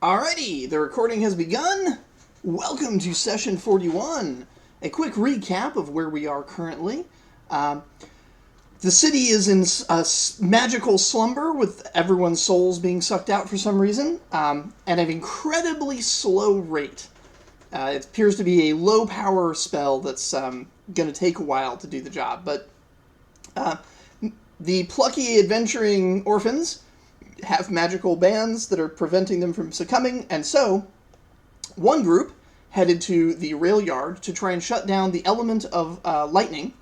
Alrighty, the recording has begun. Welcome to session 41. A quick recap of where we are currently. The city is in a magical slumber with everyone's souls being sucked out for some reason, at an incredibly slow rate. It appears to be a low power spell that's going to take a while to do the job, but the plucky adventuring orphans have magical bands that are preventing them from succumbing, and so one group headed to the rail yard to try and shut down the element of lightning,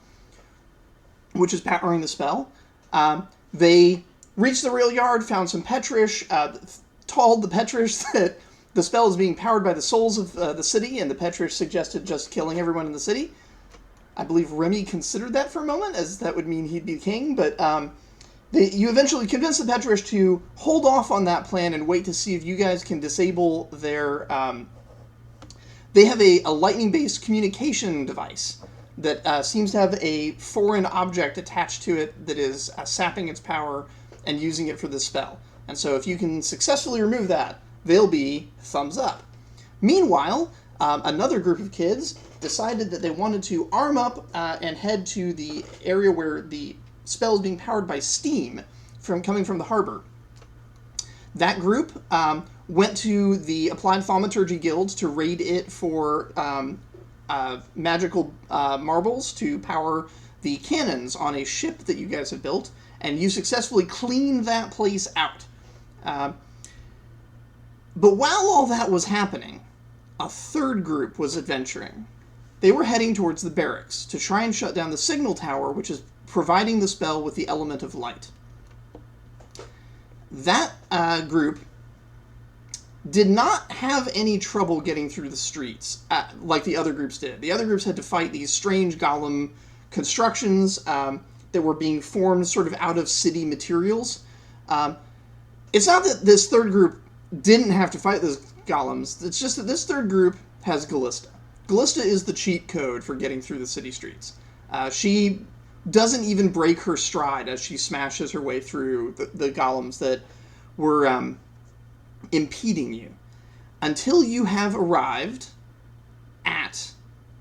which is powering the spell. They reached the rail yard, found some petrish, told the petrish that the spell is being powered by the souls of the city, and the petrish suggested just killing everyone in the city. I believe Remy considered that for a moment, as that would mean he'd be king, but you eventually convince the petrish to hold off on that plan and wait to see if you guys can disable their... they have a lightning-based communication device that seems to have a foreign object attached to it that is sapping its power and using it for this spell. And so if you can successfully remove that, they'll be thumbs up. Meanwhile, another group of kids decided that they wanted to arm up and head to the area where the spell is being powered by steam coming from the harbor. That group went to the Applied Thaumaturgy Guild to raid it for magical marbles to power the cannons on a ship that you guys have built, and you successfully cleaned that place out. But while all that was happening, a third group was adventuring. They were heading towards the barracks to try and shut down the signal tower, which is providing the spell with the element of light. That group did not have any trouble getting through the streets like the other groups did. The other groups had to fight these strange golem constructions that were being formed sort of out of city materials. It's not that this third group didn't have to fight those golems. It's just that this third group has Gallista. Gallista is the cheat code for getting through the city streets. She doesn't even break her stride as she smashes her way through the golems that were impeding you, until you have arrived at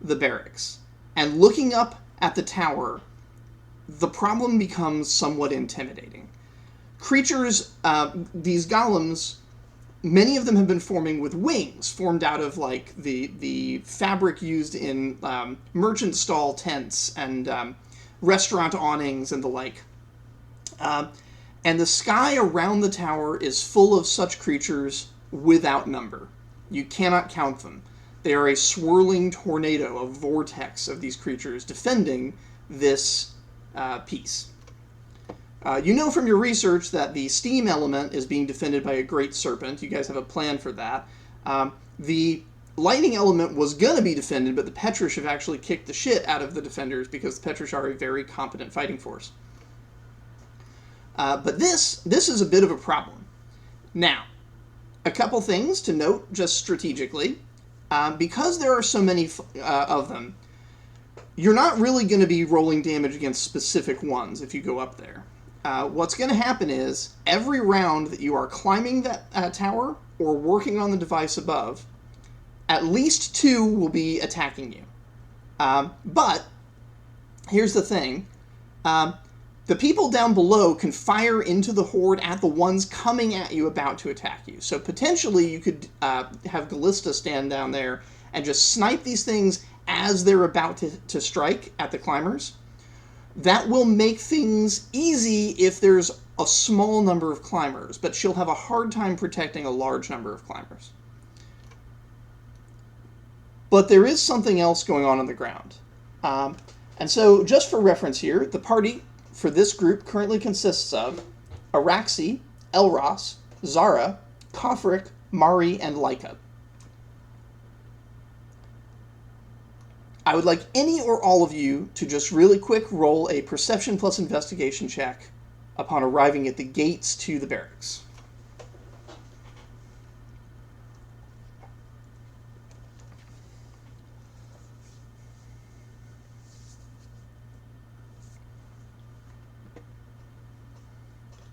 the barracks. And looking up at the tower, the problem becomes somewhat intimidating. Creatures, these golems, many of them have been forming with wings, formed out of like the fabric used in merchant stall tents and restaurant awnings and the like. And the sky around the tower is full of such creatures without number. You cannot count them. They are a swirling tornado, a vortex of these creatures defending this piece. You know from your research that the steam element is being defended by a great serpent. You guys have a plan for that. The lightning element was going to be defended, but the Petrish have actually kicked the shit out of the defenders because the Petrish are a very competent fighting force. But this is a bit of a problem. Now, a couple things to note just strategically. Because there are so many of them, you're not really going to be rolling damage against specific ones if you go up there. What's going to happen is, every round that you are climbing that tower or working on the device above, at least two will be attacking you. But, here's the thing. The people down below can fire into the horde at the ones coming at you about to attack you. So potentially you could have Gallista stand down there and just snipe these things as they're about to strike at the climbers. That will make things easy if there's a small number of climbers, but she'll have a hard time protecting a large number of climbers. But there is something else going on the ground. And so, just for reference here, the party for this group currently consists of Araxi, Elros, Zara, Kofrik, Mari, and Laika. I would like any or all of you to just really quick roll a perception plus investigation check upon arriving at the gates to the barracks.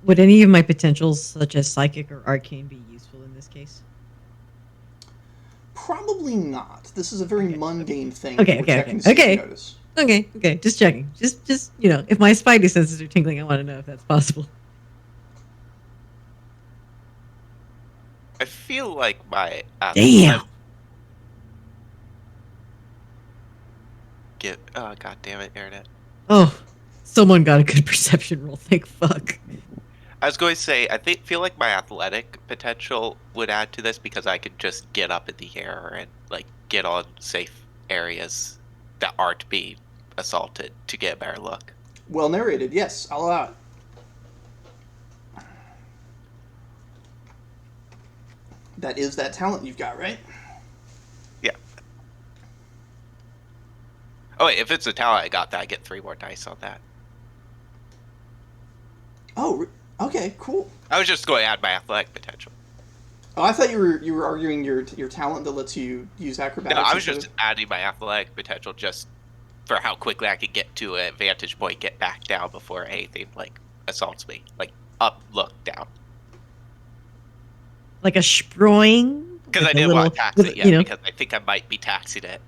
Would any of my potentials, such as psychic or arcane, be useful in this case? Probably not. This is a very mundane thing. Okay, We're okay, checking okay, to see if okay. you notice. Okay, just checking. Just if my spidey senses are tingling, I want to know if that's possible. I feel like my Damn. God damn it, internet. Oh, someone got a good perception roll. Thank fuck. I was going to say, feel like my athletic potential would add to this because I could just get up in the air and like get on safe areas that aren't being assaulted to get a better look. Well narrated, yes, I'll allow it. That is that talent you've got, right? Yeah. Oh wait, if it's a talent I got that, I get 3 more dice on that. Oh, okay, cool. I was just going to add my athletic potential. Oh, I thought you were arguing your talent that lets you use acrobatics. No, I was just adding my athletic potential just for how quickly I could get to a vantage point, get back down before anything like assaults me. Like up, look, down. Like a sproing? Because like I didn't want to tax it yet, because I think I might be taxing it.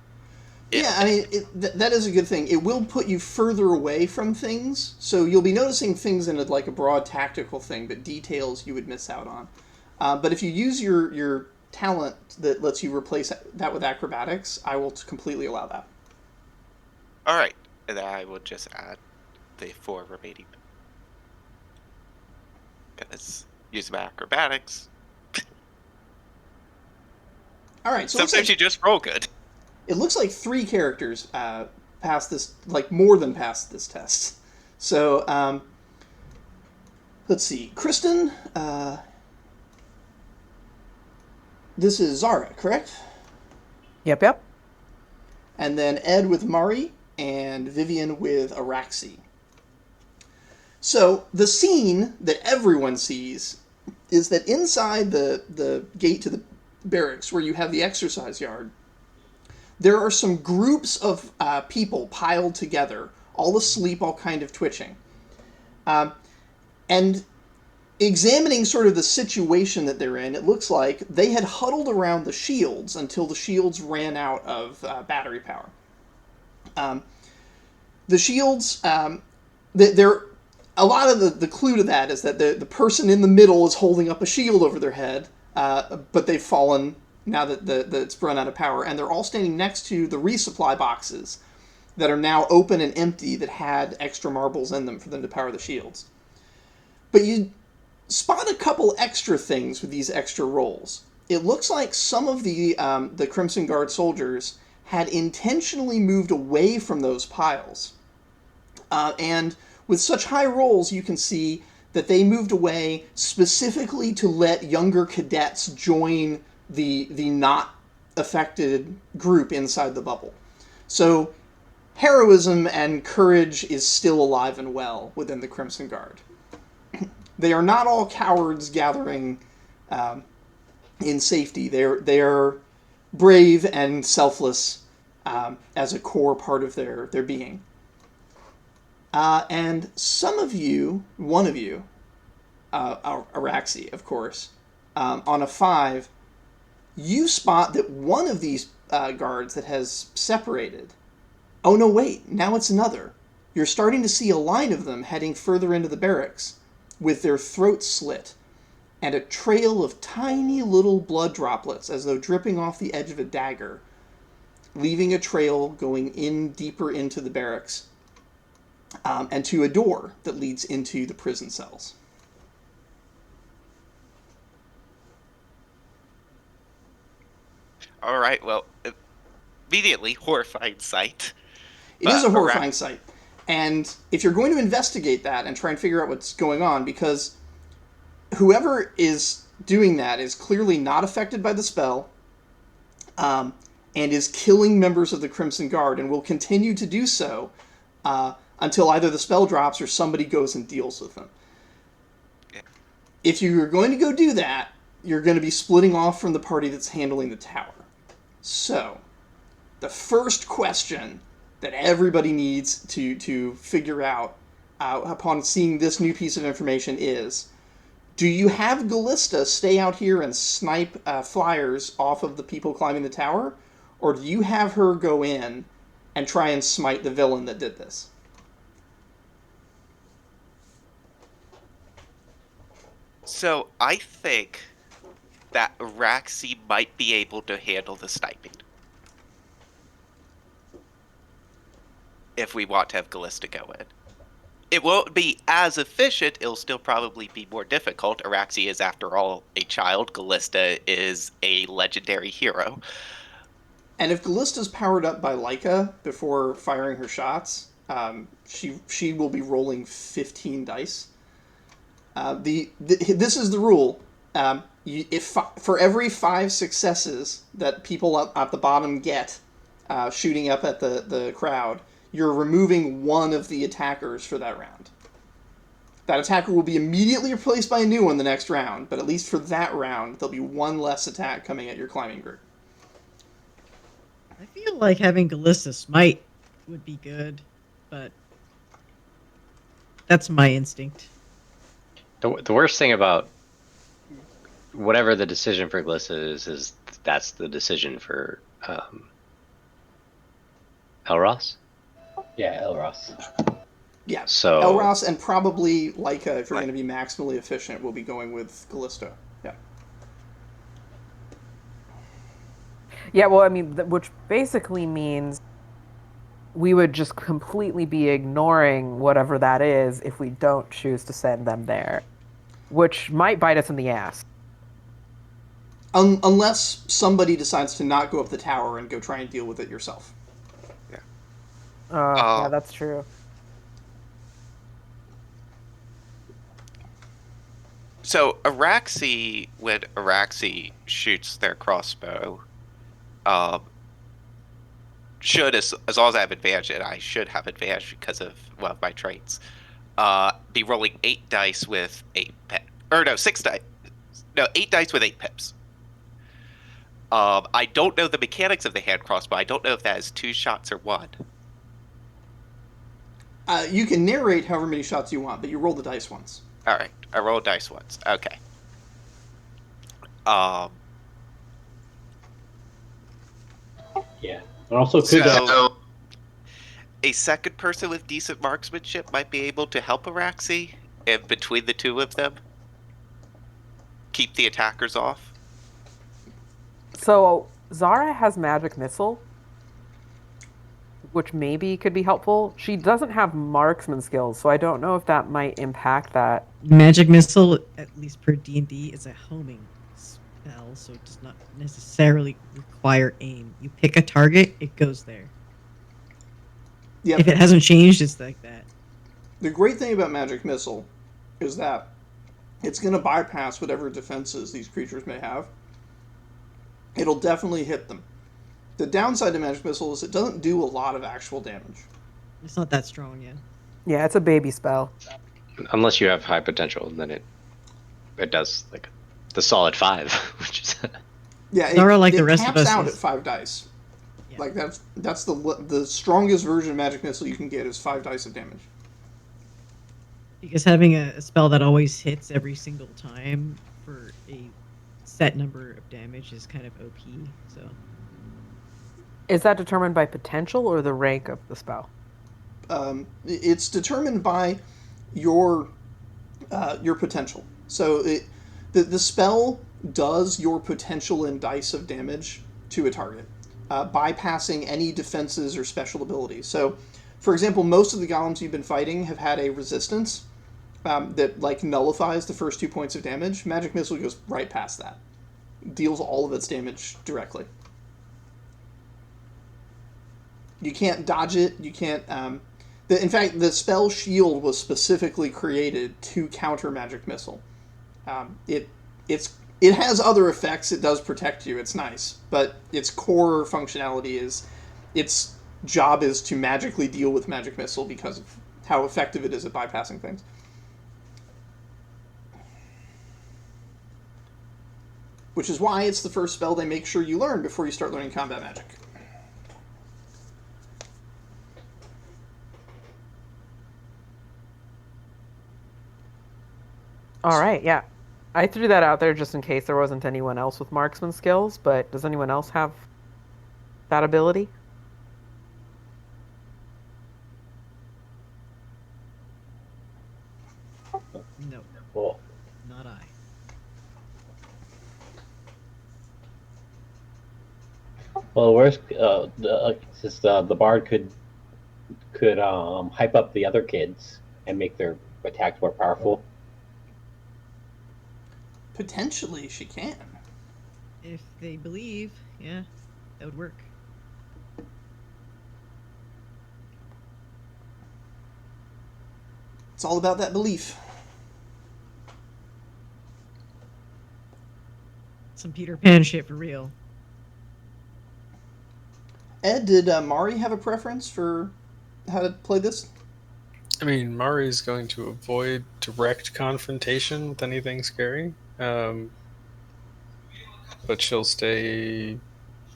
Yeah, I mean, that is a good thing. It will put you further away from things, so you'll be noticing things in a broad tactical thing, but details you would miss out on. But if you use your talent that lets you replace that with acrobatics, I will completely allow that. All right, and then I will just add the 4 remaining. Because use my acrobatics. All right, so sometimes you just roll good. It looks like 3 characters passed this, more than passed this test. So let's see, Kristen. This is Zara, correct? Yep. And then Ed with Mari, and Vivian with Araxi. So the scene that everyone sees is that inside the gate to the barracks, where you have the exercise yard, there are some groups of people piled together, all asleep, all kind of twitching. And examining sort of the situation that they're in, it looks like they had huddled around the shields until the shields ran out of battery power. The shields, they're a lot of the clue to that is that the person in the middle is holding up a shield over their head, but they've fallen now that it's run out of power, and they're all standing next to the resupply boxes that are now open and empty that had extra marbles in them for them to power the shields. But you spot a couple extra things with these extra rolls. It looks like some of the Crimson Guard soldiers had intentionally moved away from those piles. And with such high rolls, you can see that they moved away specifically to let younger cadets join the not affected group inside the bubble. So heroism and courage is still alive and well within the Crimson Guard. They are not all cowards gathering in safety. They are brave and selfless as a core part of their being. And some of you, one of you, Araxi, of course, on a 5, you spot that one of these guards that has separated. Oh no, wait, now it's another. You're starting to see a line of them heading further into the barracks with their throats slit and a trail of tiny little blood droplets as though dripping off the edge of a dagger, leaving a trail going in deeper into the barracks and to a door that leads into the prison cells. All right, well, immediately horrifying sight. It is a horrifying sight. And if you're going to investigate that and try and figure out what's going on, because whoever is doing that is clearly not affected by the spell and is killing members of the Crimson Guard and will continue to do so until either the spell drops or somebody goes and deals with them. Yeah. If you're going to go do that, you're going to be splitting off from the party that's handling the tower. So, the first question that everybody needs to figure out upon seeing this new piece of information is, Do you have Gallista stay out here and snipe flyers off of the people climbing the tower? Or do you have her go in and try and smite the villain that did this? So I think that Araxi might be able to handle the sniping. If we want to have Callista go in. It won't be as efficient, it'll still probably be more difficult. Araxi is, after all, a child. Callista is a legendary hero. And if Callista's powered up by Leica before firing her shots, she will be rolling 15 dice. This is the rule. For every 5 successes that people at the bottom get shooting up at the crowd, you're removing one of the attackers for that round. That attacker will be immediately replaced by a new one the next round, but at least for that round, there'll be one less attack coming at your climbing group. I feel like having Callista smite would be good, but that's my instinct. The worst thing about whatever the decision for Glissa is that's the decision for Elros. Yeah, Elros. Yeah, So Elros and probably Leica, if you're going to be maximally efficient, will be going with Callista. Yeah. Yeah, well, I mean, which basically means we would just completely be ignoring whatever that is if we don't choose to send them there, which might bite us in the ass. Unless somebody decides to not go up the tower and go try and deal with it yourself. Yeah, that's true. So Araxi, when Araxi shoots their crossbow, should, as long as I have advantage, and I should have advantage because of one of my traits, be rolling 8 dice with 8 pips. Or no, 6 dice. No, 8 dice with 8 pips. I don't know the mechanics of the hand crossbow. I don't know if that is 2 shots or 1. You can narrate however many shots you want, but you roll the dice once. All right, I roll dice once. Okay. Yeah. And also could So a second person with decent marksmanship might be able to help Araxi, and between the two of them, keep the attackers off. So Zara has magic missile, which maybe could be helpful. She doesn't have marksman skills, so I don't know if that might impact that. Magic missile, at least per D&D, is a homing spell, so it does not necessarily require aim. You pick a target, it goes there. Yep. If it hasn't changed, it's like that. The great thing about Magic Missile is that it's going to bypass whatever defenses these creatures may have. It'll definitely hit them. The downside to Magic Missile is it doesn't do a lot of actual damage. It's not that strong yet. Yeah, it's a baby spell. unless you have high potential, then it does like the solid 5, which is Yeah, Zara, like it the rest of caps us, out is- at 5 dice. Yeah. Like that's the strongest version of Magic Missile you can get is 5 dice of damage. Because having a spell that always hits every single time for a set number of damage is kind of OP. So Is that determined by potential or the rank of the spell? It's determined by your potential. So the spell does your potential in dice of damage to a target, bypassing any defenses or special abilities. So, for example, most of the golems you've been fighting have had a resistance that like nullifies the first 2 points of damage. Magic Missile goes right past that, deals all of its damage directly. You can't dodge it. You can't. In fact, the spell shield was specifically created to counter Magic Missile. It has other effects. It does protect you. It's nice, but its core functionality is its job is to magically deal with Magic Missile because of how effective it is at bypassing things. Which is why it's the first spell they make sure you learn before you start learning combat magic. All right, yeah. I threw that out there just in case there wasn't anyone else with marksman skills, but does anyone else have that ability? No, Cool. not I. Well, worst, since the bard could hype up the other kids and make their attacks more powerful. Potentially, she can. If they believe, yeah, that would work. It's all about that belief. Some Peter Pan shit for real. Ed, did Mari have a preference for how to play this? I mean, Mari's going to avoid direct confrontation with anything scary, but she'll stay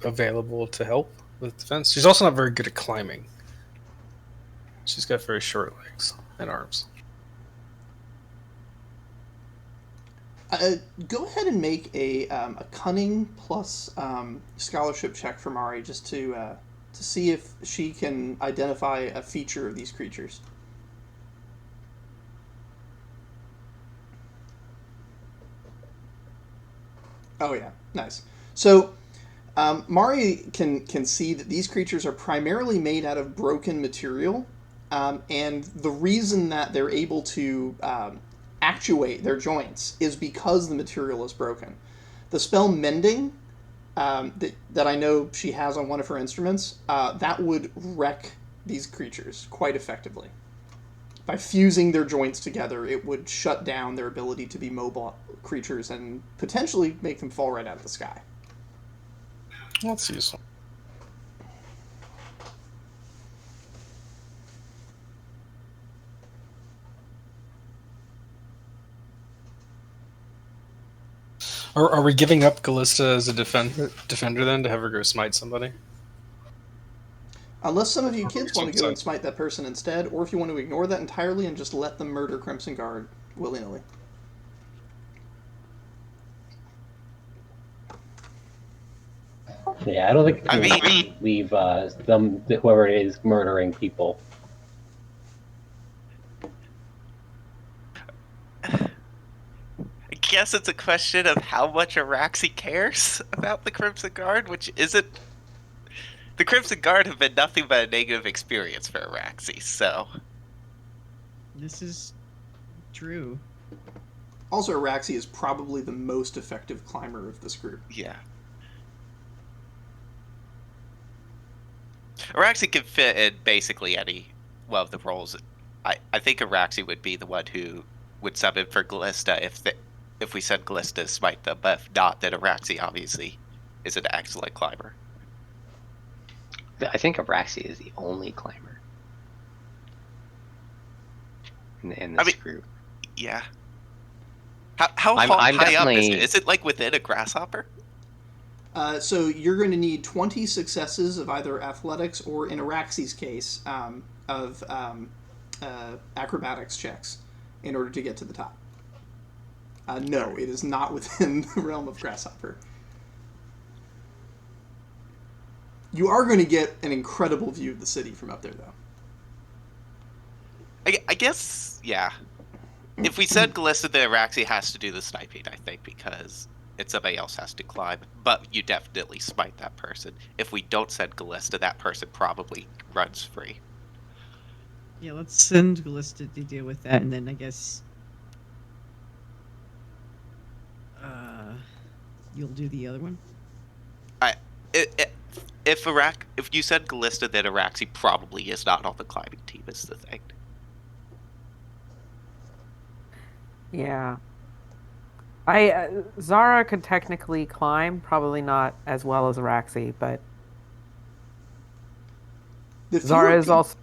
available to help with defense. She's also not very good at climbing. She's got very short legs and arms. Go ahead and make a cunning plus scholarship check for Mari, just to see if she can identify a feature of these creatures. Oh yeah, nice. So Mari can see that these creatures are primarily made out of broken material, and the reason that they're able to actuate their joints is because the material is broken. The spell Mending that I know she has on one of her instruments, that would wreck these creatures quite effectively. By fusing their joints together, it would shut down their ability to be mobile creatures and potentially make them fall right out of the sky. That's useful. Are we giving up Callista as a defender then to have her go smite somebody? Unless some of you kids want to go and smite that person instead, or if you want to ignore that entirely and just let them murder Crimson Guard willy-nilly. Yeah, I don't think we can leave them, whoever it is, murdering people. I guess it's a question of how much Araxi cares about the Crimson Guard, which isn't. The Crimson Guard have been nothing but a negative experience for Araxi, so. This is true. Also, Araxi is probably the most effective climber of this group. Yeah. Araxi can fit in basically any one of the roles. I think Araxi would be the one who would sub in for Glista if we send Glista to smite them, but if not, then Araxi obviously is an excellent climber. I think Araxi is the only climber in this group. Yeah. How I'm high up definitely... is it? Is it like within a grasshopper? So you're going to need 20 successes of either athletics or, in Araxi's case, of acrobatics checks in order to get to the top. No, it is not within the realm of grasshopper. You are going to get an incredible view of the city from up there, though. I guess, yeah. If we send Glista, then Araxi has to do the sniping, I think, because somebody else has to climb. But you definitely smite that person. If we don't send Glista, that person probably runs free. Yeah, let's send Glista to deal with that, and then I guess you'll do the other one. If you send Glista, then Araxi probably is not on the climbing team. Is the thing. Yeah. Zara could technically climb, probably not as well as Araxi, but Zara is also...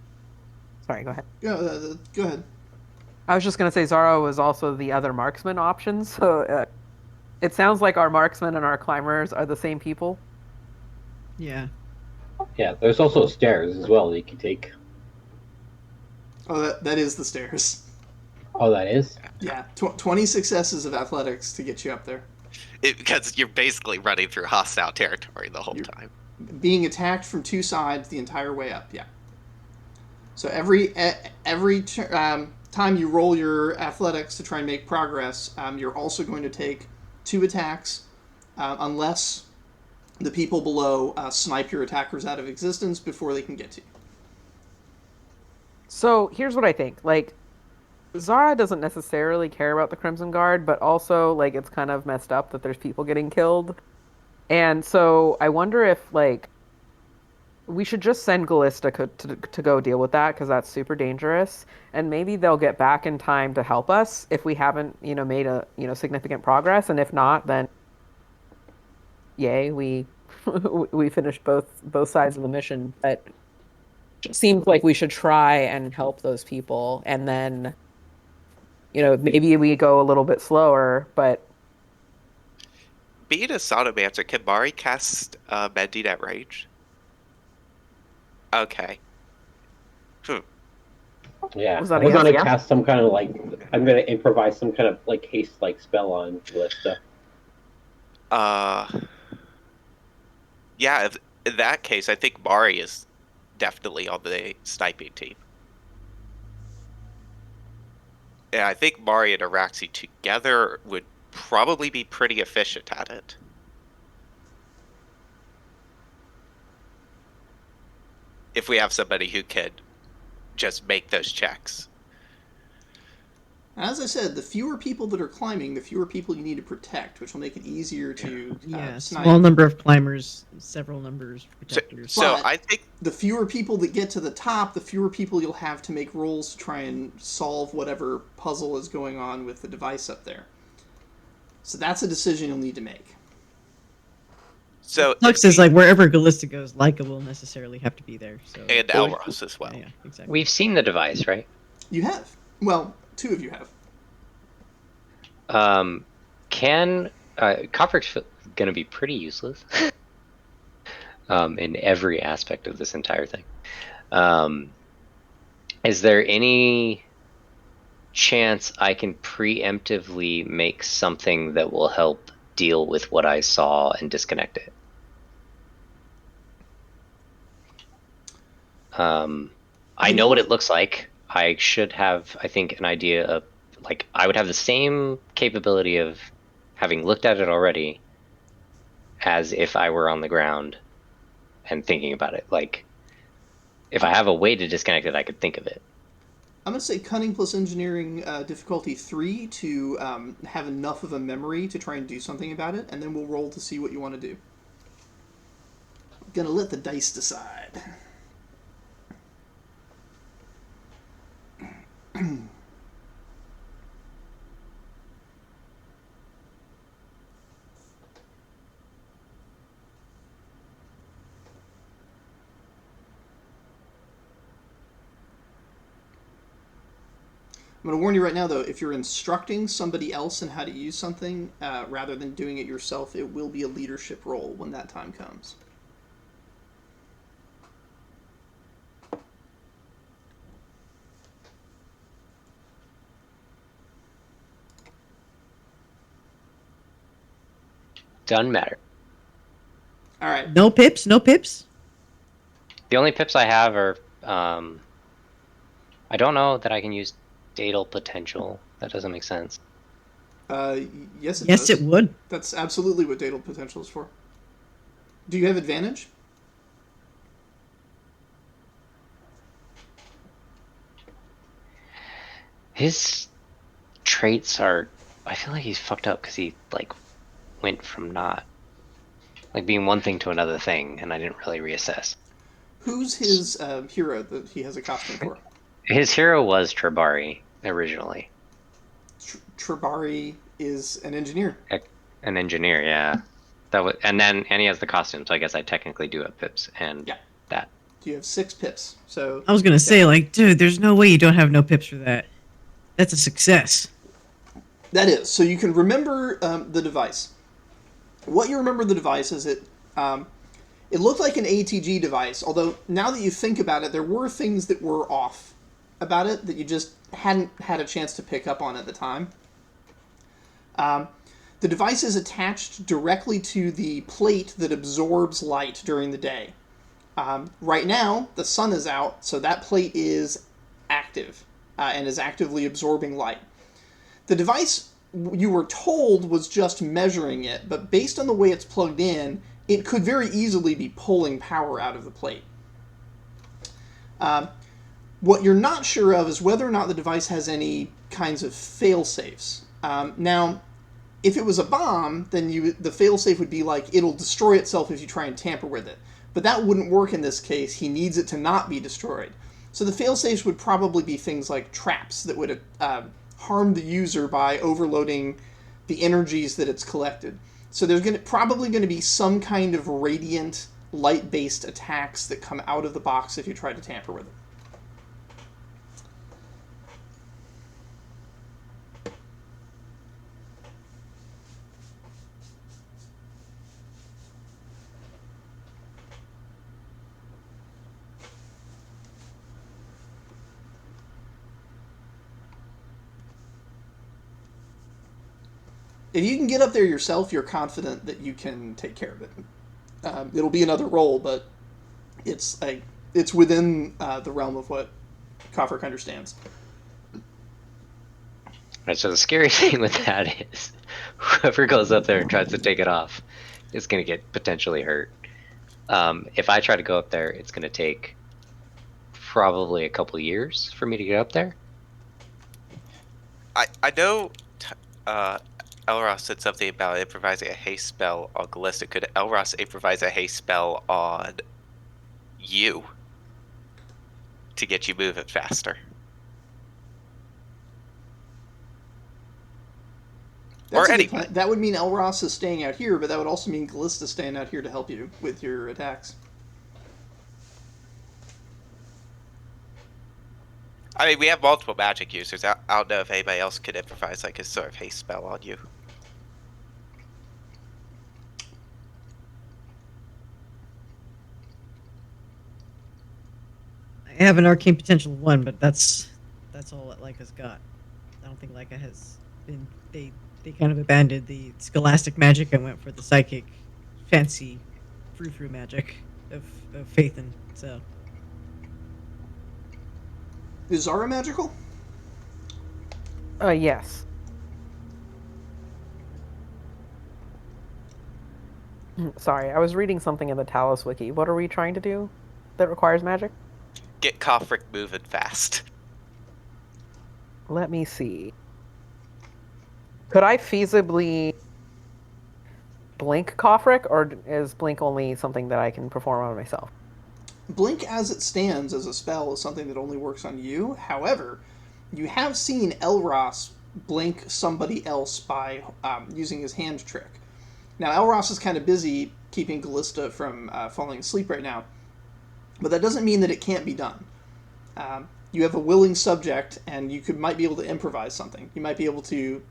Sorry, go ahead. Yeah, go ahead. I was just going to say Zara was also the other marksman option, so it sounds like our marksmen and our climbers are the same people. Yeah. Yeah, there's also stairs as well that you can take. Oh, that is the stairs. Oh, that is? Yeah, 20 successes of athletics to get you up there. Because you're basically running through hostile territory the whole You're- time. Being attacked from two sides the entire way up, yeah. So every time you roll your athletics to try and make progress, you're also going to take 2 attacks, unless the people below snipe your attackers out of existence before they can get to you. So here's what I think. Like, Zara doesn't necessarily care about the Crimson Guard, but also, like, it's kind of messed up that there's people getting killed. And so I wonder if, like, we should just send Callista to go deal with that because that's super dangerous. And maybe they'll get back in time to help us if we haven't, made a, significant progress. And if not, then yay, we we finished both sides of the mission. But it seems like we should try and help those people. And then, maybe we go a little bit slower, but Being a Sodomancer, can Mari cast Mending at range? Okay. Yeah. Was that I was a yes? gonna Yeah. cast some kind of like I'm gonna improvise some kind of like haste like spell on Callista. Yeah, in that case, I think Mari is definitely on the sniping team. And I think Mari and Araxi together would probably be pretty efficient at it. If we have somebody who could just make those checks. As I said, the fewer people that are climbing, the fewer people you need to protect, which will make it easier to Yeah, snipe. small number of climbers, several numbers of protectors. So But I think the fewer people that get to the top, the fewer people you'll have to make rolls to try and solve whatever puzzle is going on with the device up there. So that's a decision you'll need to make. so. Flux is like wherever Callista goes, Leica will necessarily have to be there. So And Elros as well. yeah, exactly. We've seen the device, right? You have. Well, 2 of you have. Can Copper's going to be pretty useless in every aspect of this entire thing. Is there any chance I can preemptively make something that will help deal with what I saw and disconnect it? I know what it looks like. I should have, I think, an idea of, like, I would have the same capability of having looked at it already as if I were on the ground and thinking about it. Like, if I have a way to disconnect it, I could think of it. I'm going to say Cunning plus Engineering difficulty 3 to have enough of a memory to try and do something about it, and then we'll roll to see what you want to do. I'm going to let the dice decide. I'm going to warn you right now, though, if you're instructing somebody else in how to use something, rather than doing it yourself, it will be a leadership role when that time comes. Doesn't matter. All right. No pips, no pips. The only pips I have are, I don't know that I can use datal potential. That doesn't make sense. Yes, it Yes, does. it would. That's absolutely what datal potential is for. Do you have advantage? His traits are, I feel like he's fucked up because he, like, went from not, like, being one thing to another thing, and I didn't really reassess. Who's his hero that he has a costume for? His hero was Trebari originally. Trebari is an engineer. An engineer, yeah. And he has the costume, so I guess I technically do have pips and Yeah. that. You have 6 pips. So I was gonna say, like, dude, there's no way you don't have no pips for that. That's a success. that is. So you can remember the device. What you remember the device is it looked like an ATG device, although now that you think about it, there were things that were off about it that you just hadn't had a chance to pick up on at the time. The device is attached directly to the plate that absorbs light during the day. Right now, the sun is out, so that plate is active and is actively absorbing light. The device, you were told, was just measuring it, but based on the way it's plugged in, it could very easily be pulling power out of the plate. What you're not sure of is whether or not the device has any kinds of fail-safes. Now, if it was a bomb, then the fail-safe would be like, it'll destroy itself if you try and tamper with it. But that wouldn't work in this case. He needs it to not be destroyed. So the fail-safes would probably be things like traps that would harm the user by overloading the energies that it's collected. So there's probably going to be some kind of radiant, light-based attacks that come out of the box if you try to tamper with it. If you can get up there yourself, you're confident that you can take care of it. It'll be another roll, but it's within the realm of what Kofric understands. Right, so the scary thing with that is whoever goes up there and tries to take it off is going to get potentially hurt. If I try to go up there, it's going to take probably a couple years for me to get up there. I know Elros said something about improvising a haste spell on Callista. Could Elros improvise a haste spell on you to get you moving faster? That's Or a good anyone. plan. That would mean Elros is staying out here, but that would also mean Callista staying out here to help you with your attacks. I mean, we have multiple magic users. I don't know if anybody else could improvise like a sort of haste spell on you. I have an arcane potential 1, but that's all that Leica's got. I don't think Leica has been. They kind of abandoned the scholastic magic and went for the psychic, fancy, frou-frou magic of Phaethon. So Is Zara magical? Yes. Sorry, I was reading something in the Talus wiki. What are we trying to do that requires magic? Get Kofric moving fast. Let me see. Could I feasibly blink Kofric, or is blink only something that I can perform on myself? Blink as it stands as a spell is something that only works on you. However, you have seen Elros blink somebody else by using his hand trick. Now, Elros is kind of busy keeping Callista from falling asleep right now, but that doesn't mean that it can't be done. You have a willing subject, and you might be able to improvise something. You might be able to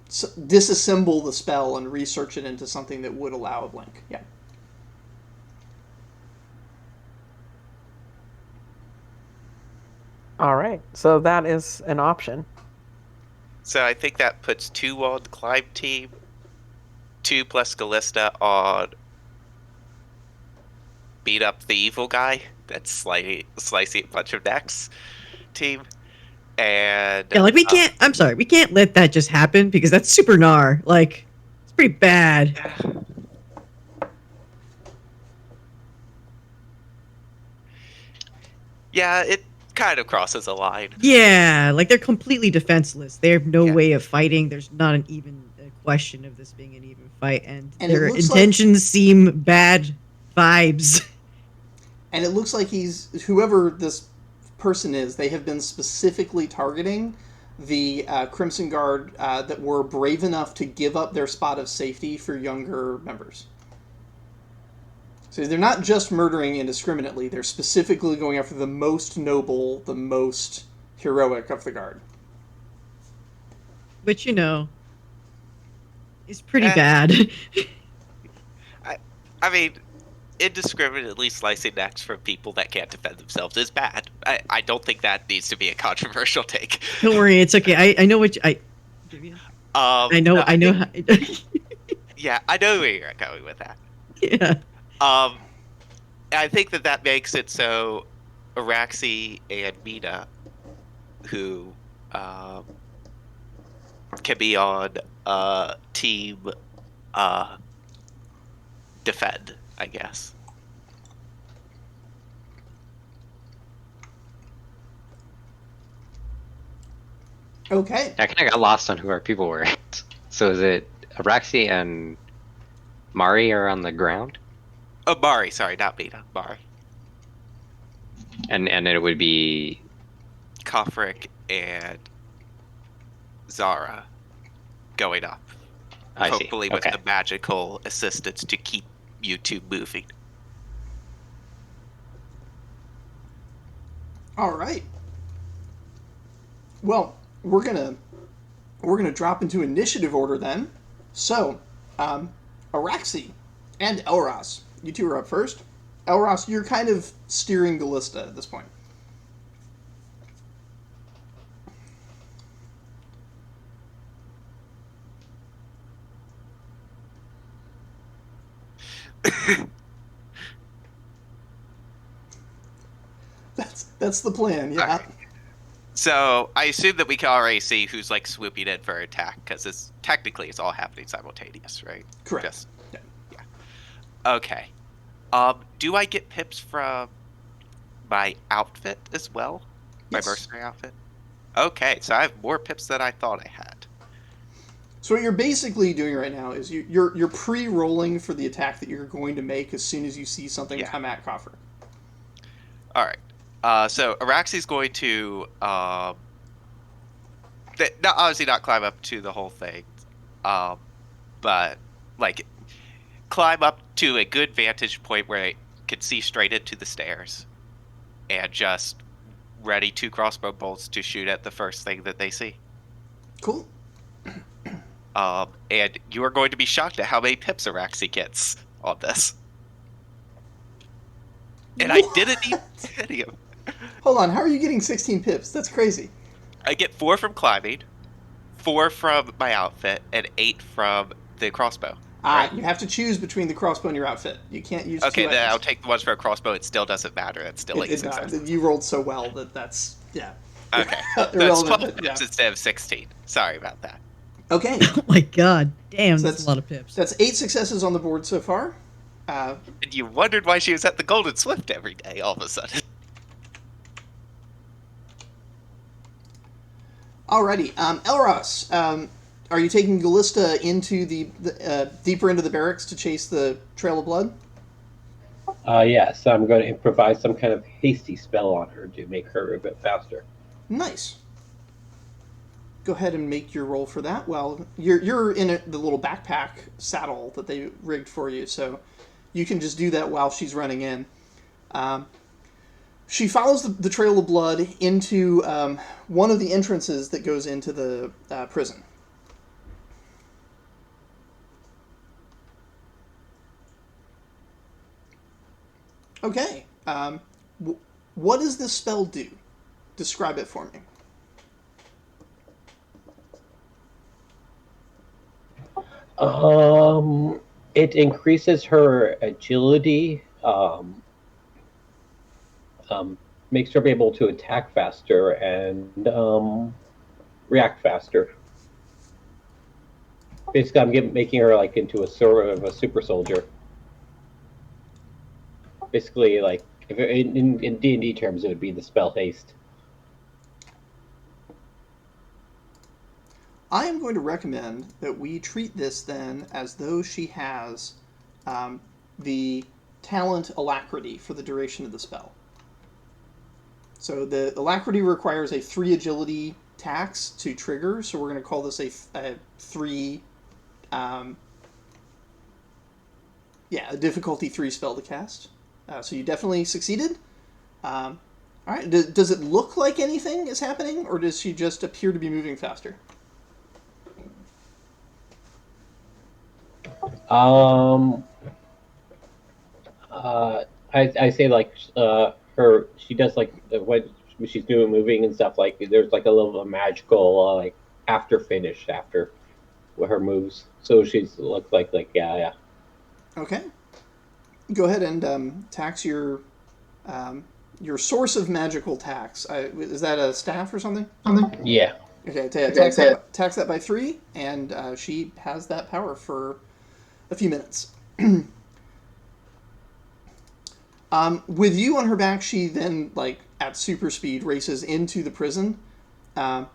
disassemble the spell and research it into something that would allow a blink. Yeah. All right, so that is an option. So I think that puts 2 on the climb team, 2 plus Callista on beat up the evil guy that's slicing a bunch of necks team. And yeah, like we can't. I'm sorry, we can't let that just happen because that's super gnar. Like it's pretty bad. Yeah, it kind of crosses a line. Yeah, like they're completely defenseless. They have no Yeah. way of fighting. There's not an even question of this being an even fight, and And it their looks intentions seem bad vibes. And it looks like whoever this person is, they have been specifically targeting the Crimson Guard that were brave enough to give up their spot of safety for younger members. So they're not just murdering indiscriminately, they're specifically going after the most noble, the most heroic of the Guard. Which, is pretty Eh. bad. I mean, indiscriminately slicing necks from people that can't defend themselves is bad. I don't think that needs to be a controversial take. Don't worry, it's okay. I know what you, Vivian? I know. No, I know. yeah, I know where you're going with that. Yeah. I think that makes it so Araxi and Mina, who can be on team defend, I guess. Okay. I kind of got lost on who our people were. So is it Araxi and Mari are on the ground? Oh, Mari, sorry, not Mina, Mari. And it would be Kofrik and Zara going up. I see. Hopefully with Okay. the magical assistance to keep you two moving. All right. Well, we're gonna drop into initiative order then. So, Araxi and Elros, you two are up first. Elros, you're kind of steering the Lista at this point. That's the plan, yeah. Alright. So I assume that we can already see who's like swooping in for attack because it's all happening simultaneous, right? Correct. Yeah. Okay. Do I get pips from my outfit as well? Yes. My mercenary outfit? Okay, so I have more pips than I thought I had. So what you're basically doing right now is you're pre-rolling for the attack that you're going to make as soon as you see something come at Coffer. All right. So Araxi's going to obviously not climb up to the whole thing, but like climb up to a good vantage point where I can see straight into the stairs, and just ready 2 crossbow bolts to shoot at the first thing that they see. Cool. And you are going to be shocked at how many pips Araxi gets on this. And I didn't even hit him. Hold on, how are you getting 16 pips? That's crazy. I get 4 from climbing, 4 from my outfit, and 8 from the crossbow. Right? You have to choose between the crossbow and your outfit. You can't use Okay, two then items. I'll take the ones for a crossbow. It still doesn't matter. It's still 8 successes. You rolled so well that's yeah. Okay, that's Irrelevant, 12 but yeah. pips instead of 16. Sorry about that. Okay. Oh my god. Damn, So that's a lot of pips. That's 8 successes on the board so far. And you wondered why she was at the Golden Swift every day all of a sudden. Alrighty, Elros, are you taking Galista into the deeper into the barracks to chase the Trail of Blood? Yes, I'm going to improvise some kind of hasty spell on her to make her a bit faster. Nice. Go ahead and make your roll for that. Well, you're in the little backpack saddle that they rigged for you, so you can just do that while she's running in. She follows the Trail of Blood into one of the entrances that goes into the prison. Okay. What does this spell do? Describe it for me. It increases her agility, makes her be able to attack faster and react faster. Basically, I'm making her like into a sort of a super soldier. Basically, like in D&D terms, it would be the spell haste. I am going to recommend that we treat this then as though she has the talent Alacrity for the duration of the spell. So the Alacrity requires a 3 agility tax to trigger, so we're going to call this a 3... a difficulty 3 spell to cast. So you definitely succeeded. All right. Does it look like anything is happening, or does she just appear to be moving faster? I say like she does like when she's doing moving and stuff, like there's like a little magical like after finish after her moves. So she's looked like yeah. Okay. Go ahead and tax your source of magical tax. Is that a staff or something? Yeah. Okay, tax that by 3, and she has that power for a few minutes. With you on her back, she then, like, at super speed, races into the prison and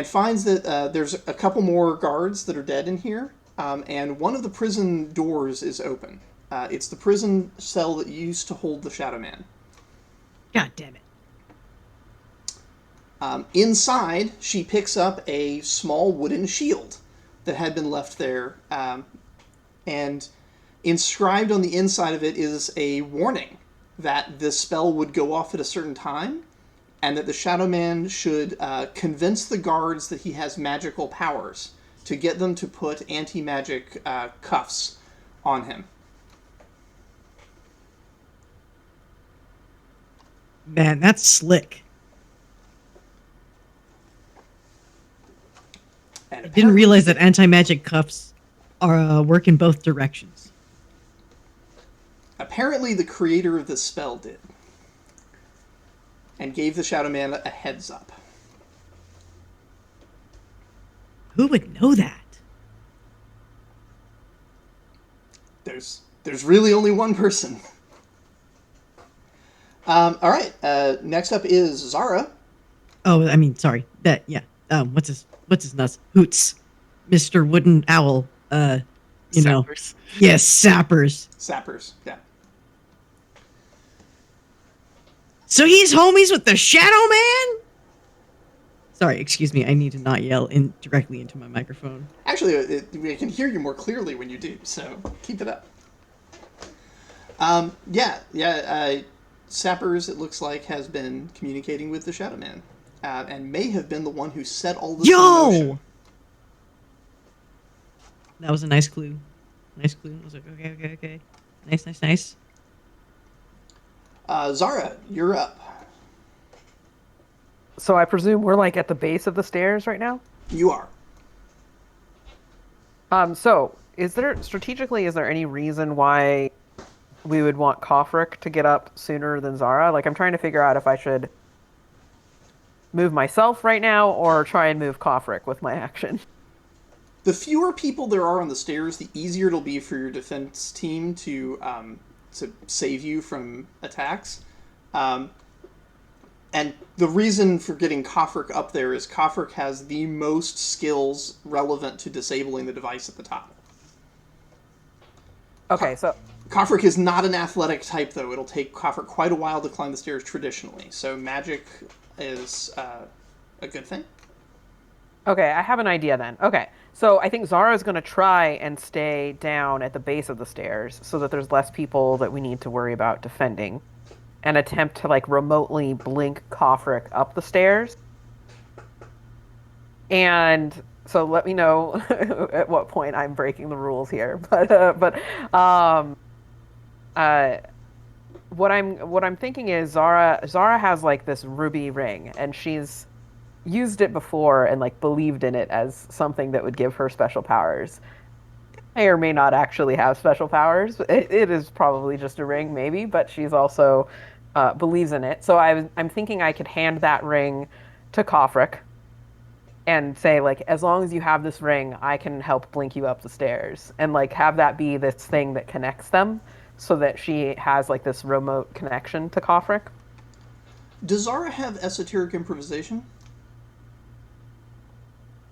finds that there's a couple more guards that are dead in here, and one of the prison doors is open. It's the prison cell that used to hold the Shadow Man. God damn it. Inside, she picks up a small wooden shield that had been left there, and inscribed on the inside of it is a warning that the spell would go off at a certain time, and that the Shadow Man should convince the guards that he has magical powers to get them to put anti-magic cuffs on him. Man, that's slick. I didn't realize that anti-magic cuffs are work in both directions. Apparently the creator of the spell did, and gave the Shadow Man a heads up. Who would know that? There's really only one person. All right. Next up is Zara. Oh, I mean, sorry. That yeah. What's his nuts? Hoots, Mr. Wooden Owl. You Sappers. know. Yes, Sappers. Sappers. Yeah. So he's homies with the Shadow Man? Sorry, excuse me. I need to not yell directly into my microphone. Actually, we can hear you more clearly when you do, so keep it up. Sappers, it looks like, has been communicating with the Shadow Man, and may have been the one who set all this in motion. That was a nice clue. Nice clue. I was like, okay. Nice. Zara, you're up. So I presume we're like at the base of the stairs right now? You are. So is there any reason why we would want Kofric to get up sooner than Zara? Like, I'm trying to figure out if I should move myself right now or try and move Kofric with my action. The fewer people there are on the stairs, the easier it'll be for your defense team to save you from attacks. And the reason for getting Kofric up there is Kofric has the most skills relevant to disabling the device at the top. Okay, so... Kofric is not an athletic type, though. It'll take Kofric quite a while to climb the stairs traditionally. So magic is a good thing. Okay, I have an idea then. Okay, so I think Zara is going to try and stay down at the base of the stairs so that there's less people that we need to worry about defending, and attempt to like remotely blink Kofric up the stairs. And so let me know at what point I'm breaking the rules here. But what I'm thinking is Zara has like this ruby ring, and she's used it before and like believed in it as something that would give her special powers. May or may not actually have special powers. It is probably just a ring, maybe, but she's also believes in it. So I'm thinking I could hand that ring to Kofric and say, like, as long as you have this ring, I can help blink you up the stairs, and like have that be this thing that connects them, so that she has like this remote connection to Kofric. Does Zara have esoteric improvisation?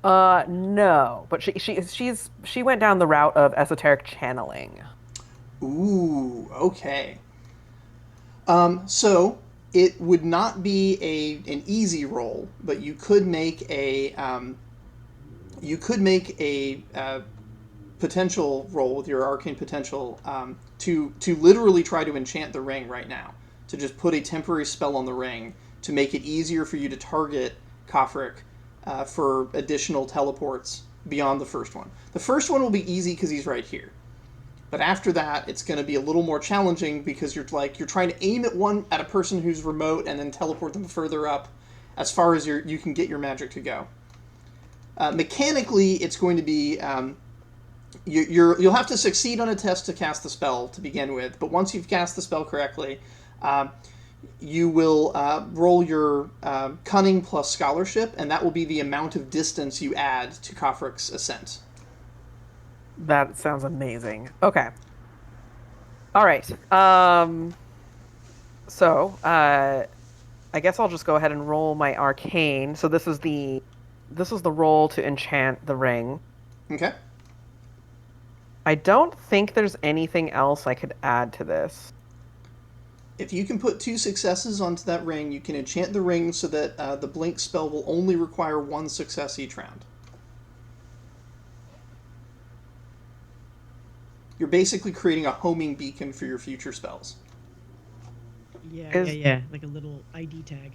No, but she went down the route of esoteric channeling. Ooh, okay. So it would not be an easy roll, but you could make a potential roll with your arcane potential to literally try to enchant the ring right now, to just put a temporary spell on the ring to make it easier for you to target Kofric for additional teleports beyond the first one. The first one will be easy because he's right here. But after that, it's going to be a little more challenging because you're trying to aim at a person who's remote and then teleport them further up, as far as you can get your magic to go. Mechanically, it's going to be you'll have to succeed on a test to cast the spell to begin with. But once you've cast the spell correctly, you will roll your cunning plus scholarship, and that will be the amount of distance you add to Kofrik's ascent. That sounds amazing. Okay. All right. So, I guess I'll just go ahead and roll my arcane. So this is the roll to enchant the ring. Okay. I don't think there's anything else I could add to this. If you can put 2 successes onto that ring, you can enchant the ring so that the blink spell will only require 1 success each round. You're basically creating a homing beacon for your future spells. Yeah. Like a little ID tag.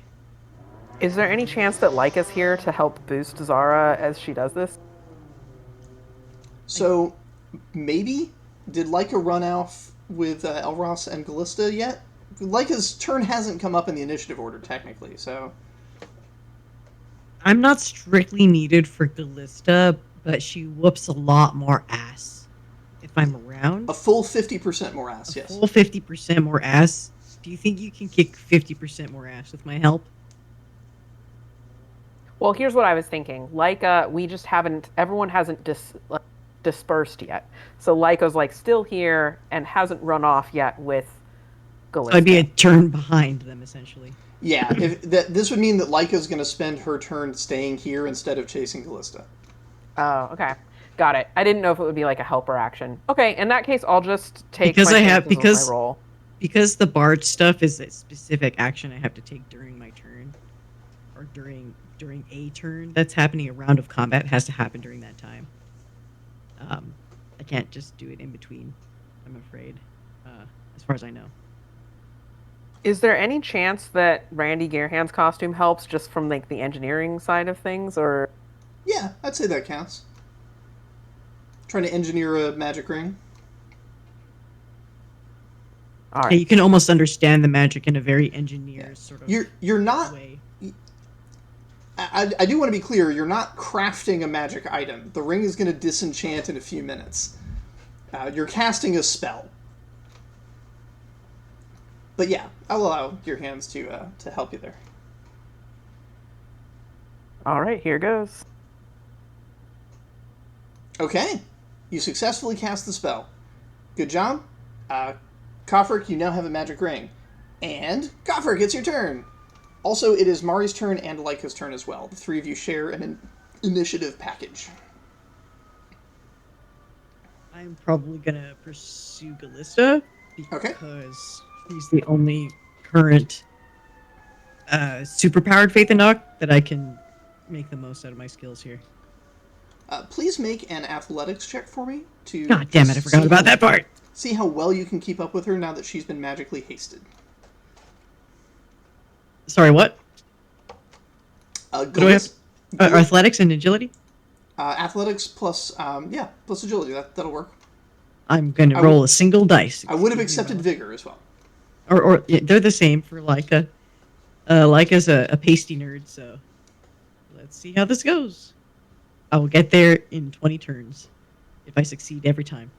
Is there any chance that Leica's here to help boost Zara as she does this? So, maybe? Did Leica run off with Elros and Callista yet? Leica's turn hasn't come up in the initiative order, technically, so... I'm not strictly needed for Callista, but she whoops a lot more ass if I'm around. A full 50% more ass, yes. Full 50% more ass. Do you think you can kick 50% more ass with my help? Well, here's what I was thinking. Leica, we just haven't... Everyone hasn't dispersed yet. So Leica's, still here and hasn't run off yet with Callista. So I'd be a turn behind them, essentially. Yeah, this would mean that Leica's going to spend her turn staying here instead of chasing Callista. Oh, okay. Got it. I didn't know if it would be like a helper action. Okay, in that case, I'll just take my roll. Because the bard stuff is a specific action I have to take during my turn, or during a turn that's happening. A round of combat has to happen during that time. I can't just do it in between, I'm afraid, as far as I know. Is there any chance that Randy Gearhand's costume helps just from the engineering side of things, or? Yeah, I'd say that counts. Trying to engineer a magic ring. All right. Yeah, you can almost understand the magic in a very engineered sort of You're not way. I do want to be clear, you're not crafting a magic item. The ring is going to disenchant in a few minutes. You're casting a spell. But yeah, I'll allow your hands to help you there. All right, here goes. Okay, you successfully cast the spell. Good job. Kofrik, you now have a magic ring. And Kofrik, it's your turn. Also, it is Mari's turn and Leica's turn as well. The 3 of you share an initiative package. I'm probably gonna pursue Callista because he's the only current superpowered Faith and Knock that I can make the most out of my skills here. Please make an athletics check for me to... God damn it, I forgot about that part. See how well you can keep up with her now that she's been magically hasted. Sorry, what? What do I have? Athletics and agility? Athletics plus agility. That'll work. I'm going to roll a single dice. I would have accepted vigor as well. Or they're the same for Leica. Leica's a pasty nerd, so let's see how this goes. I will get there in 20 turns if I succeed every time.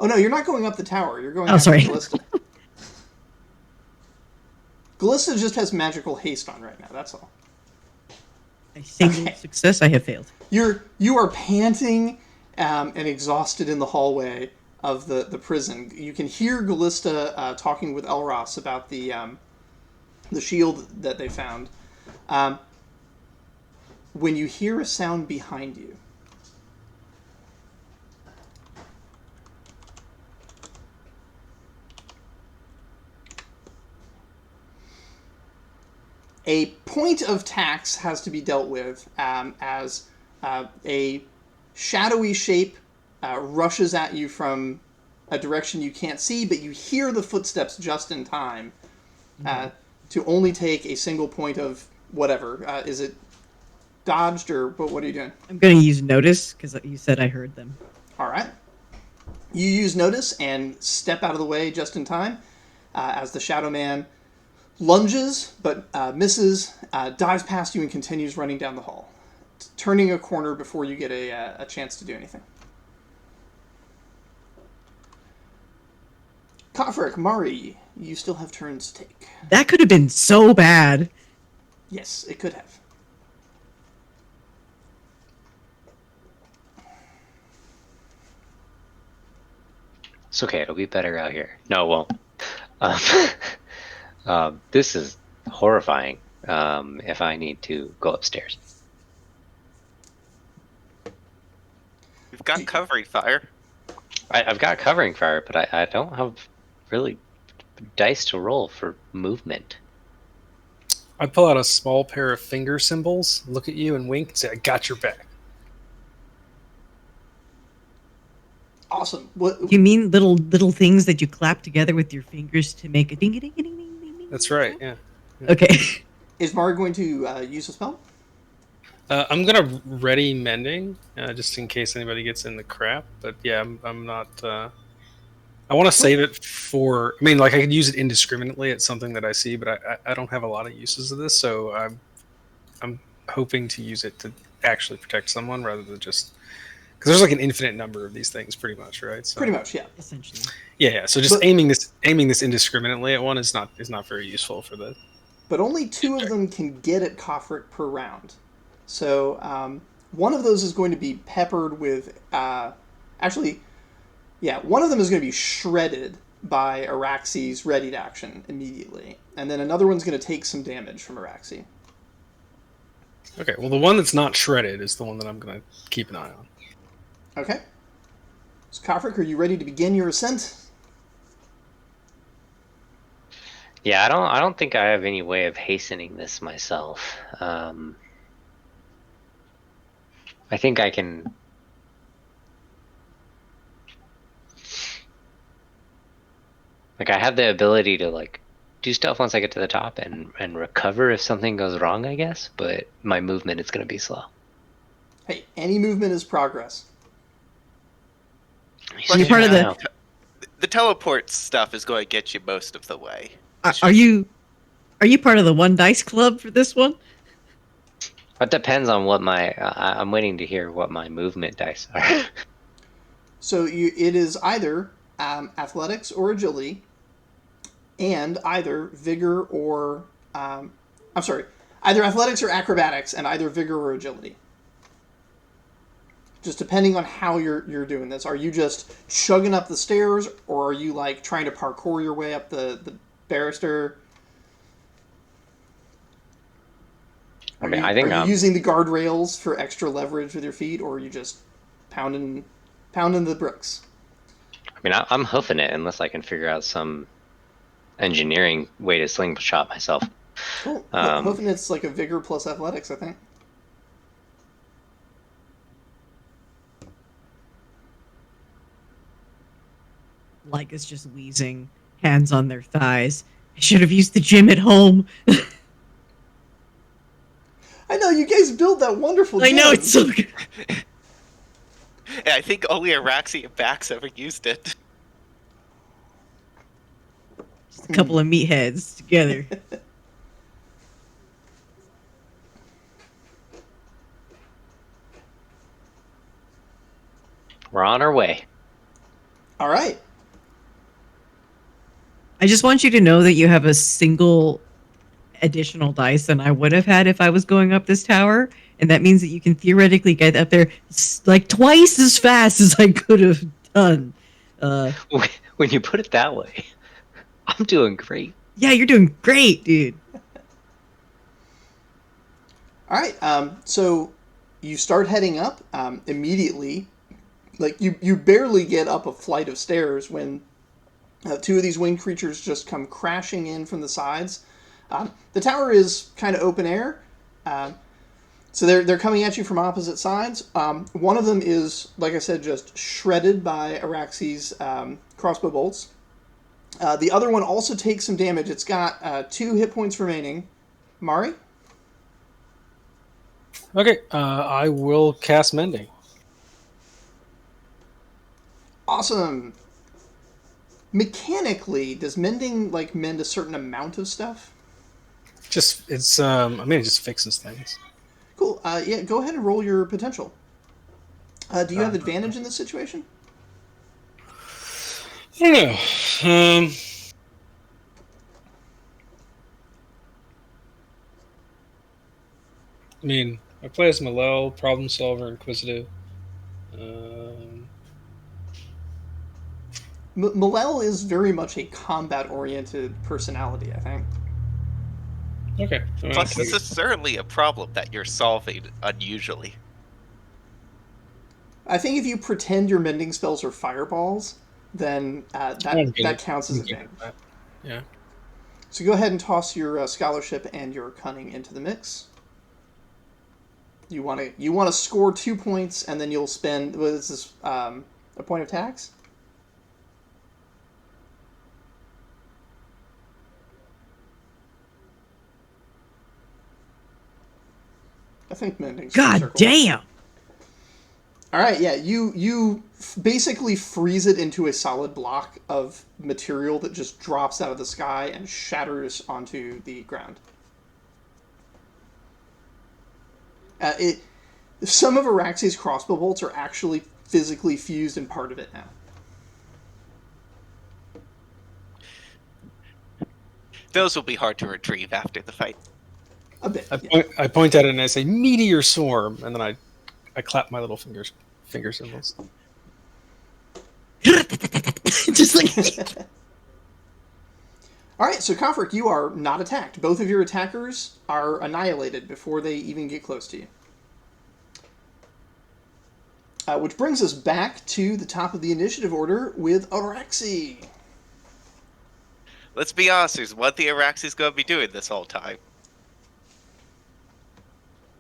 Oh no, you're not going up the tower. You're going. Sorry. Callista. Callista just has magical haste on right now. That's all. A single success. I have failed. You are panting and exhausted in the hallway of the prison. You can hear Callista talking with Elros about the shield that they found. When you hear a sound behind you, a point of tax has to be dealt with as a shadowy shape rushes at you from a direction you can't see, but you hear the footsteps just in time to only take a single point of whatever. Is it dodged, or what are you doing? I'm going to use notice because you said I heard them. All right. You use notice and step out of the way just in time as the Shadow Man lunges but misses, dives past you, and continues running down the hall, turning a corner before you get a chance to do anything. Kofrik, Mari, you still have turns to take. That could have been so bad. Yes, it could have. It's okay. It'll be better out here. No, it won't. This is horrifying. If I need to go upstairs. We've got covering fire. I've got covering fire, but I don't have really dice to roll for movement. I pull out a small pair of finger symbols, look at you, and wink and say, "I got your back." Awesome. What? You mean little things that you clap together with your fingers to make a ding a ding a ding ding ding ding? That's right. Yeah. Okay. Is Mari going to use a spell? I'm gonna ready mending, just in case anybody gets in the crap. But yeah, I'm not. I want to save it for. I mean, like I could use it indiscriminately at something that I see, but I don't have a lot of uses of this, so I'm hoping to use it to actually protect someone rather than just because there's like an infinite number of these things, pretty much, right? So, Pretty much, yeah. Essentially. Yeah. So just aiming this indiscriminately at one is not very useful for the. But only 2 of them can get at Kofrik per round. So one of those is going to be peppered with... one of them is going to be shredded by Araxi's readied action immediately. And then another one's going to take some damage from Araxi. Okay, well the one that's not shredded is the one that I'm going to keep an eye on. Okay. So Kofrik, are you ready to begin your ascent? Yeah, I don't think I have any way of hastening this myself. I think I can. Like, I have the ability to like do stuff once I get to the top and recover if something goes wrong, I guess. But my movement is going to be slow. Hey, any movement is progress. You're part of the. The teleport stuff is going to get you most of the way. Are you part of the one dice club for this one? It depends on what my. I'm waiting to hear what my movement dice are. So it is either athletics or agility, and either vigor or either athletics or acrobatics, and either vigor or agility. Just depending on how you're doing this. Are you just chugging up the stairs, or are you like trying to parkour your way up the banister? I mean, I think are you using the guardrails for extra leverage with your feet, or are you just pounding the bricks? I mean, I'm hoofing it unless I can figure out some engineering way to slingshot myself. Cool. Hoofing it's like a vigor plus athletics, I think. Like it's just wheezing, hands on their thighs. I should have used the gym at home. I know, you guys built that wonderful gym. I know, it's so good. Yeah, I think only Araxi and Bax ever used it. Just a couple of meatheads together. We're on our way. All right. I just want you to know that you have a single additional dice than I would have had if I was going up this tower, and that means that you can theoretically get up there like twice as fast as I could have done. When you put it that way, I'm doing great. Yeah, you're doing great, dude. All right. So you start heading up immediately. Like you barely get up a flight of stairs when 2 of these winged creatures just come crashing in from the sides. The tower is kind of open air, so they're coming at you from opposite sides. One of them is, like I said, just shredded by Araxi's crossbow bolts. The other one also takes some damage. It's got 2 hit points remaining. Mari? Okay, I will cast mending. Awesome. Mechanically, does mending like mend a certain amount of stuff? Just it's I mean it just fixes things. Cool. Yeah, go ahead and roll your potential. Do you have Uh, advantage in this situation? I don't know. I mean, I play as Malel, problem solver, inquisitive. Malel is very much a combat-oriented personality, I think. Okay. I mean, Plus, this is certainly a problem that you're solving unusually. I think if you pretend your mending spells are fireballs, then that counts as advantage. Yeah. So go ahead and toss your scholarship and your cunning into the mix. You want to score 2 points, and then you'll spend what is this a point of tax? I think mending's God circle. damn! All right, yeah, you basically freeze it into a solid block of material that just drops out of the sky and shatters onto the ground. Some of Araxi's crossbow bolts are actually physically fused in part of it now. Those will be hard to retrieve after the fight. A bit. Yeah. I point at it and I say meteor swarm, and then I clap my little finger symbols. Just like All right, so Confric, you are not attacked. Both of your attackers are annihilated before they even get close to you. Which brings us back to the top of the initiative order with Araxi. Let's be honest, there's one thing Araxi's going to be doing this whole time.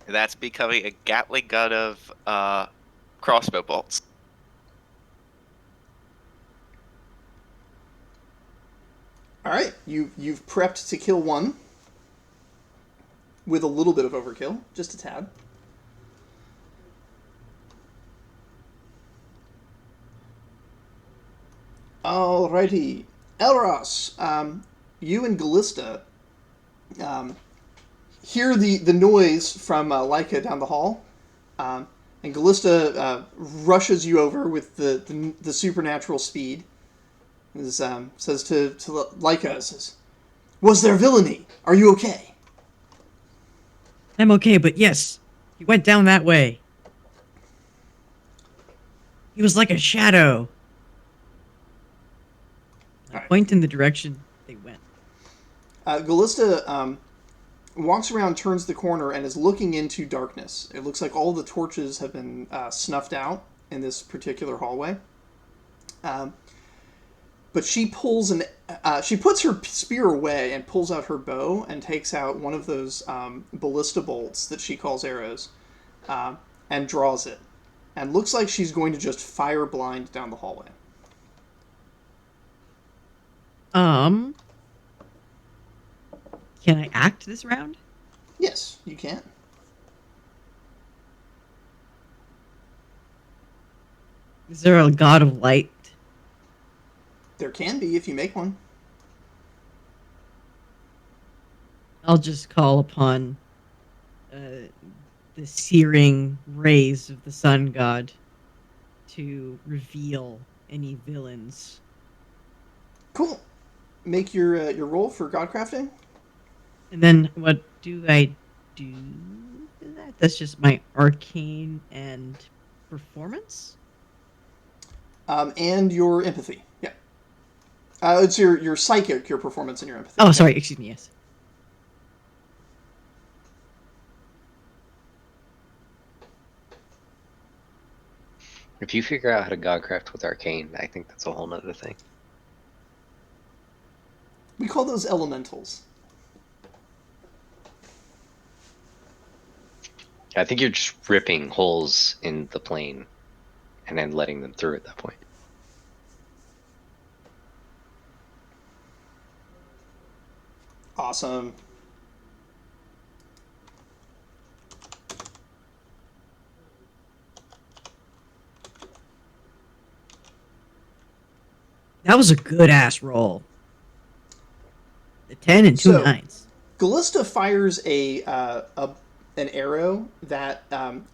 And that's becoming a Gatling gun of crossbow bolts. All right, you've prepped to kill one with a little bit of overkill, just a tad. Alrighty, Elros, you and Gallista hear the noise from Leica down the hall, and Gallista rushes you over with the supernatural speed. Says to Leica, says, "Was there villainy? Are you okay?" I'm okay, but yes, he went down that way. He was like a shadow. I Alright. point in the direction they went. Gallista walks around, turns the corner, and is looking into darkness. It looks like all the torches have been snuffed out in this particular hallway. But she pulls she puts her spear away and pulls out her bow and takes out one of those ballista bolts that she calls arrows, and draws it, and looks like she's going to just fire blind down the hallway. Can I act this round? Yes, you can. Is there a god of light? There can be if you make one. I'll just call upon the searing rays of the sun god to reveal any villains. Cool. Make your roll for godcrafting. And then what do I do for that? That's just my arcane and performance? And your empathy. Yeah. It's your psychic, your performance, and your empathy. Oh, sorry, excuse me, yes. If you figure out how to godcraft with arcane, I think that's a whole nother thing. We call those elementals. I think you're just ripping holes in the plane and then letting them through at that point. Awesome. That was a good ass roll. A 10 and 2 So- 9s. Callista fires an arrow that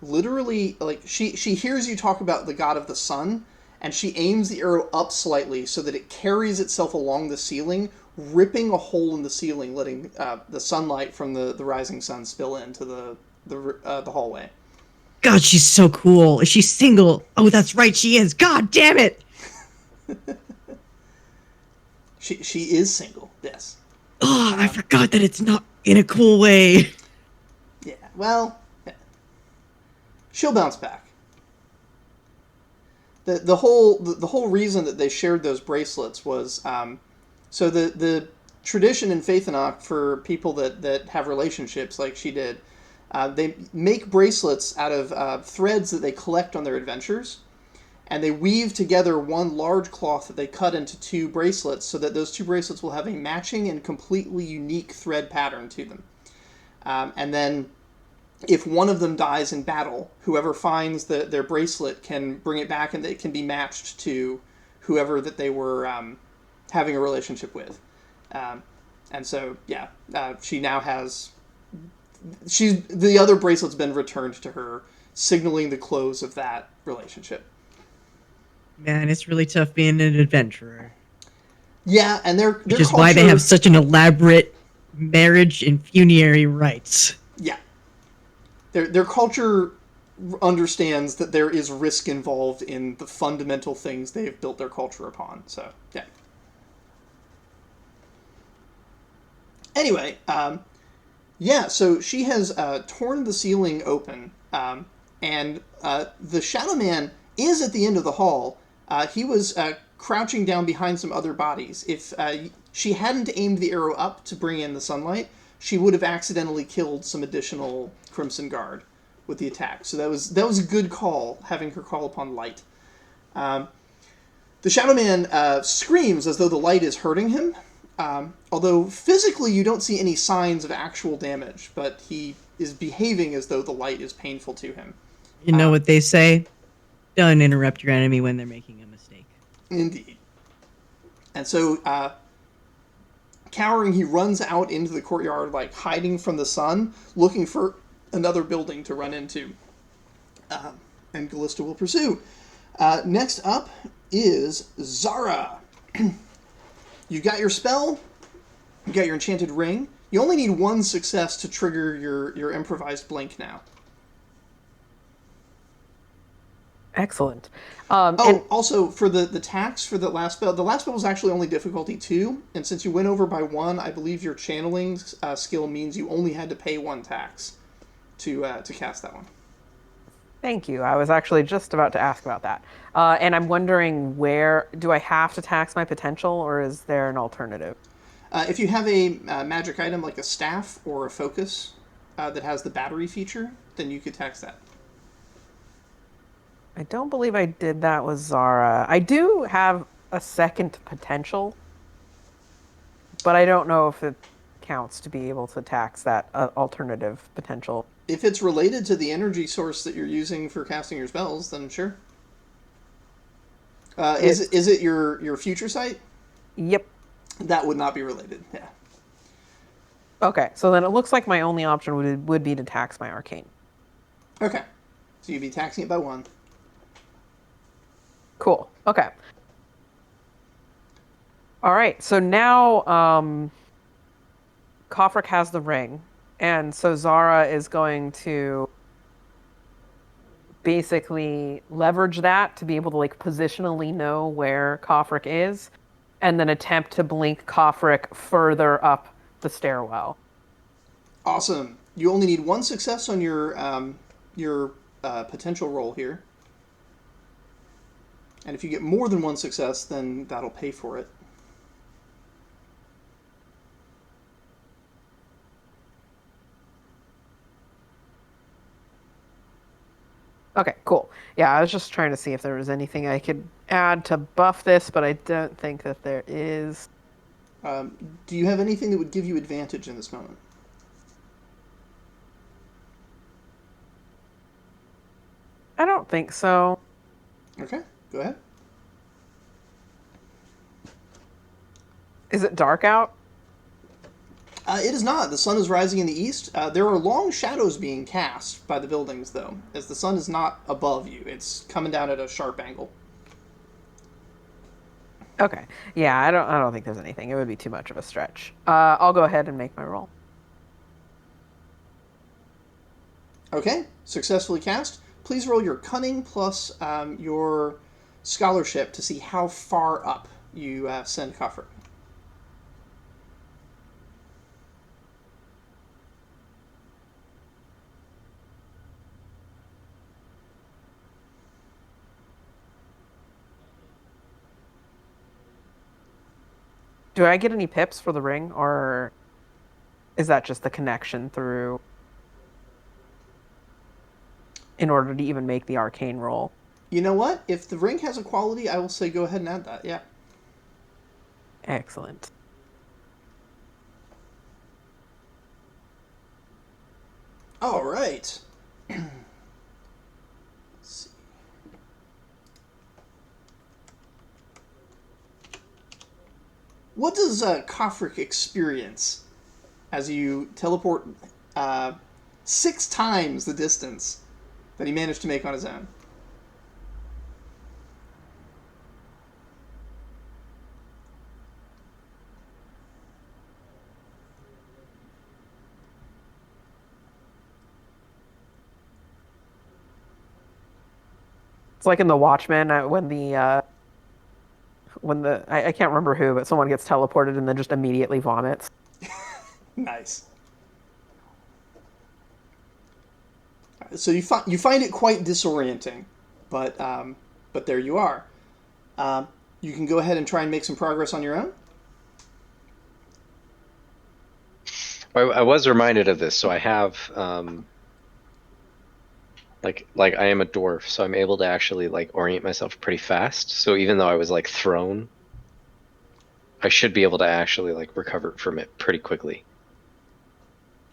literally, like, she hears you talk about the god of the sun, and she aims the arrow up slightly so that it carries itself along the ceiling, ripping a hole in the ceiling, letting the sunlight from the rising sun spill into the hallway. God, she's so cool. Is she single? Oh, that's right, she is. God damn it! She is single, yes. Oh, I forgot that it's not in a cool way. Yeah, well, yeah. She'll bounce back. The whole reason that they shared those bracelets was so the tradition in Faithenach for people that have relationships like she did, they make bracelets out of threads that they collect on their adventures, and they weave together one large cloth that they cut into 2 bracelets so that those 2 bracelets will have a matching and completely unique thread pattern to them. And then if one of them dies in battle, whoever finds their bracelet can bring it back and it can be matched to whoever that they were having a relationship with. And so, yeah, she now has... the other bracelet's been returned to her, signaling the close of that relationship. Man, it's really tough being an adventurer. Yeah, and their Which is culture, why they have such an elaborate marriage and funerary rites. Yeah. Their culture understands that there is risk involved in the fundamental things they've built their culture upon. So, yeah. Anyway, yeah, so she has torn the ceiling open, and the Shadow Man is at the end of the hall. He was crouching down behind some other bodies. If she hadn't aimed the arrow up to bring in the sunlight, she would have accidentally killed some additional Crimson Guard with the attack. So that was a good call, having her call upon light. The Shadow Man screams as though the light is hurting him, although physically you don't see any signs of actual damage, but he is behaving as though the light is painful to him. You know what they say? Don't interrupt your enemy when they're making a mistake. Indeed. And so, cowering, he runs out into the courtyard, like hiding from the sun, looking for another building to run into. And Callista will pursue. Next up is Zara. You got your spell, you got your enchanted ring. You only need 1 success to trigger your improvised blink now. Excellent. And also for the tax for the last spell was actually only difficulty 2, and since you went over by 1, I believe your channeling skill means you only had to pay 1 tax to cast that one. Thank you. I was actually just about to ask about that. And I'm wondering, where do I have to tax my potential, or is there an alternative? If you have a magic item like a staff or a focus that has the battery feature, then you could tax that. I don't believe I did that with Zara. I do have a second potential, but I don't know if it counts to be able to tax that alternative potential. If it's related to the energy source that you're using for casting your spells, then sure. Is it your future sight? Yep. That would not be related, yeah. Okay, so then it looks like my only option would be to tax my arcane. Okay. So you'd be taxing it by 1. Cool. Okay. All right. So now Kofrik has the ring, and so Zara is going to basically leverage that to be able to like positionally know where Kofrik is, and then attempt to blink Kofrik further up the stairwell. Awesome. You only need 1 success on your potential roll here. And if you get more than 1 success, then that'll pay for it. Okay, cool. Yeah, I was just trying to see if there was anything I could add to buff this, but I don't think that there is. Do you have anything that would give you advantage in this moment? I don't think so. Okay, go ahead. Is it dark out? It is not. The sun is rising in the east. There are long shadows being cast by the buildings, though, as the sun is not above you. It's coming down at a sharp angle. Okay. Yeah, I don't think there's anything. It would be too much of a stretch. I'll go ahead and make my roll. Okay, successfully cast. Please roll your cunning plus your scholarship to see how far up you send Kafra. Do I get any pips for the ring, or is that just the connection through in order to even make the arcane roll? You know what? If the ring has a quality, I will say go ahead and add that. Yeah. Excellent. All right. Let's see. What does Kofrik experience as you teleport 6 times the distance that he managed to make on his own? It's like in The Watchmen when I can't remember who, but someone gets teleported and then just immediately vomits. Nice. So you find it quite disorienting, but there you are. You can go ahead and try and make some progress on your own. I was reminded of this, so I have like I am a dwarf, so I'm able to actually like orient myself pretty fast. So even though I was like thrown, I should be able to actually like recover from it pretty quickly.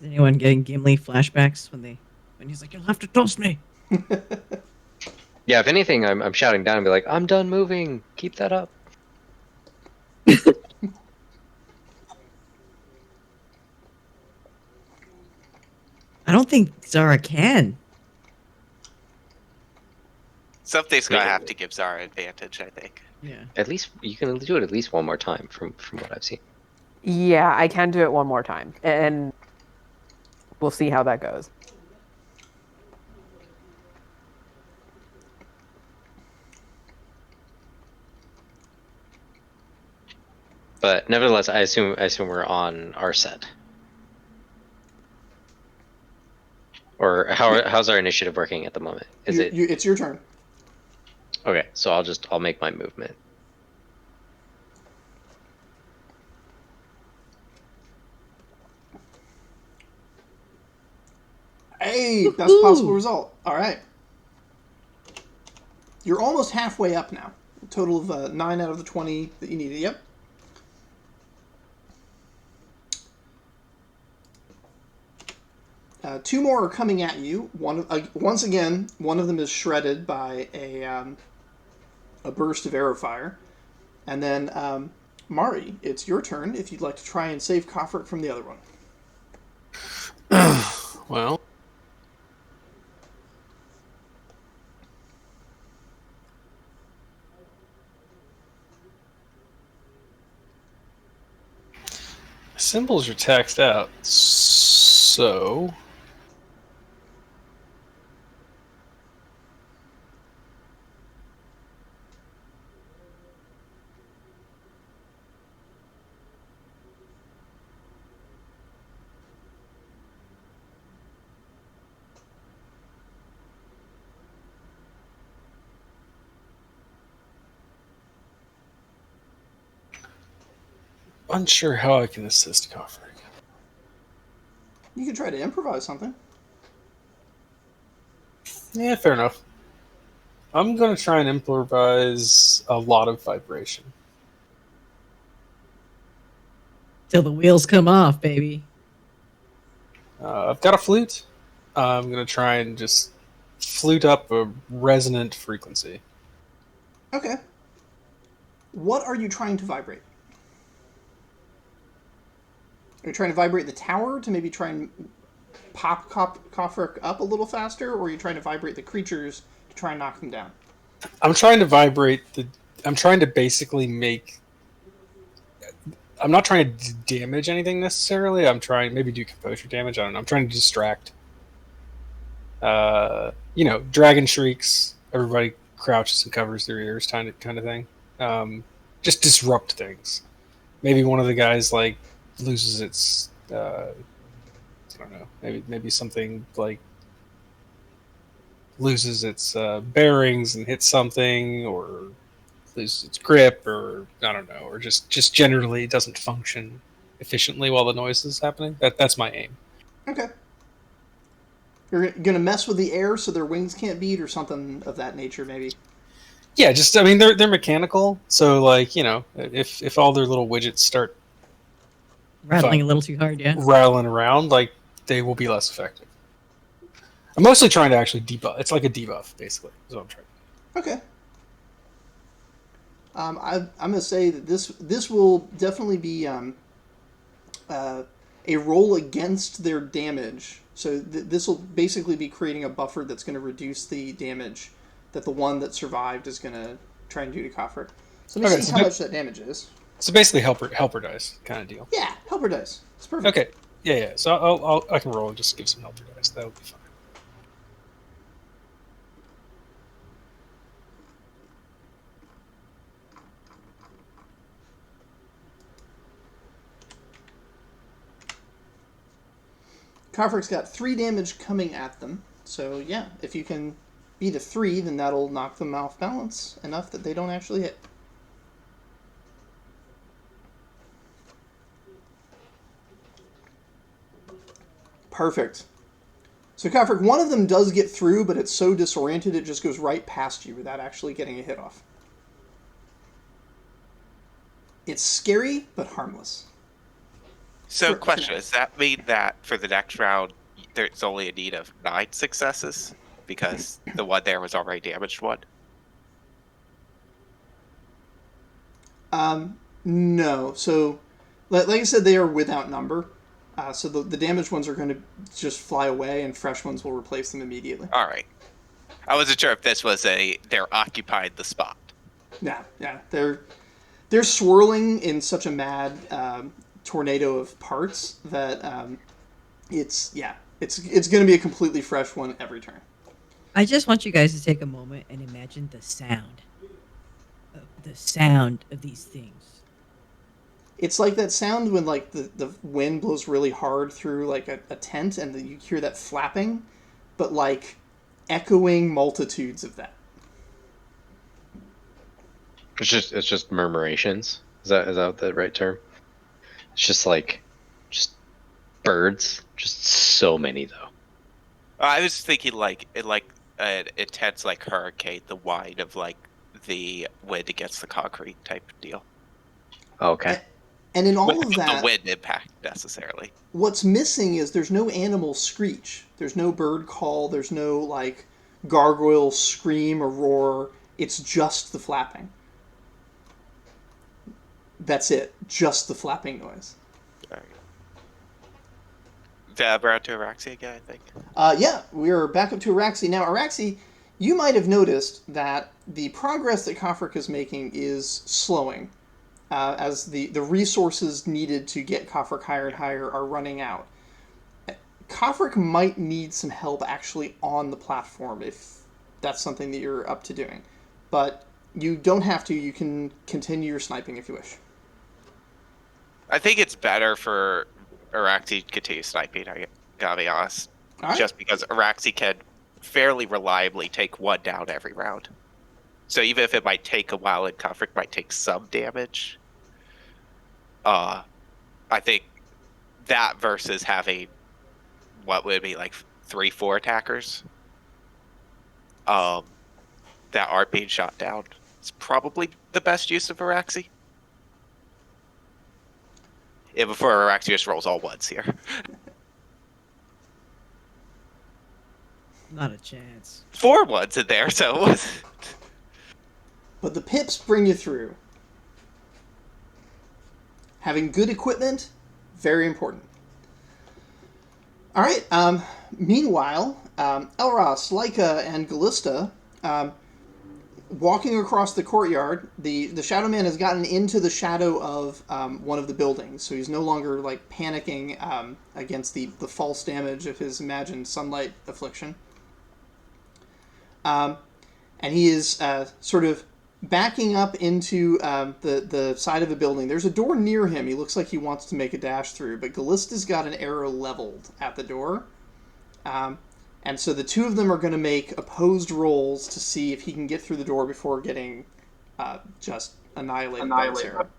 Is anyone getting Gimli flashbacks when he's like, "You'll have to toast me"? Yeah, if anything, I'm shouting down and be like, "I'm done moving. Keep that up." I don't think Zara can. Something's gonna have to give Zara advantage, I think. Yeah. At least you can do it at least one more time from what I've seen. Yeah, I can do it one more time, and we'll see how that goes. But nevertheless, I assume we're on our set. Or how's our initiative working at the moment? It's your turn. Okay, so I'll make my movement. Hey, best possible result. All right. You're almost halfway up now. A total of 9 out of the 20 that you needed. Yep. Two more are coming at you. Once again, one of them is shredded by a burst of arrow fire. And then, Mari, it's your turn if you'd like to try and save Kofrik from the other one. Well, symbols are taxed out, so unsure how I can assist Kofrik. You can try to improvise something. Yeah, fair enough. I'm gonna try and improvise a lot of vibration. Till the wheels come off, baby. I've got a flute. I'm gonna try and just flute up a resonant frequency. Okay. What are you trying to vibrate? Are you trying to vibrate the tower to maybe try and pop Kofric up a little faster, or are you trying to vibrate the creatures to try and knock them down? I'm trying to vibrate the. I'm trying to basically make. I'm not trying to damage anything necessarily. I'm trying maybe do composure damage. I don't know. I'm trying to distract. Dragon shrieks. Everybody crouches and covers their ears, kind of thing. Just disrupt things. Maybe one of the guys like loses its. I don't know. Maybe something like loses its bearings and hits something, or loses its grip, or I don't know, or just generally doesn't function efficiently while the noise is happening. That's my aim. Okay. You're gonna mess with the air so their wings can't beat, or something of that nature, maybe. Yeah, just I mean they're mechanical, so like if all their little widgets start Rattling a little too hard, yeah. rattling around, like they will be less effective. I'm mostly trying to actually debuff. It's like a debuff, basically, is what I'm trying to do. Okay. I'm gonna say that this will definitely be a roll against their damage. So this will basically be creating a buffer that's going to reduce the damage that the one that survived is going to try and do to Kofric. So let me see how much that damage is. So basically, helper dice kind of deal. Yeah, helper dice. It's perfect. Okay. Yeah. So I can roll and just give some helper dice. That would be fine. Kofric's got 3 damage coming at them. So yeah, if you can beat a 3, then that'll knock them off balance enough that they don't actually hit. Perfect. So Kofric, one of them does get through, but it's so disoriented it just goes right past you without actually getting a hit off. It's scary, but harmless. So, question, does that mean that for the next round, there's only a need of 9 successes? Because the one there was already damaged one? No. So, like I said, they are without number. So the damaged ones are going to just fly away, and fresh ones will replace them immediately. All right. I wasn't sure if this was they're occupied the spot. Yeah. They're swirling in such a mad tornado of parts that it's going to be a completely fresh one every turn. I just want you guys to take a moment and imagine the sound of these things. It's like that sound when like the wind blows really hard through like a tent, and you hear that flapping, but like echoing multitudes of that. It's just murmurations. Is that the right term? It's just birds. Just so many though. I was thinking an intense hurricane, the whine of the wind against the concrete type deal. Okay. And in all of that, the wind impact necessarily. What's missing is there's no animal screech. There's no bird call. There's no gargoyle scream or roar. It's just the flapping. That's it. Just the flapping noise. All right. We're out to Araxi again, I think. Yeah, we're back up to Araxi. Now, Araxi, you might have noticed that the progress that Kofric is making is slowing. As the resources needed to get Kofric higher and higher are running out. Kofric might need some help actually on the platform if that's something that you're up to doing. But you don't have to. You can continue your sniping if you wish. I think it's better for Araxi to continue sniping, I gotta be honest. Right. Just because Araxi can fairly reliably take one down every round. So even if it might take a while and Kofric might take some damage, I think that versus having what would be 3-4 attackers that aren't being shot down is probably the best use of Araxi. Yeah, before Araxi just rolls all ones here. Not a chance. 4 ones in there, so it was... But the pips bring you through. Having good equipment, Very important. All right. Meanwhile, Elros, Leica, and Gallista, walking across the courtyard, the Shadow Man has gotten into the shadow of one of the buildings, so he's no longer like panicking against the false damage of his imagined sunlight affliction. And he is sort of backing up into the side of a building. There's a door near him. He looks like he wants to make a dash through, but Gallista's got an arrow leveled at the door. And so the two of them are going to make opposed rolls to see if he can get through the door before getting just annihilated by this arrow.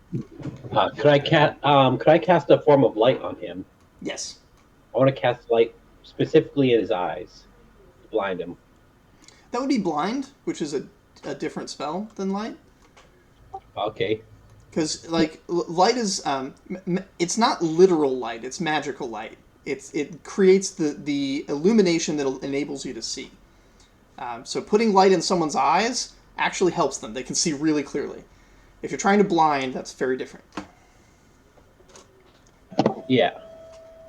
Could I cast a form of light on him? Yes. I want to cast light specifically in his eyes to blind him. That would be blind, which is a different spell than light. Okay. Because like light is it's not literal light; it's magical light. It creates the illumination that enables you to see. So putting light in someone's eyes actually helps them. They can see really clearly. If you're trying to blind, that's very different. Yeah.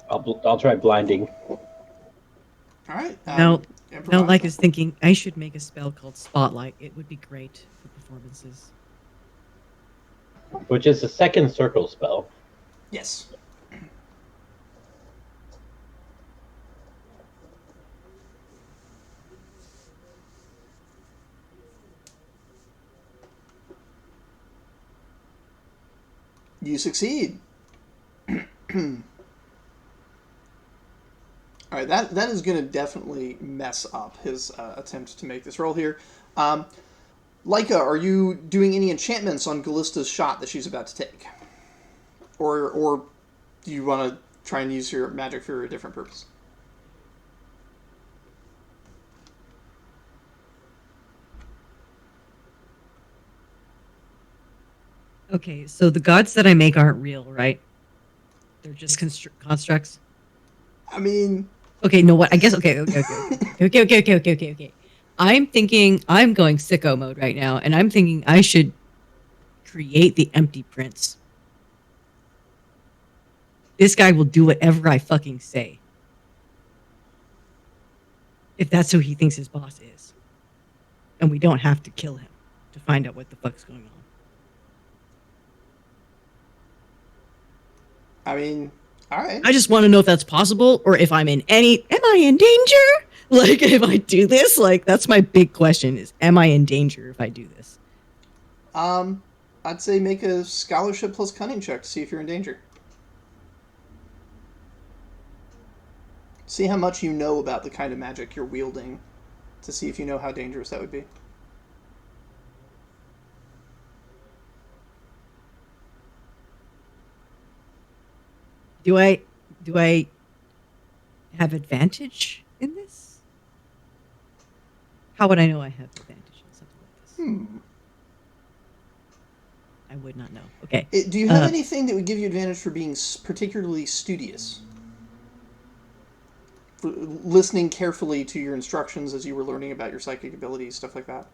I'll try blinding. All right. Now like is thinking I should make a spell called Spotlight. It would be great for performances. Which is the second circle spell. Yes. You succeed. All right, that is going to definitely mess up his attempt to make this roll here. Leica, are you doing any enchantments on Gallista's shot that she's about to take? Or do you want to try and use your magic for a different purpose? Okay, so the gods that I make aren't real, right? They're just constructs. I mean, okay, no, what? I guess okay. I'm thinking I'm going sicko mode right now, and I'm thinking I should create the empty prince. This guy will do whatever I fucking say. If that's who he thinks his boss is. And we don't have to kill him to find out what the fuck's going on. I mean, all right. I just want to know if that's possible, or if am I in danger? Like, if I do this, like, that's my big question is, am I in danger if I do this? I'd say make a scholarship plus cunning check to see if you're in danger. See how much you know about the kind of magic you're wielding to see if you know how dangerous that would be. Do I have advantage in this? How would I know I have advantage in something like this? I would not know. Okay. Do you have anything that would give you advantage for being particularly studious? For listening carefully to your instructions as you were learning about your psychic abilities, stuff like that?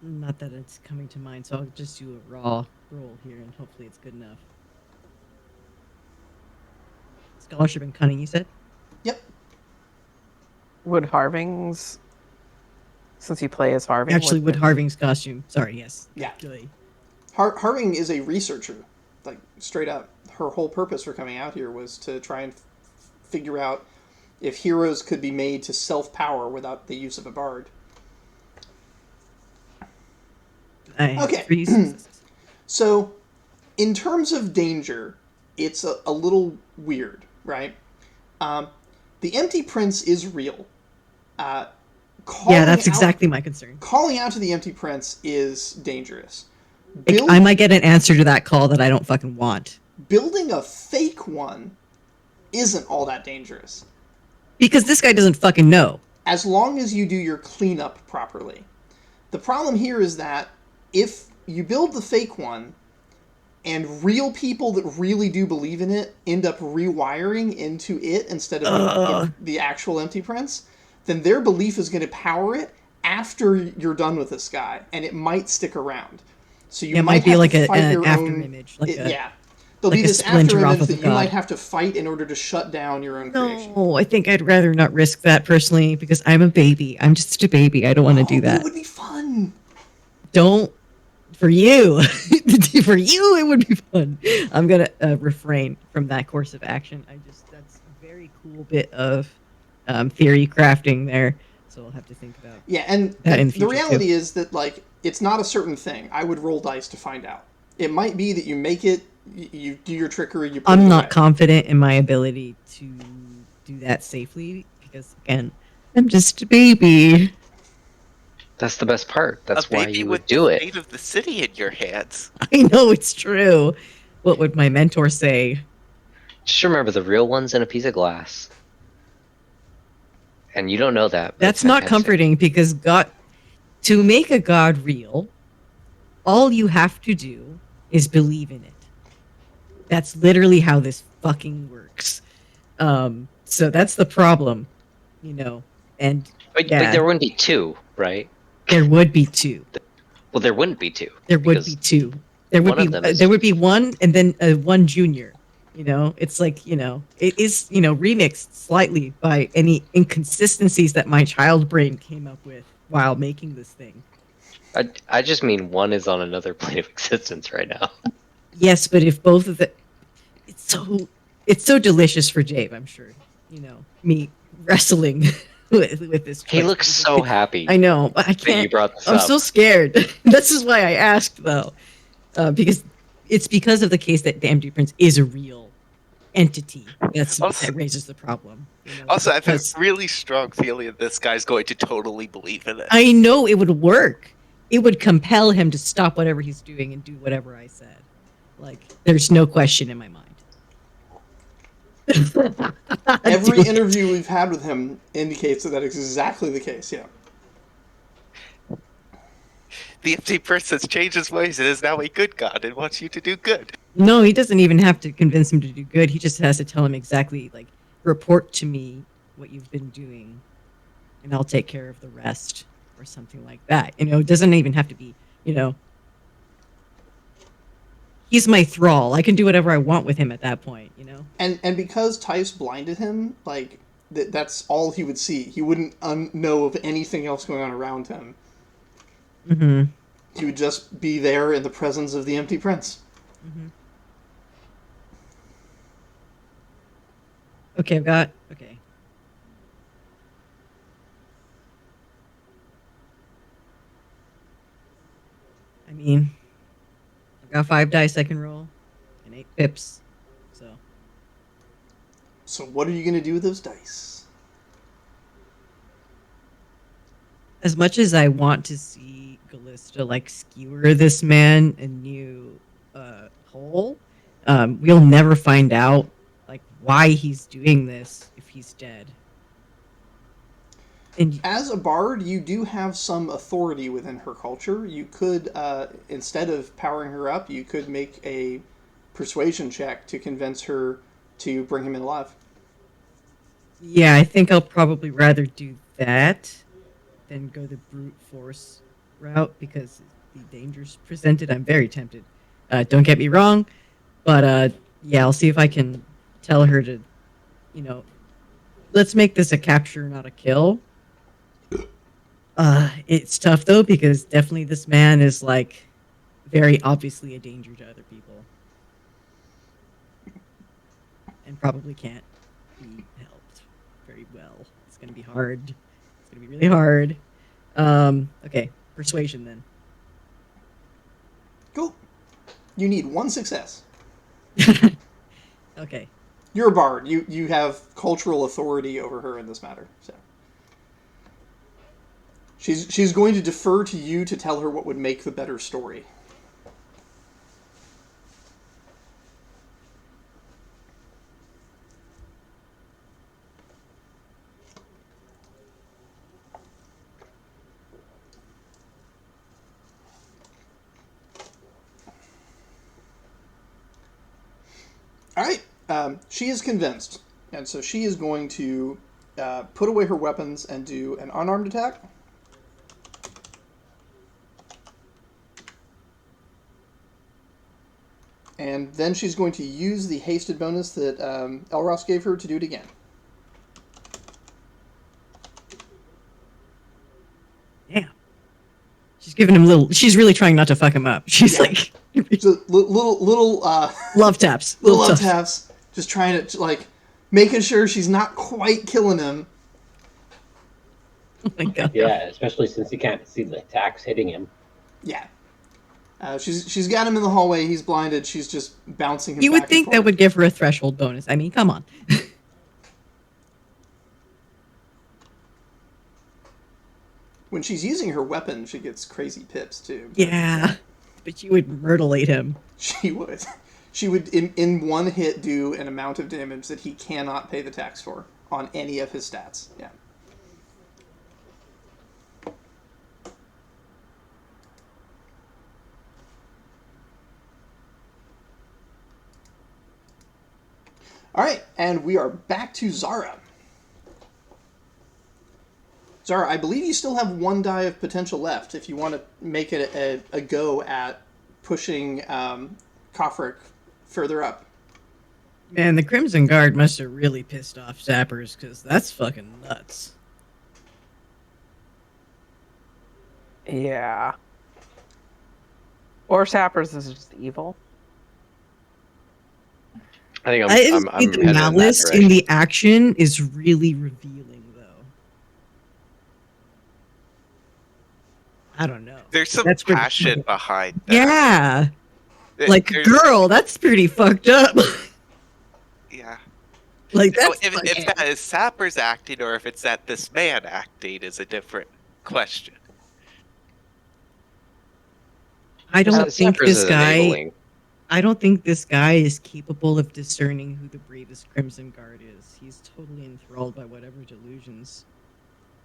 Not that it's coming to mind, so I'll just do a raw roll here, and hopefully it's good enough. Scholarship and cunning, you said? Yep. Would Harving's, since you play as Harving, Actually, would Harving's costume? Sorry, yes. Yeah. Actually. Harving is a researcher, like straight up. Her whole purpose for coming out here was to try and figure out if heroes could be made to self-power without the use of a bard. Okay. So, in terms of danger, it's a little weird, right? The Empty Prince is real. Yeah, that's exactly my concern. Calling out to the Empty Prince is dangerous. I might get an answer to that call that I don't fucking want. Building a fake one isn't all that dangerous. Because this guy doesn't fucking know. As long as you do your cleanup properly. The problem here is that if you build the fake one and real people that really do believe in it end up rewiring into it instead of the actual Empty Prince, then their belief is going to power it after you're done with this guy, and it might stick around. So you It might might be have like to fight an your after own. image, like a Yeah, there'll like be a this after splinter off image of that a you might god. have to fight in order to shut down your own creation. No, I think I'd rather not risk that personally because I'm a baby. I'm just a baby. I don't want to do But that. it would be fun. Don't for you. For you, it would be fun. I'm gonna refrain from that course of action. That's a very cool bit of theory crafting there. So I'll have to think about Yeah, and that in the the future reality too. is that like it's not a certain thing. I would roll dice to find out. It might be that you make it, you do your trickery, you put I'm it not away. confident in my ability to do that safely because again, I'm just a baby. That's the best part. That's A why baby you with would the do it. fate of the city in your hands. I know it's true. What would my mentor say? Just remember the real one's in a piece of glass. And you don't know that, but That's it's not fantastic. comforting because God, to make a God real, all you have to do is believe in it. That's literally how this fucking works. So that's the problem, you know. And But yeah, there wouldn't be two, right? there would be two. Well, there wouldn't be two. There would be because two. There would one be of them is there would be one and then one junior. You know, it's like, you know, it is, you know, remixed slightly by any inconsistencies that my child brain came up with while making this thing. I just mean one is on another plane of existence right now. Yes, but if both of the it's so delicious for Dave, I'm sure. You know, me wrestling with this choice. He looks so happy. I know, but I that you can't. brought this I'm up. so scared. This is why I asked, though, because it's because of the case that the MD Prince is a real entity. That raises the problem. You know, Also, I have a because really strong feeling that this guy's going to totally believe in it. I know it would work. It would compel him to stop whatever he's doing and do whatever I said. Like, there's no question in my mind. Every interview we've had with him indicates that is exactly the case. Yeah. The empty person has changed his ways and is now a good god and wants you to do good. No, he doesn't even have to convince him to do good. He just has to tell him exactly, like, report to me what you've been doing, and I'll take care of the rest, or something like that. You know, it doesn't even have to be, you know, he's my thrall. I can do whatever I want with him at that point, you know? And because Typhus blinded him, like, that's all he would see. He wouldn't know of anything else going on around him. Mm-hmm. He would just be there in the presence of the empty prince. Mm-hmm. Okay, okay. I mean, I've got 5 dice I can roll, and 8 pips, so. So what are you going to do with those dice? As much as I want to see Callista, like, skewer this man a new hole, we'll never find out, like, why he's doing this if he's dead. And as a bard, you do have some authority within her culture. You could, instead of powering her up, you could make a persuasion check to convince her to bring him in alive. yeah, I think I'll probably rather do that than go the brute force route because the dangers presented. I'm very tempted. Don't get me wrong, but yeah, I'll see if I can tell her to, you know, let's make this a capture, not a kill. It's tough though because definitely this man is like very obviously a danger to other people, and probably can't be helped very well. It's gonna be hard. It's gonna be really hard. Okay, persuasion then. Cool. You need 1 success. Okay. You're a bard. You have cultural authority over her in this matter. So she's going to defer to you to tell her what would make the better story. All right. She is convinced, and so she is going to put away her weapons and do an unarmed attack. And then she's going to use the hasted bonus that Elros gave her to do it again. Damn. She's giving him little. She's really trying not to fuck him up. She's like So little love taps. little love taps. Just trying to like making sure she's not quite killing him. Oh my god. Yeah, especially since you can't see the attacks hitting him. Yeah. She's got him in the hallway. He's blinded. She's just bouncing him. You back would think and that forth. would give her a threshold bonus. I mean, come on. When she's using her weapon, she gets crazy pips too. Yeah. But you would myrtlate him. She would. She would in one hit do an amount of damage that he cannot pay the tax for on any of his stats. Yeah. All right, and we are back to Zara. Zara, I believe you still have one die of potential left if you want to make it a go at pushing Kofric further up. Man, the Crimson Guard must have really pissed off Zappers, because that's fucking nuts. Yeah. Or Sappers is just evil. I think I I'm think headed the in that malice in direction. the action is really revealing, though. I don't know. There's some That's pretty passion cool. behind that. Yeah. Like, There's- girl, that's pretty fucked up. Yeah. Like, So that's if that is Sapper's acting or if it's that this man acting is a different question. I don't think Zappers this is guy. enabling. I don't think this guy is capable of discerning who the bravest Crimson Guard is. He's totally enthralled by whatever delusions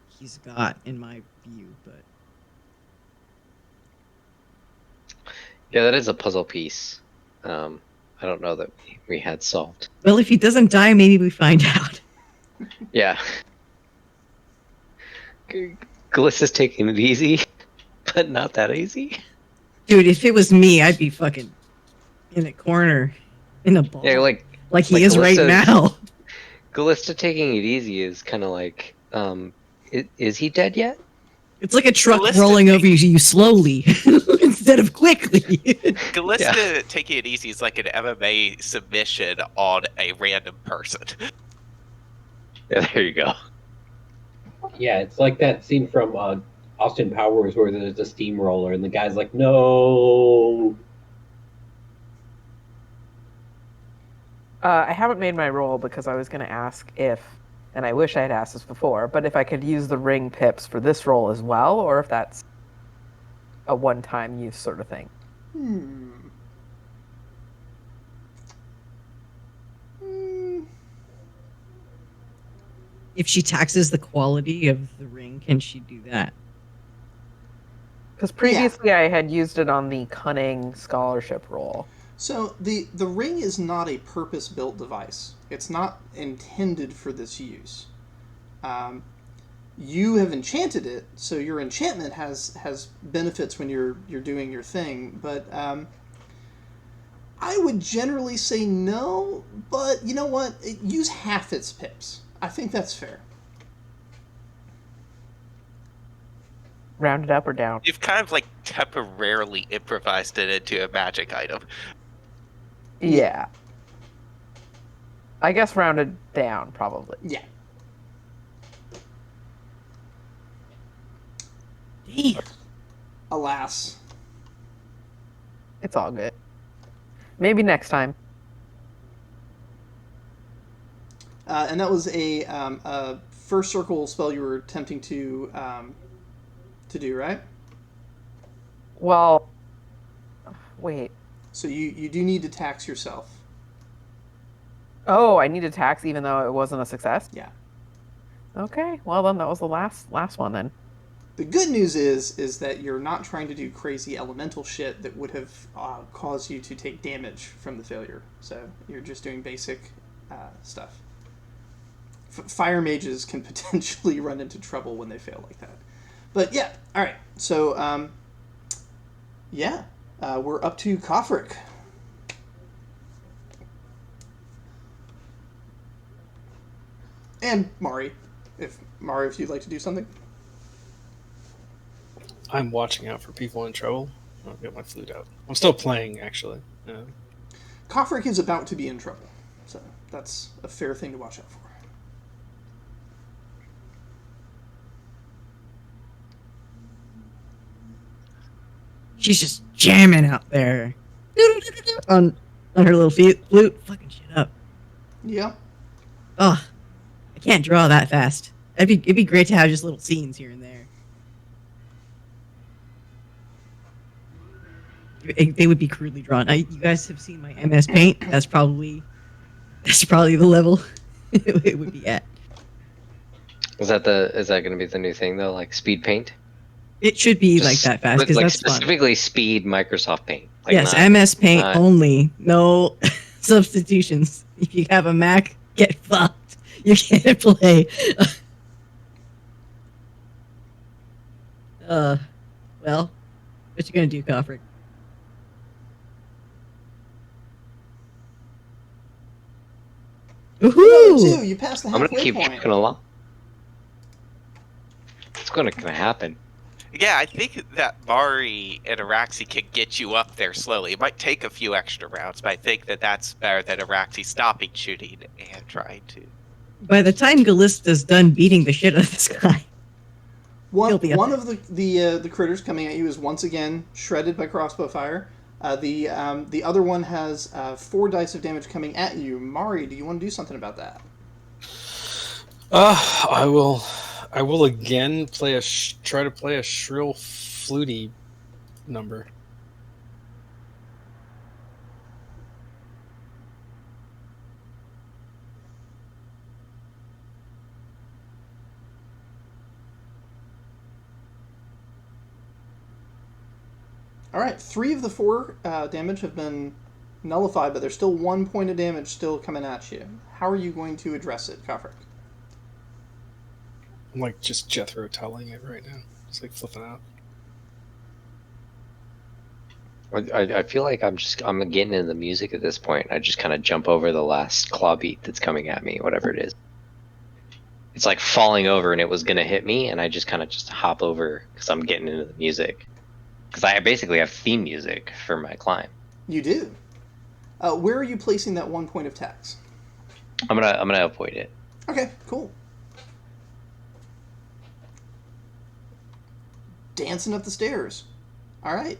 he's got, in my view. But Yeah, that is a puzzle piece. I don't know that we had solved. well, if he doesn't die, maybe we find out. Yeah. Glissa's taking it easy, but not that easy. Dude, if it was me, I'd be fucking in a corner, in a ball, Yeah, like he like is right Callista's- now. Glista taking it easy is kind of like, is he dead yet? It's like a truck Callista rolling take- over you slowly instead of quickly. Callista taking it easy is like an MMA submission on a random person. Yeah, there you go. Yeah, it's like that scene from Austin Powers where there's a steamroller and the guy's like, no. I haven't made my roll because I was going to ask if, and I wish I had asked this before, but if I could use the ring pips for this roll as well, or if that's a one-time use sort of thing. If she taxes the quality of the ring, can she do that? Because previously I had used it on the cunning scholarship roll. So the ring is not a purpose-built device. It's not intended for this use. You have enchanted it, so your enchantment has benefits when you're doing your thing. But I would generally say no. But you know what? Use half its pips. I think that's fair. Round it up or down? You've kind of like temporarily improvised it into a magic item. Yeah. I guess rounded down, probably. Yeah. Damn. Alas. It's all good. Maybe next time. And that was a first circle spell you were attempting to do, right? Well, wait. So you do need to tax yourself. Oh, I need to tax even though it wasn't a success? Yeah. Okay, well then that was the last one then. The good news is that you're not trying to do crazy elemental shit that would have caused you to take damage from the failure. So you're just doing basic stuff. Fire mages can potentially run into trouble when they fail like that. But yeah, all right. So we're up to Kofric. And Mari, if you'd like to do something. I'm watching out for people in trouble. I'll get my flute out. I'm still playing, actually. Kofric is about to be in trouble, so that's a fair thing to watch out for. She's just jamming out there on her little flute. Fucking shit up. Yeah. Oh, I can't draw that fast. It'd be great to have just little scenes here and there. They would be crudely drawn. You guys have seen my MS Paint. That's probably the level it would be at. Is that going to be the new thing though? Like speed paint? It should be like that fast because like that's specifically fun. speed Microsoft Paint. Like Yes, MS Paint only. No substitutions. If you have a Mac, get fucked. You can't play. Well, what you gonna do, Kofric? Woohoo! You passed the I'm halfway gonna keep point. trucking along. It's gonna happen. Yeah, I think that Mari and Araxi can get you up there slowly. It might take a few extra rounds, but I think that that's better than Araxi stopping shooting and trying to. By the time Gallista's done beating the shit out of this guy, one of the critters coming at you is once again shredded by crossbow fire. The other one has 4 dice of damage coming at you. Mari, do you want to do something about that? I will again try to play a shrill, fluty number. All right, 3 of the 4 damage have been nullified, but there's still 1 point of damage still coming at you. How are you going to address it, Kofric? I'm like just Jethro telling it right now. It's like flipping out. I feel like I'm getting into the music at this point. I just kind of jump over the last claw beat that's coming at me, whatever it is. It's like falling over and it was gonna hit me, and I just kind of hop over because I'm getting into the music. Because I basically have theme music for my climb. You do. Where are you placing that 1 point of tax? I'm gonna avoid it. Okay, cool. Dancing up the stairs. All right.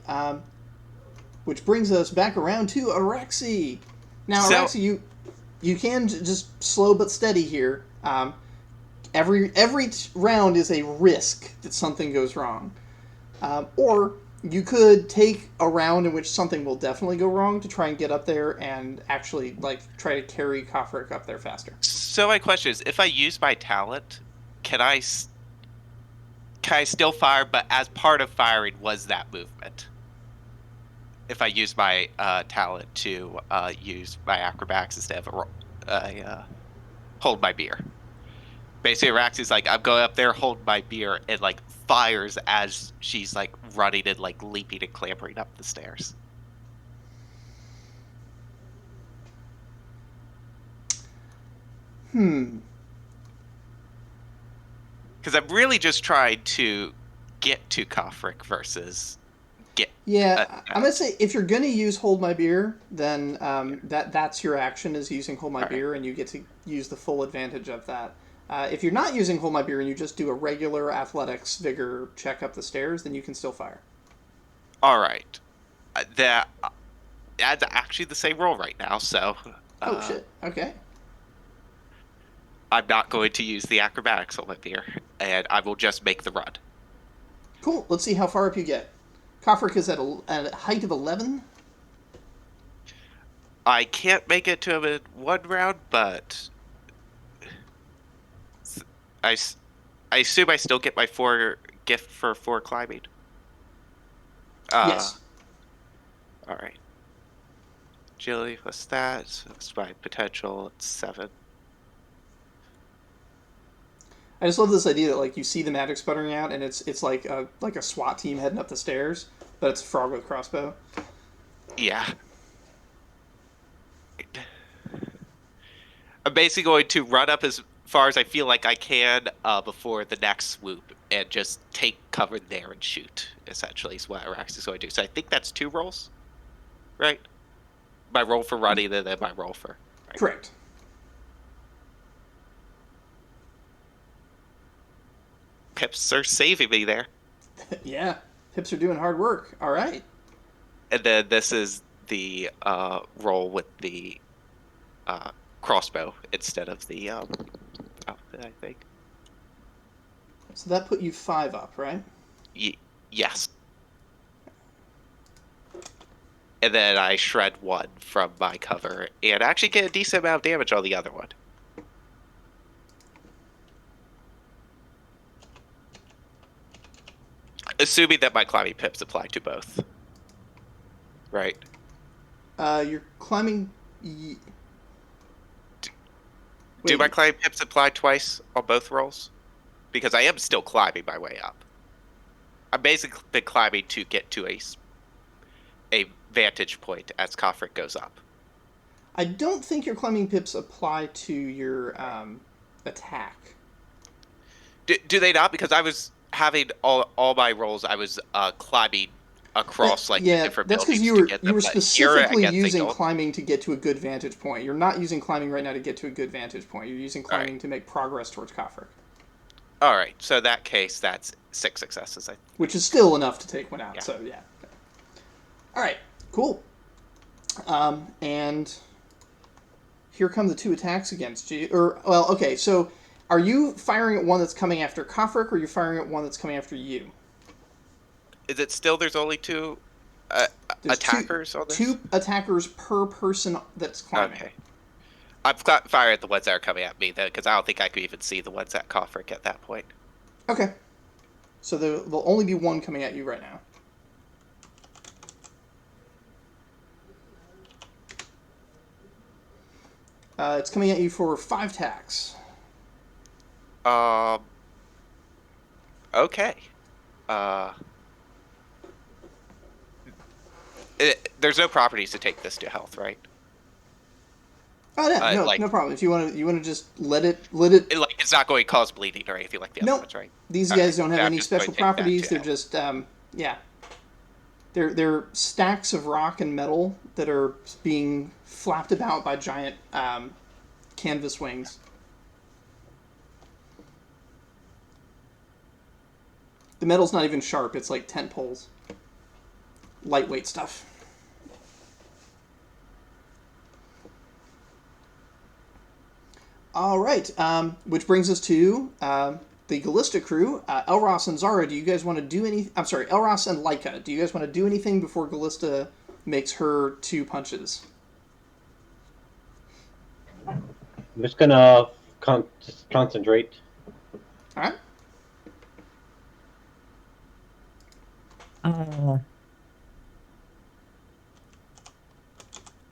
Which brings us back around to Araxi. Now, Araxi, you can just slow but steady here. Every round is a risk that something goes wrong, or you could take a round in which something will definitely go wrong to try and get up there and actually try to carry Kofric up there faster. So my question is, if I use my talent, can I still fire? But as part of firing was that movement. If I use my talent to use my acrobatics instead of hold my beer. Basically, Raxi's like, I'm going up there, hold my beer, and fires as she's running and leaping and clambering up the stairs. Because I'm really just trying to get to Kofric versus get. Yeah, I'm gonna say if you're gonna use hold my beer, then that's your action is using hold my beer, and you get to use the full advantage of that. If you're not using hold my beer and you just do a regular athletics vigor check up the stairs, then you can still fire. All right, that's actually the same roll right now. So. Oh shit! Okay. I'm not going to use the acrobatics on my beer, and I will just make the run. Cool. Let's see how far up you get. Kofric is at a height of 11. I can't make it to him in 1 round, but I assume I still get my 4 gift for 4 climbing. Yes. All right. Agility plus that. So it's my potential. It's 7. I just love this idea that you see the magic sputtering out, and it's like a SWAT team heading up the stairs, but it's a frog with crossbow. Yeah. I'm basically going to run up as far as I feel like I can before the next swoop and just take cover there and shoot, essentially, is what Arax is going to do. So I think that's 2 rolls, right? My roll for running and then my roll for... Right. Correct. Pips are saving me there. Yeah, Pips are doing hard work. All right. And then this is the roll with the crossbow instead of the outfit, I think. So that put you 5 up, right? Yes. And then I shred 1 from my cover and actually get a decent amount of damage on the other one. Assuming that my climbing pips apply to both. Right? You're climbing... Do my climbing pips apply twice on both rolls? Because I am still climbing my way up. I'm basically been climbing to get to a vantage point as Kofrik goes up. I don't think your climbing pips apply to your attack. Do they not? Because I was having all my rolls, I was climbing across different that's because buildings you were specifically using signal. climbing to get to a good vantage point. You're not using climbing right now to get to a good vantage point. You're using climbing to make progress towards Kofrik. All right, so in that case, that's 6 successes. Which is still enough to take one out. Yeah. So yeah. All right, cool. And here come the 2 attacks against you. Okay. So are you firing at one that's coming after Kofrik, or are you firing at one that's coming after you? Is it still there's only 2 attackers on this? 2 attackers per person that's climbing. Okay. I'm firing at the ones that are coming at me, then, because I don't think I could even see the ones at Kofrik at that point. Okay. So there'll only be 1 coming at you right now. It's coming at you for 5 attacks. Okay. There's no properties to take this to health, right? Oh yeah, no problem. If you want to just let it. It's not going to cause bleeding or anything like the other ones, right? These guys don't have any special properties. They're just They're stacks of rock and metal that are being flapped about by giant canvas wings. The metal's not even sharp. It's like tent poles. Lightweight stuff. All right, which brings us to the Gallista crew. Elros and Zara, do you guys want to do any... I'm sorry, Elros and Laika, do you guys want to do anything before Gallista makes her 2 punches? I'm just gonna just concentrate. All right.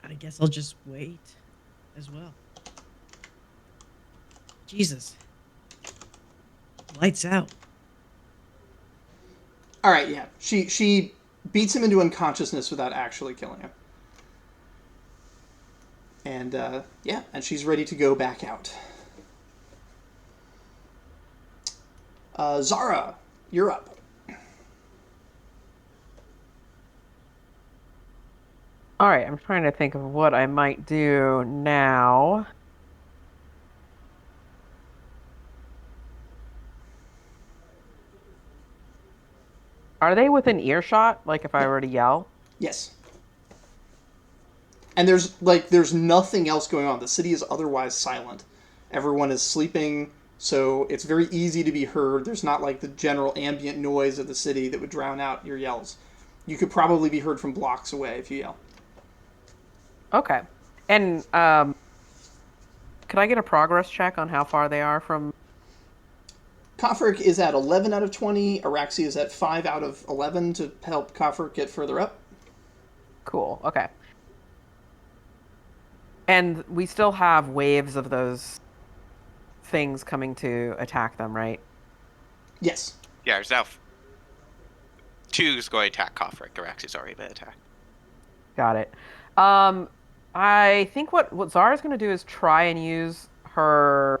I guess I'll just wait as well. Jesus. Lights out. All right, yeah. She beats him into unconsciousness without actually killing him. And, and she's ready to go back out. Zara, you're up. All right, I'm trying to think of what I might do now. Are they within earshot? Like if I were to yell? Yes. And there's nothing else going on. The city is otherwise silent. Everyone is sleeping, so it's very easy to be heard. There's not like the general ambient noise of the city that would drown out your yells. You could probably be heard from blocks away if you yell. Okay. And could I get a progress check on how far they are from... Kofrik is at 11 out of 20. Araxi is at 5 out of 11 to help Kofrik get further up. Cool. Okay. And we still have waves of those things coming to attack them, right? Yes. Yeah, there's now 2 is going to attack Kofrik. Araxi's already been attacked. Got it. I think what Zara's going to do is try and use her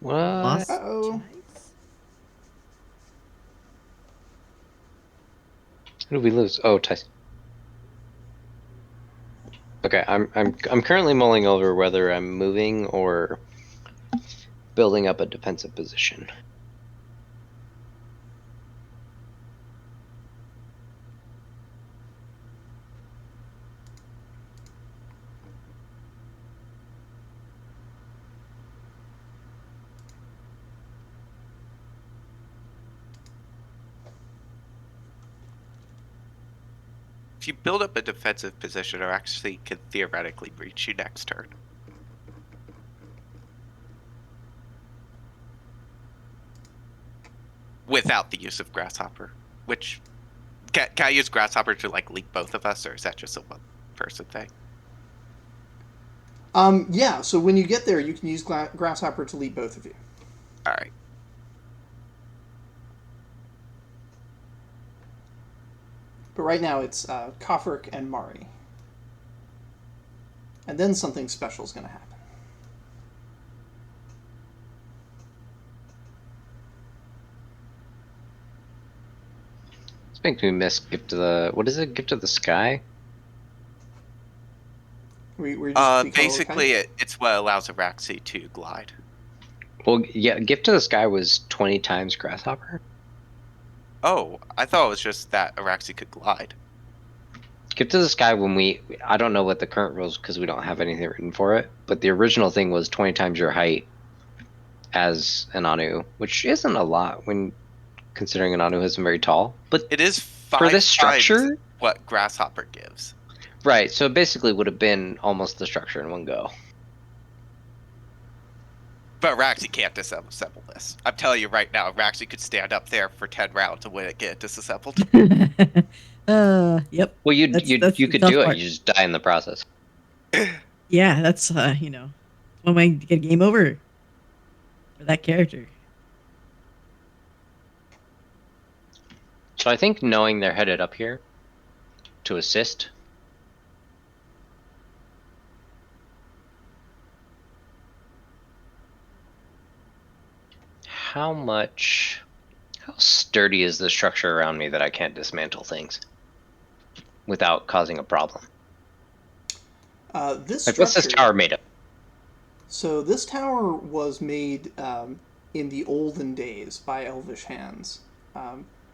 What? Lost Uh-oh. Chives? Who did we lose? Oh, Tyson. Okay, I'm currently mulling over whether I'm moving or building up a defensive position. If you build up a defensive position, it actually could theoretically reach you next turn. Without the use of Grasshopper. Which, can I use Grasshopper to, like, lead both of us, or is that just a one-person thing? Yeah, so when you get there, you can use Grasshopper to lead both of you. Alright. But right now it's Kofrik and Mari. And then something special is going to happen. This makes me miss Gift of the... What is it? Gift of the Sky? We just become Basically, it's what allows Araxi to glide. Well, yeah, Gift of the Sky was 20 times Grasshopper. Oh, I thought it was just that Araxi could glide. Gift of the Sky, I don't know what the current rules, because we don't have anything written for it, but the original thing was 20 times your height as an Anu, which isn't a lot when considering an Anu isn't very tall. But It is for this structure, times what Grasshopper gives. right, so it basically would have been almost the structure in one go. But Araxi can't disassemble this. I'm telling you right now, Araxi could stand up there for 10 rounds and wouldn't get disassembled. Yep. Well, you That's could the do tough it, part. you just die in the process. Yeah, that's when I get a game over for that character. So I think knowing they're headed up here to assist. How sturdy is the structure around me that I can't dismantle things without causing a problem? This Like, what's this structure- tower made of? So this tower was made in the olden days by elvish hands.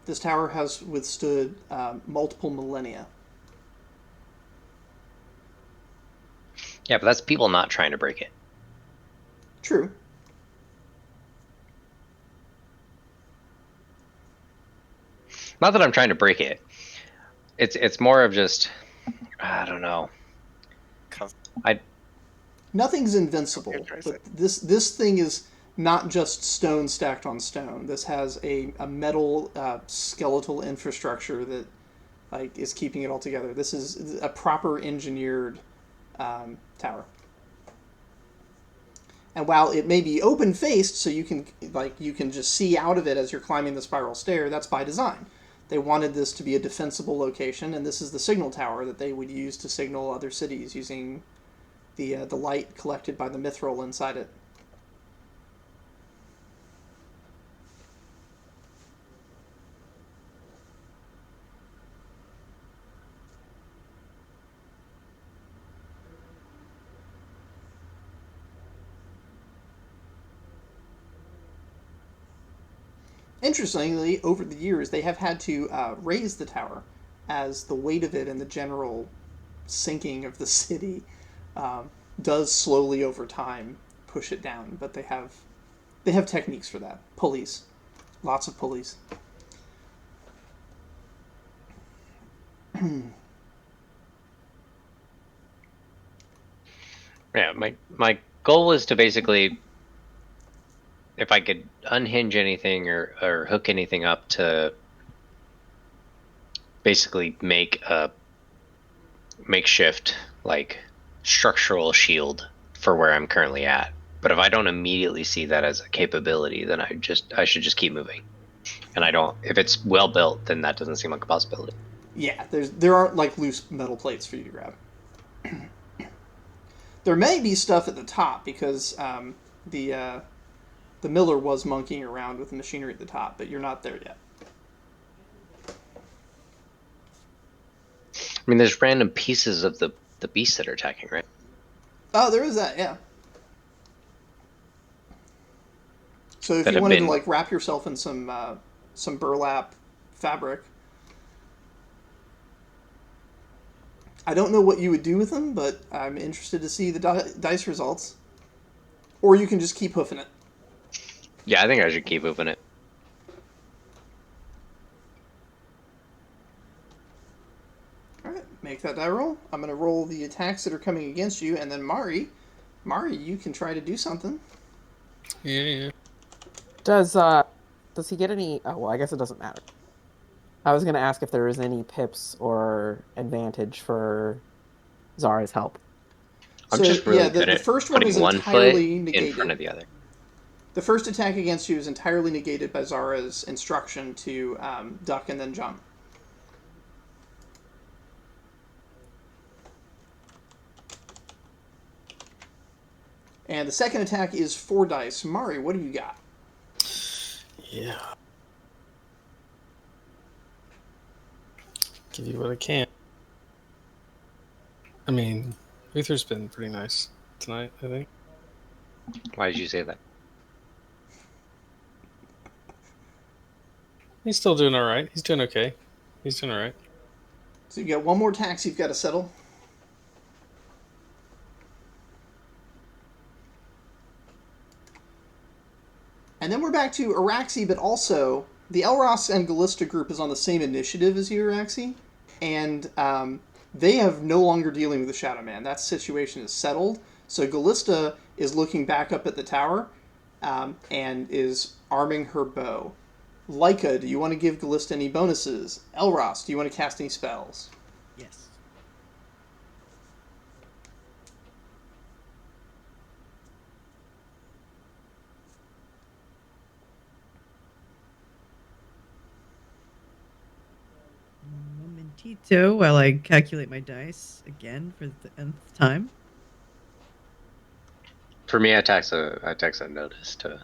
This tower has withstood multiple millennia. Yeah, but that's people not trying to break it. True. Not that I'm trying to break it. It's more of just, I don't know. Nothing's invincible, Interesting. but this thing is not just stone stacked on stone. This has a metal skeletal infrastructure that is keeping it all together. This is a proper engineered tower. And while it may be open faced, so you can just see out of it as you're climbing the spiral stair, that's by design. They wanted this to be a defensible location, and this is the signal tower that they would use to signal other cities using the light collected by the mithril inside it. Interestingly, over the years, they have had to raise the tower as the weight of it and the general sinking of the city does slowly over time push it down. But they have techniques for that. Pulleys, lots of pulleys. Yeah, my goal was to basically, if I could unhinge anything or hook anything up, to basically make a makeshift structural shield for where I'm currently at. But if I don't immediately see that as a capability, then I should just keep moving. And if it's well built, then that doesn't seem like a possibility. Yeah, there aren't loose metal plates for you to grab. There may be stuff at the top because the The miller was monkeying around with the machinery at the top, but you're not there yet. I mean, there's random pieces of the beasts that are attacking, right? Oh, there is that, yeah. So if That you have wanted to been- like wrap yourself in some burlap fabric, I don't know what you would do with them, but I'm interested to see the dice results. Or you can just keep hoofing it. Yeah, I think I should keep moving it. All right, make that die roll. I'm going to roll the attacks that are coming against you, and then Mari, you can try to do something. Yeah. Does he get any? Oh, well, I guess it doesn't matter. I was gonna ask if there was any pips or advantage for Zara's help. I'm just really the good at first one putting is one entirely foot negated. in front of the other. The first attack against you is entirely negated by Zara's instruction to duck and then jump. And the second attack is 4 dice. Mari, what do you got? Yeah. Give you what I can. I mean, Uther's been pretty nice tonight, I think. Why did you say that? He's still doing all right. He's doing okay. He's doing all right. So you got one more tax you've got to settle. And then we're back to Araxi, but also the Elros and Gallista group is on the same initiative as you, Araxi. And they have no longer dealing with the Shadow Man. That situation is settled. So Gallista is looking back up at the tower and is arming her bow. Leica, do you want to give Gallista any bonuses? Elros, do you want to cast any spells? Yes. Momentito, while I calculate my dice again for the nth time. For me, I tax a notice to.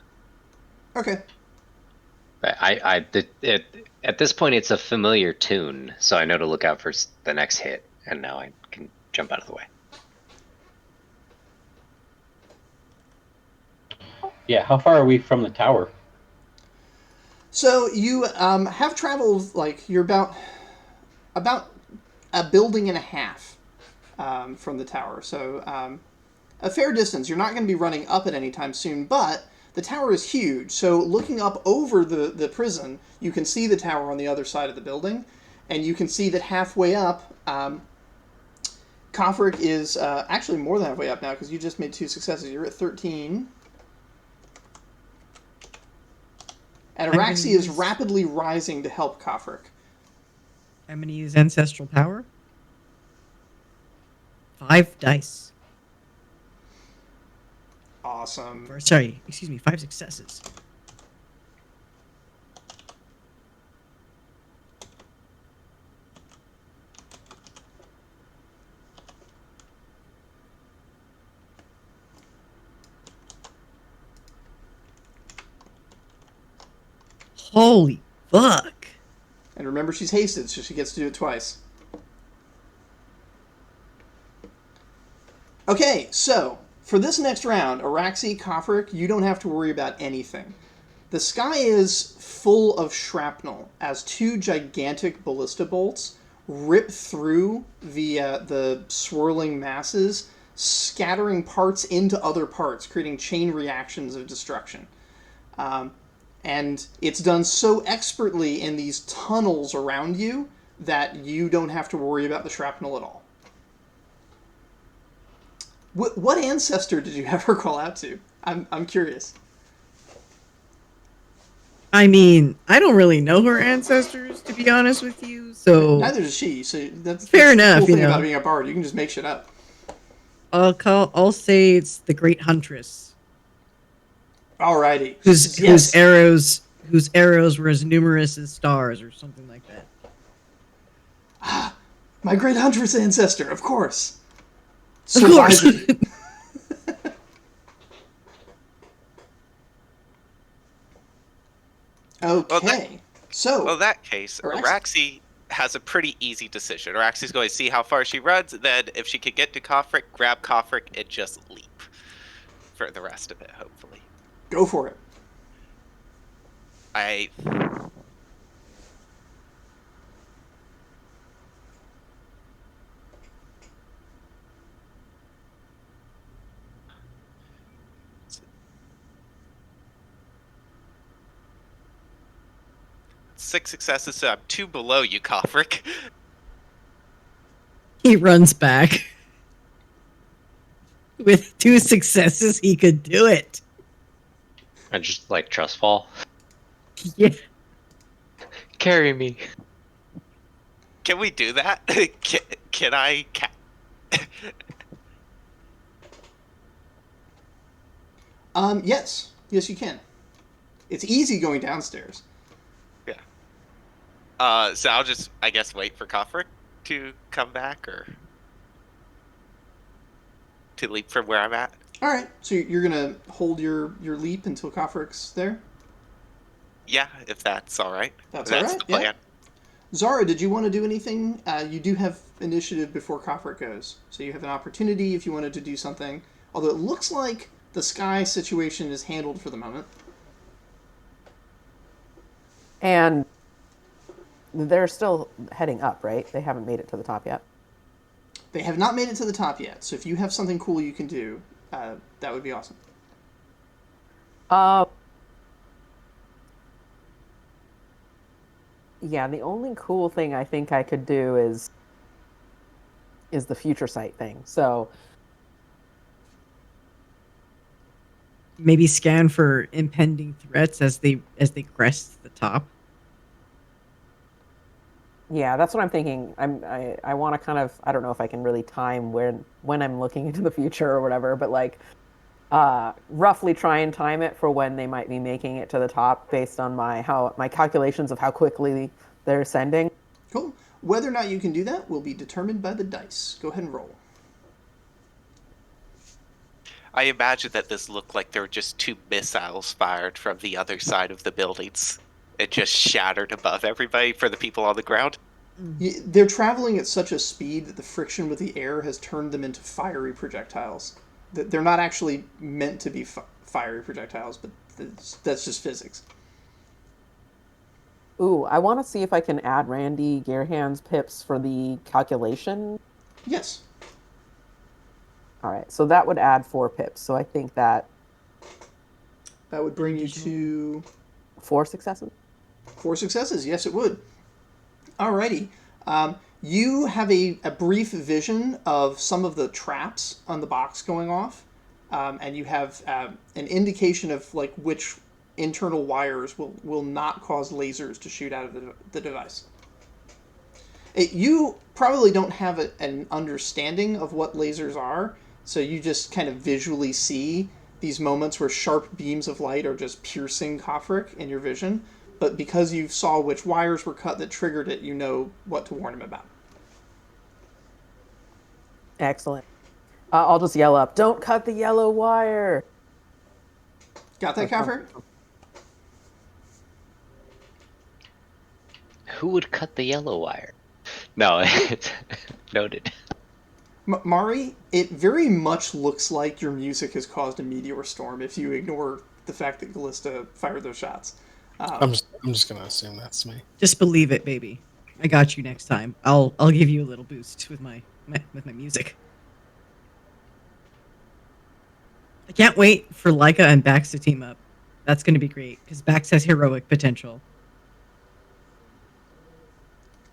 Okay. But at this point, it's a familiar tune, so I know to look out for the next hit, and now I can jump out of the way. Yeah, how far are we from the tower? So you have traveled, like, you're about a building and a half from the tower. So a fair distance. You're not going to be running up it anytime soon, but the tower is huge. So looking up over the prison, you can see the tower on the other side of the building, and you can see that halfway up, Kofric is actually more than halfway up now, because you just made 2 successes. You're at 13. And Araxi is rapidly rising to help Kofric. I'm going to use Ancestral Power. 5 dice. Awesome. Or, sorry, excuse me, 5 successes. Holy fuck. And remember, she's hasted, so she gets to do it twice. Okay, so for this next round, Araxi, Kofric, you don't have to worry about anything. The sky is full of shrapnel as 2 gigantic ballista bolts rip through the swirling masses, scattering parts into other parts, creating chain reactions of destruction. And it's done so expertly in these tunnels around you that you don't have to worry about the shrapnel at all. What ancestor did you have her call out to? I'm curious. I mean, I don't really know her ancestors, to be honest with you, so... Neither does she, so that's Fair the enough, cool thing you know. about being a bard. You can just make shit up. I'll say it's the Great Huntress. Alrighty. Whose arrows were as numerous as stars, or something like that. My great huntress ancestor, of course. Of course. Surviving. Okay. So, Well, in that case, Araxi. Araxi has a pretty easy decision. Araxi's going to see how far she runs, then if she can get to Kofric, grab Kofric, and just leap for the rest of it, hopefully. Go for it. I... Six successes, so I'm 2 below you, Kofric. He runs back. With 2 successes, he could do it. I just like trust fall. Yeah. Carry me. Can we do that? Can I... Yes. Yes, you can. It's easy going downstairs. Yeah. So I'll just, I guess, wait for Kofric to come back, or to leap from where I'm at. All right. So you're gonna hold your leap until Kofric's there. Yeah, if that's all right. That's all right. The plan. Yeah. Zara, did you want to do anything? You do have initiative before Kofric goes, so you have an opportunity if you wanted to do something. Although it looks like the sky situation is handled for the moment. And they're still heading up, right? They haven't made it to the top yet. They have not made it to the top yet, so if you have something cool you can do, that would be awesome. Yeah, the only cool thing I think I could do is the future sight thing. So Maybe scan for impending threats as they crest the top. yeah, that's what I'm thinking. I want to kind of, I don't know if I can really time when I'm looking into the future or whatever, but like roughly try and time it for when they might be making it to the top based on my calculations of how quickly they're ascending. Cool. Whether or not you can do that will be determined by the dice. Go ahead and roll. I imagine that this looked like there were just 2 missiles fired from the other side of the buildings. It just shattered above everybody for the people on the ground. They're traveling at such a speed that the friction with the air has turned them into fiery projectiles. They're not actually meant to be fiery projectiles, but that's just physics. Ooh, I want to see if I can add Randy Gearhand's pips for the calculation. Yes. All right, so that would add 4 pips. So I think that would bring you to 4 successes. 4 successes. Yes, it would. Alrighty. You have a brief vision of some of the traps on the box going off, and you have an indication of like which internal wires will not cause lasers to shoot out of the device. You probably don't have an understanding of what lasers are, so you just kind of visually see these moments where sharp beams of light are just piercing Kofric in your vision. But because you saw which wires were cut that triggered it, you know what to warn him about. Excellent. I'll just yell up, "Don't cut the yellow wire!" Got that, Kofric? Who would cut the yellow wire? No, it's noted. Mari, it very much looks like your music has caused a meteor storm if you ignore the fact that Callista fired those shots. I'm just gonna assume that's me. Just believe it, baby. I got you next time. I'll give you a little boost with my music. I can't wait for Leica and Bax to team up. That's going to be great because Bax has heroic potential.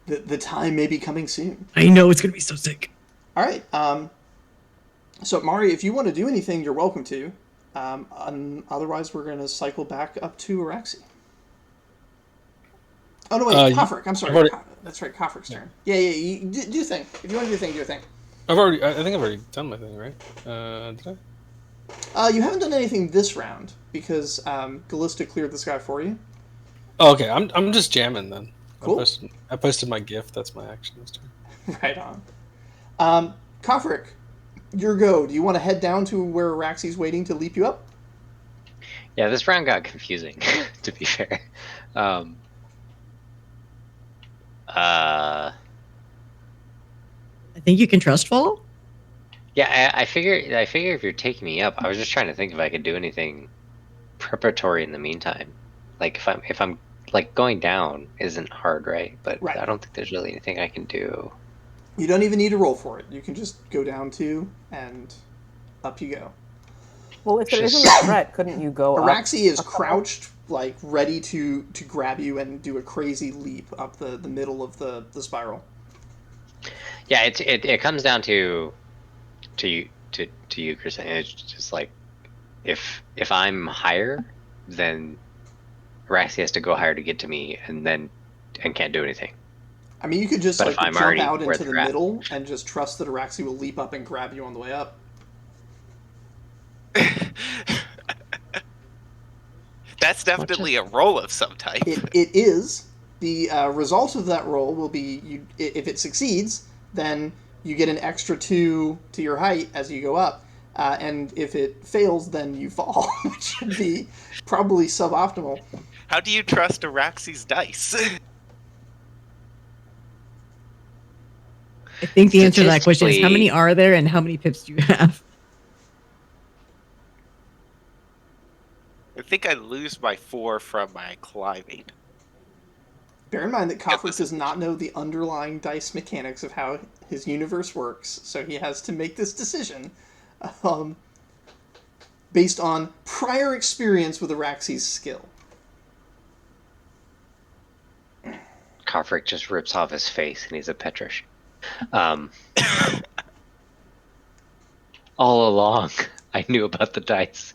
The time may be coming soon. I know it's going to be so sick. All right. So Mari, if you want to do anything, you're welcome to. Otherwise, we're going to cycle back up to Araxi. Oh no, wait, Kofric. I'm sorry. That's right, Kofric's turn. Yeah. You do a thing. If you want to do a thing, do a thing. I think I've already done my thing, right? Did I? You haven't done anything this round because Callista cleared the sky for you. Oh, okay. I'm just jamming then. Cool. I posted my gift. That's my action this turn. Right on. Kofric, your go. Do you want to head down to where Araxi's waiting to leap you up? Yeah, this round got confusing, to be fair. I think you can trust fall. Yeah, I figure if you're taking me up, I was just trying to think if I could do anything preparatory in the meantime. Like if I'm like going down isn't hard, right? But Right. I don't think there's really anything I can do. You don't even need to roll for it. You can just go down 2 and up you go. Well, if there Just- isn't a threat, couldn't you go up? Araxi is crouched, like ready to grab you and do a crazy leap up the middle of the spiral. Yeah, it comes down to you, Chris. And it's just like if I'm higher, then Raxi has to go higher to get to me, and can't do anything. I mean, you could just But like if I'm jump already out where into the they're at- middle and just trust that Araxi will leap up and grab you on the way up. That's definitely a roll of some type. It is. The result of that roll will be if it succeeds, then you get an extra 2 to your height as you go up. And if it fails, then you fall, which would be probably suboptimal. How do you trust Araxi's dice? I think the answer to that question is how many Statistically- are there and how many pips do you have? I think I lose my 4 from my climbing. Bear in mind that Kofrik does not know the underlying dice mechanics of how his universe works, so he has to make this decision based on prior experience with Araxi's skill. Kofrik just rips off his face and he's a Petrish. All along, I knew about the dice.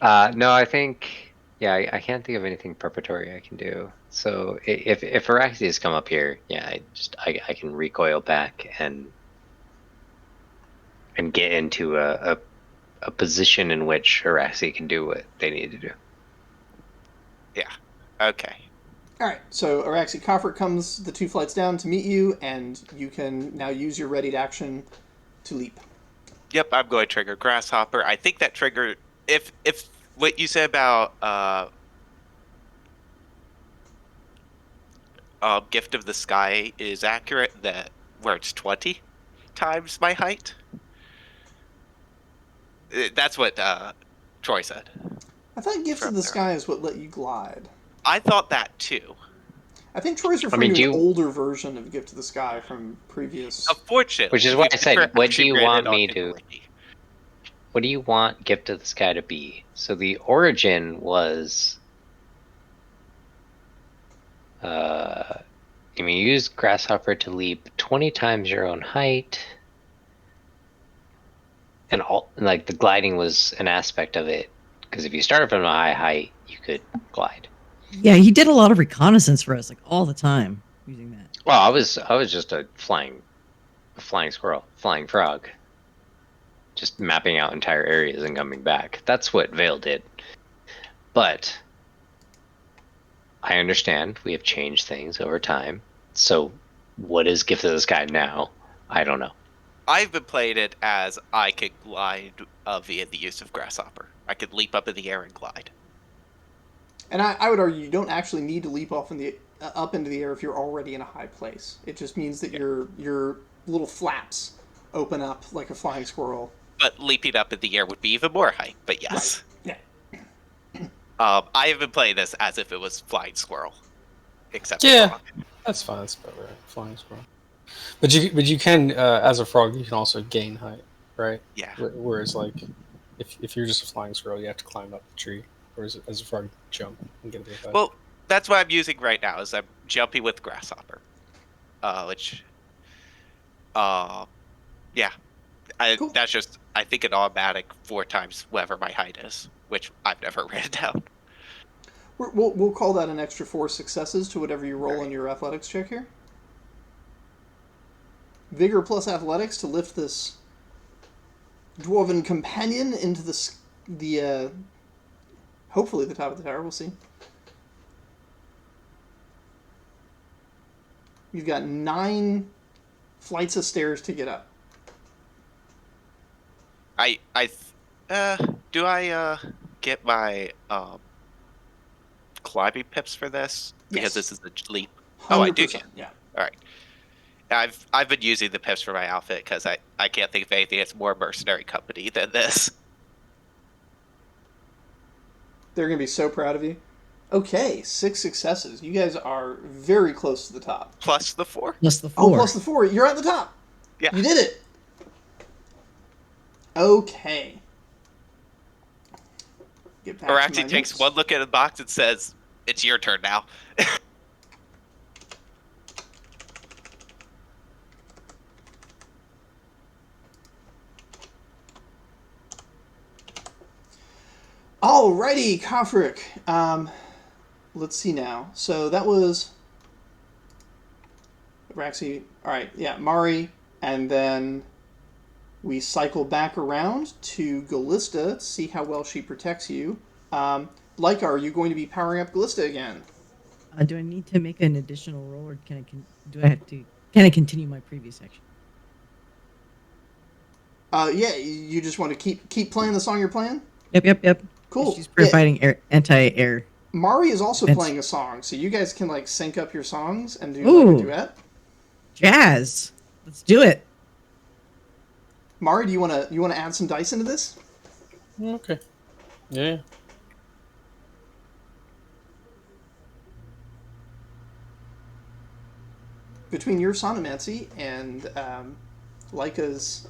No, I think, yeah, I can't think of anything preparatory I can do. So if Araxi has come up here, yeah, I can recoil back and get into a position in which Araxi can do what they need to do. Yeah. Okay. Alright, so Araxi Kofrik comes the 2 flights down to meet you, and you can now use your readied action to leap. Yep, I'm going to trigger Grasshopper. I think that trigger, if what you said about Gift of the Sky is accurate, that where it's 20 times my height. That's what Troy said. I thought Gifts of From the there. Sky is what let you glide. I thought that too. I think Troy's referring do to an you- older version of Gift of the Sky from previous... Unfortunately, Which is why I we've said, never what do actually you ran want it on me to- Italy. What do you want Gift of the Sky to be? So the origin was, you use Grasshopper to leap 20 times your own height, and like the gliding was an aspect of it. Because if you started from a high height, you could glide. Yeah, he did a lot of reconnaissance for us, like all the time, using that. Well, I was just a flying squirrel, flying frog, just mapping out entire areas and coming back. That's what Vale did. But I understand we have changed things over time. So what is Gift of the Sky now? I don't know. I've been playing it as I could glide via the use of Grasshopper. I could leap up in the air and glide. And I would argue you don't actually need to leap off up into the air if you're already in a high place. It just means that your little flaps open up like a flying squirrel. But leaping up in the air would be even more height, but yes. Right. Yeah. I have been playing this as if it was Flying Squirrel. Except Yeah. frog. That's fine. That's about right. Flying squirrel. But you can as a frog you can also gain height, right? Yeah. Whereas like if you're just a flying squirrel, you have to climb up the tree. Whereas as a frog, jump and get a bit of height. Well, that's what I'm using right now, is I'm jumping with Grasshopper. Yeah. Cool. That's just, I think, an automatic 4 times whatever my height is, which I've never written down. We'll call that an extra 4 successes to whatever you roll in your athletics check here. Vigor plus athletics to lift this dwarven companion into the hopefully the top of the tower. We'll see. You've got 9 flights of stairs to get up. Do I get my climbing pips for this? Because Yes. this is a leap. Oh, I do 100%. get. Yeah. All right. I've been using the pips for my outfit because I can't think of anything that's more mercenary company than this. They're going to be so proud of you. Okay, 6 successes. You guys are very close to the top. Plus the 4. Plus the Oh, 4. plus the 4. You're at the top. Yeah. You did it. Okay. Get back to Araxi my takes notes. one look at the box and says, "It's your turn now." Alrighty, Kofrik. Let's see now. So that was Raxi. Alright, yeah, Mari. And then we cycle back around to Galista to see how well she protects you. Leica, are you going to be powering up Galista again? Do I need to make an additional roll, or can I continue my previous action? Yeah, you just want to keep playing the song you're playing? Yep. Cool. She's providing anti-air. Mari is also defense. playing a song, so you guys can like sync up your songs and do Ooh. like a duet. Jazz. Let's do it. Mari, do you wanna add some dice into this? Okay. Yeah. Between your sonomancy and Leica's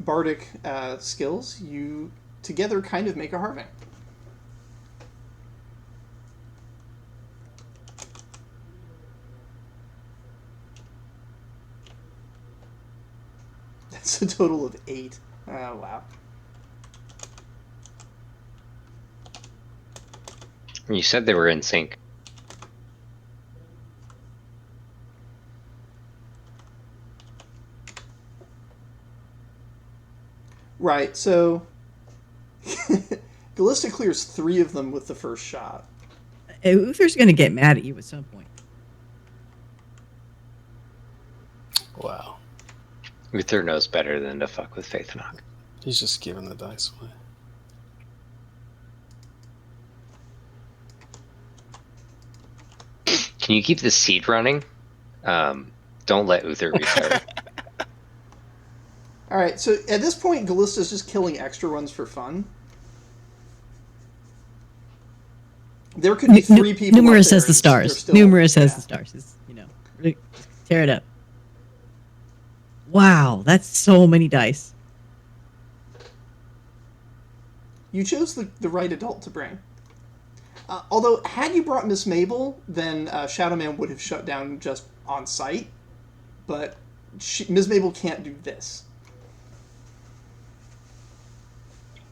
bardic skills, you together kind of make a harving. That's a total of 8. Oh, wow. You said they were in sync. Right, so Galista clears 3 of them with the first shot. Uther's going to get mad at you at some point. Wow. Uther knows better than to fuck with Faith Knock. He's just giving the dice away. Can you keep the seed running? Don't let Uther restart. Alright, so at this point, Gallista's just killing extra ones for fun. There could be 3 people. Numerous up as there the and stars. they're still- Numerous as yeah. the stars. It's, really tear it up. Wow, that's so many dice. You chose the right adult to bring. Although, had you brought Miss Mabel, then Shadowman would have shut down just on sight. But Miss Mabel can't do this.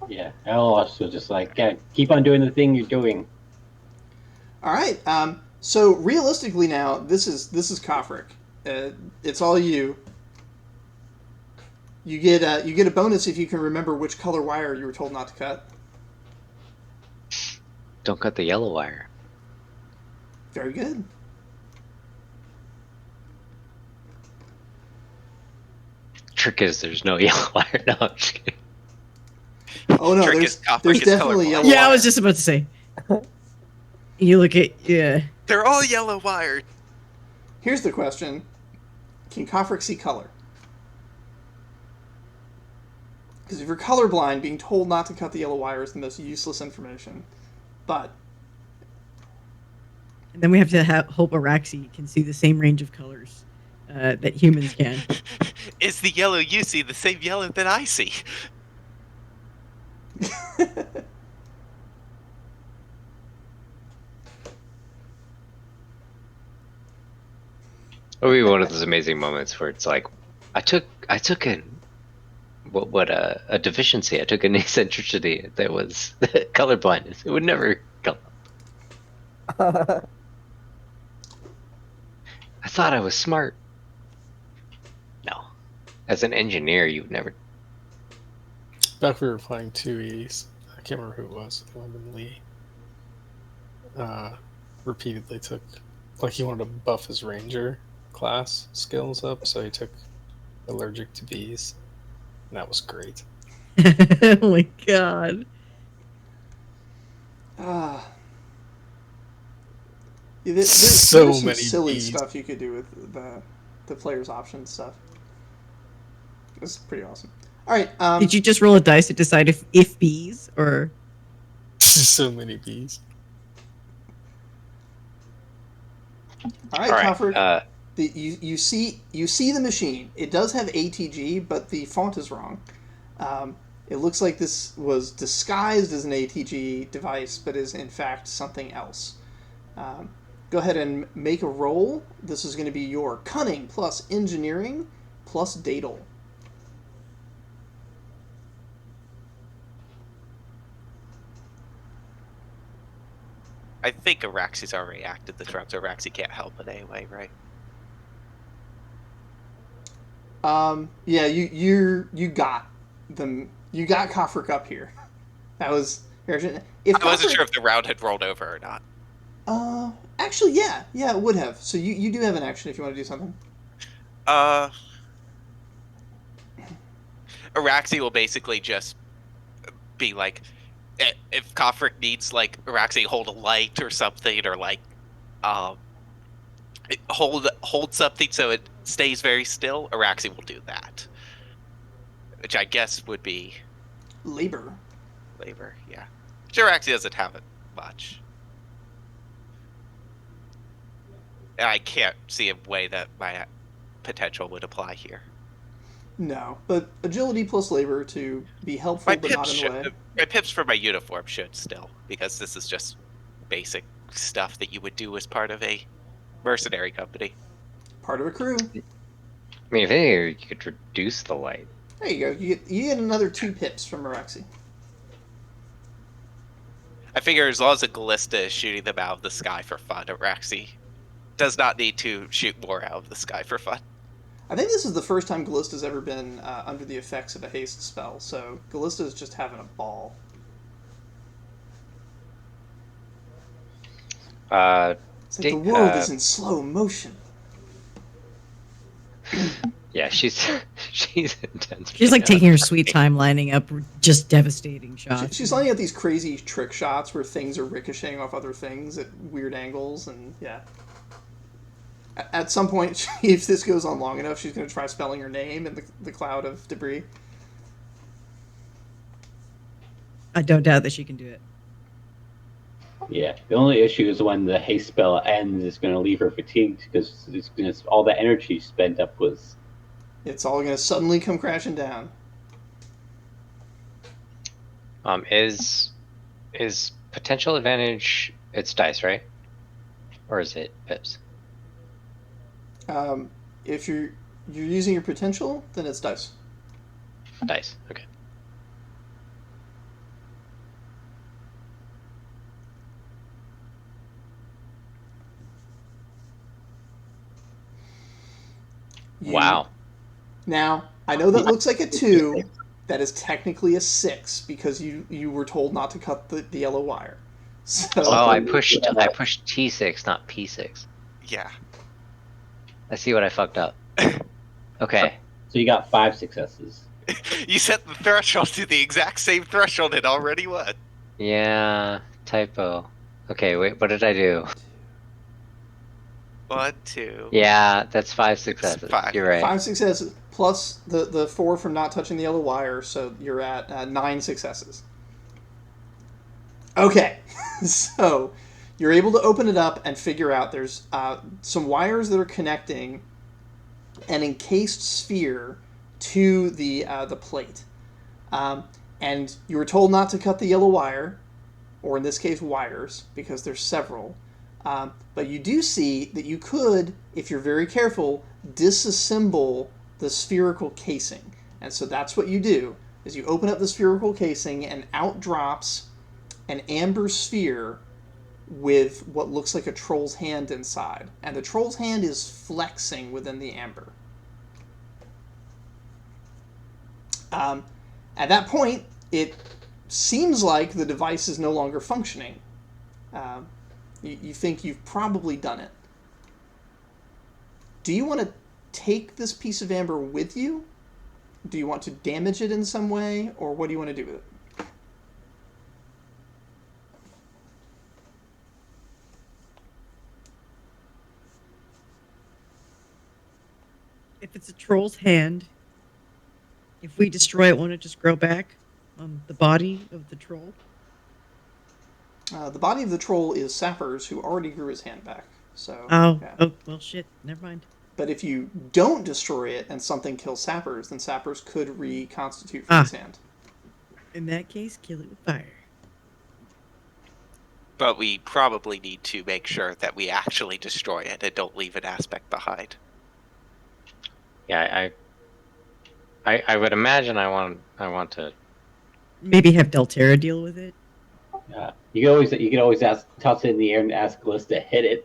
Yeah, LOS was just like, yeah, keep on doing the thing you're doing. All right. So realistically, now this is Kofrik. It's all you. You get a bonus if you can remember which color wire you were told not to cut. Don't cut the yellow wire. Very good. Trick is there's no yellow wire. No, I'm just kidding. Oh no, Trick there's is Kofrik there's is definitely colorblind. yellow. Yeah, I wire. was just about to say. You look at They're all yellow wired. Here's the question: can Kofrik see color? Because if you're colorblind, being told not to cut the yellow wire is the most useless information. But and then we have to hope Araxi can see the same range of colors that humans can. Is the yellow you see the same yellow that I see? It'll be one of those amazing moments where it's like, I took a deficiency. I took an eccentricity that was colorblindness. It would never come up. I thought I was smart. No, as an engineer, you would never. Back we were playing 2Es. I can't remember who it was. It might have been Lee. Repeatedly took, like, he wanted to buff his ranger class skills up, so he took allergic to bees. And that was great. Oh my god. Ah. Yeah, there's So some many silly bees. stuff you could do with the player's options stuff. It's pretty awesome. All right. Did you just roll a dice to decide if bees or? So many bees. All right, All right. Coffer. You see the machine. It does have ATG, but the font is wrong. It looks like this was disguised as an ATG device, but is in fact something else. Go ahead and make a roll. This is going to be your cunning plus engineering plus datal. I think Araxi's already acted the trap, so Araxi can't help it anyway, right? Yeah, you got them. You got Coffer up here. That was if I wasn't Coffer- sure if the round had rolled over or not. Actually, yeah, it would have. So you do have an action if you want to do something. Araxi will basically just be like, if Kofric needs like Araxi hold a light or something, or like, hold something so it stays very still. Araxi will do that, which I guess would be Labor. Yeah, sure. Araxi doesn't have it much. And I can't see a way that my potential would apply here. No, but agility plus labor to be helpful, but not in the way. My pips for my uniform should still, because this is just basic stuff that you would do as part of a mercenary company. Part of a crew. I mean, if anything, you could reduce the light. There you go. You get another 2 pips from Araxi. I figure as long as a Callista is shooting them out of the sky for fun, Araxi does not need to shoot more out of the sky for fun. I think this is the first time Gallista's ever been under the effects of a haste spell, so Gallista's just having a ball. It's like the world is in slow motion. Yeah, she's intense. She's like taking her sweet time lining up just devastating shots. She's lining up these crazy trick shots where things are ricocheting off other things at weird angles, and yeah. At some point, if this goes on long enough, she's going to try spelling her name in the cloud of debris. I don't doubt that she can do it. Yeah, the only issue is when the haste spell ends, it's going to leave her fatigued because all the energy spent up was. It's all going to suddenly come crashing down. Is potential advantage? It's dice, right? Or is it pips? If you're using your potential, then it's dice. Dice. Okay. Wow. Now, I know that looks like a 2. That is technically a 6 because you were told not to cut the yellow wire. So, Oh, I pushed T6, not P6. Yeah. I see what I fucked up. Okay. So you got 5 successes. You set the threshold to the exact same threshold it already was. Yeah, typo. Okay, wait, what did I do? 1, 2. Yeah, that's 5 successes. 5. You're right. 5 successes plus the 4 from not touching the yellow wire, so you're at 9 successes. Okay, so you're able to open it up and figure out there's some wires that are connecting an encased sphere to the plate. And you were told not to cut the yellow wire, or in this case wires, because there's several. But you do see that you could, if you're very careful, disassemble the spherical casing. And so that's what you do, is you open up the spherical casing and out drops an amber sphere with what looks like a troll's hand inside. And the troll's hand is flexing within the amber. At that point, it seems like the device is no longer functioning. You think you've probably done it. Do you want to take this piece of amber with you? Do you want to damage it in some way, or what do you want to do with it? If it's a troll's hand, if we destroy it, won't it just grow back on the body of the troll? The body of the troll is Sapper's, who already grew his hand back. So, Oh, yeah. oh, well, shit. Never mind. But if you don't destroy it and something kills Sapper's, then Sapper's could reconstitute from his hand. In that case, kill it with fire. But we probably need to make sure that we actually destroy it and don't leave an aspect behind. Yeah, I would imagine I want to. Maybe have Delterra deal with it. You can always ask, toss it in the air and ask Liz to hit it.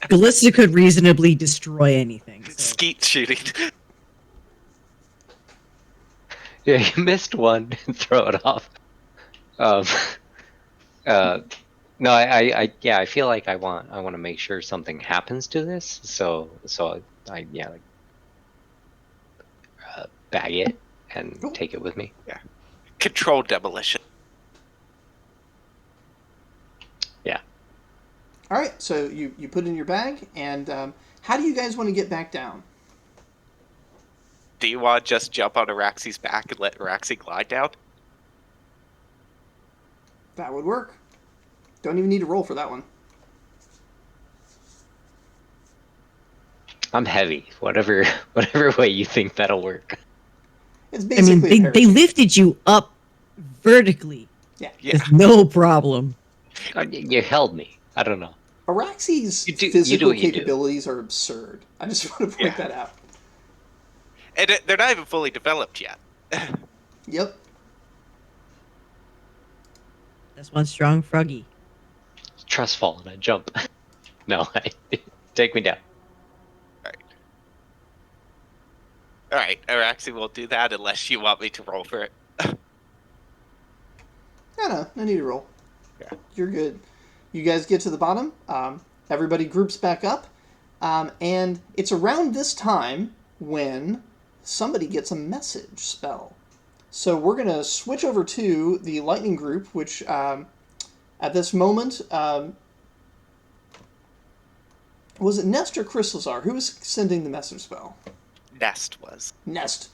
Ballista could reasonably destroy anything. So. Skeet shooting. Yeah, you missed one and throw it off. No, I feel like I want to make sure something happens to this. So I bag it and take it with me. Yeah. Controlled demolition. Yeah. All right, so you put it in your bag, and how do you guys want to get back down? Do you want to just jump on Araxi's back and let Araxi glide down? That would work. Don't even need to roll for that one. I'm heavy. Whatever way you think that'll work. It's I mean, basically they lifted you up vertically. Yeah. With no problem. You held me. I don't know. Araxi's You do physical what you do. capabilities are absurd. I just want to point that out. And they're not even fully developed yet. Yep. That's one strong froggy. Trust fall and I jump. No, take me down. Alright, Araxi will do that unless you want me to roll for it. No need to roll. Yeah. You're good. You guys get to the bottom. Everybody groups back up. And it's around this time when somebody gets a message spell. So we're going to switch over to the lightning group, which at this moment... was it Nest or Crystalzar? Who was sending the message spell? Nest was. Nest.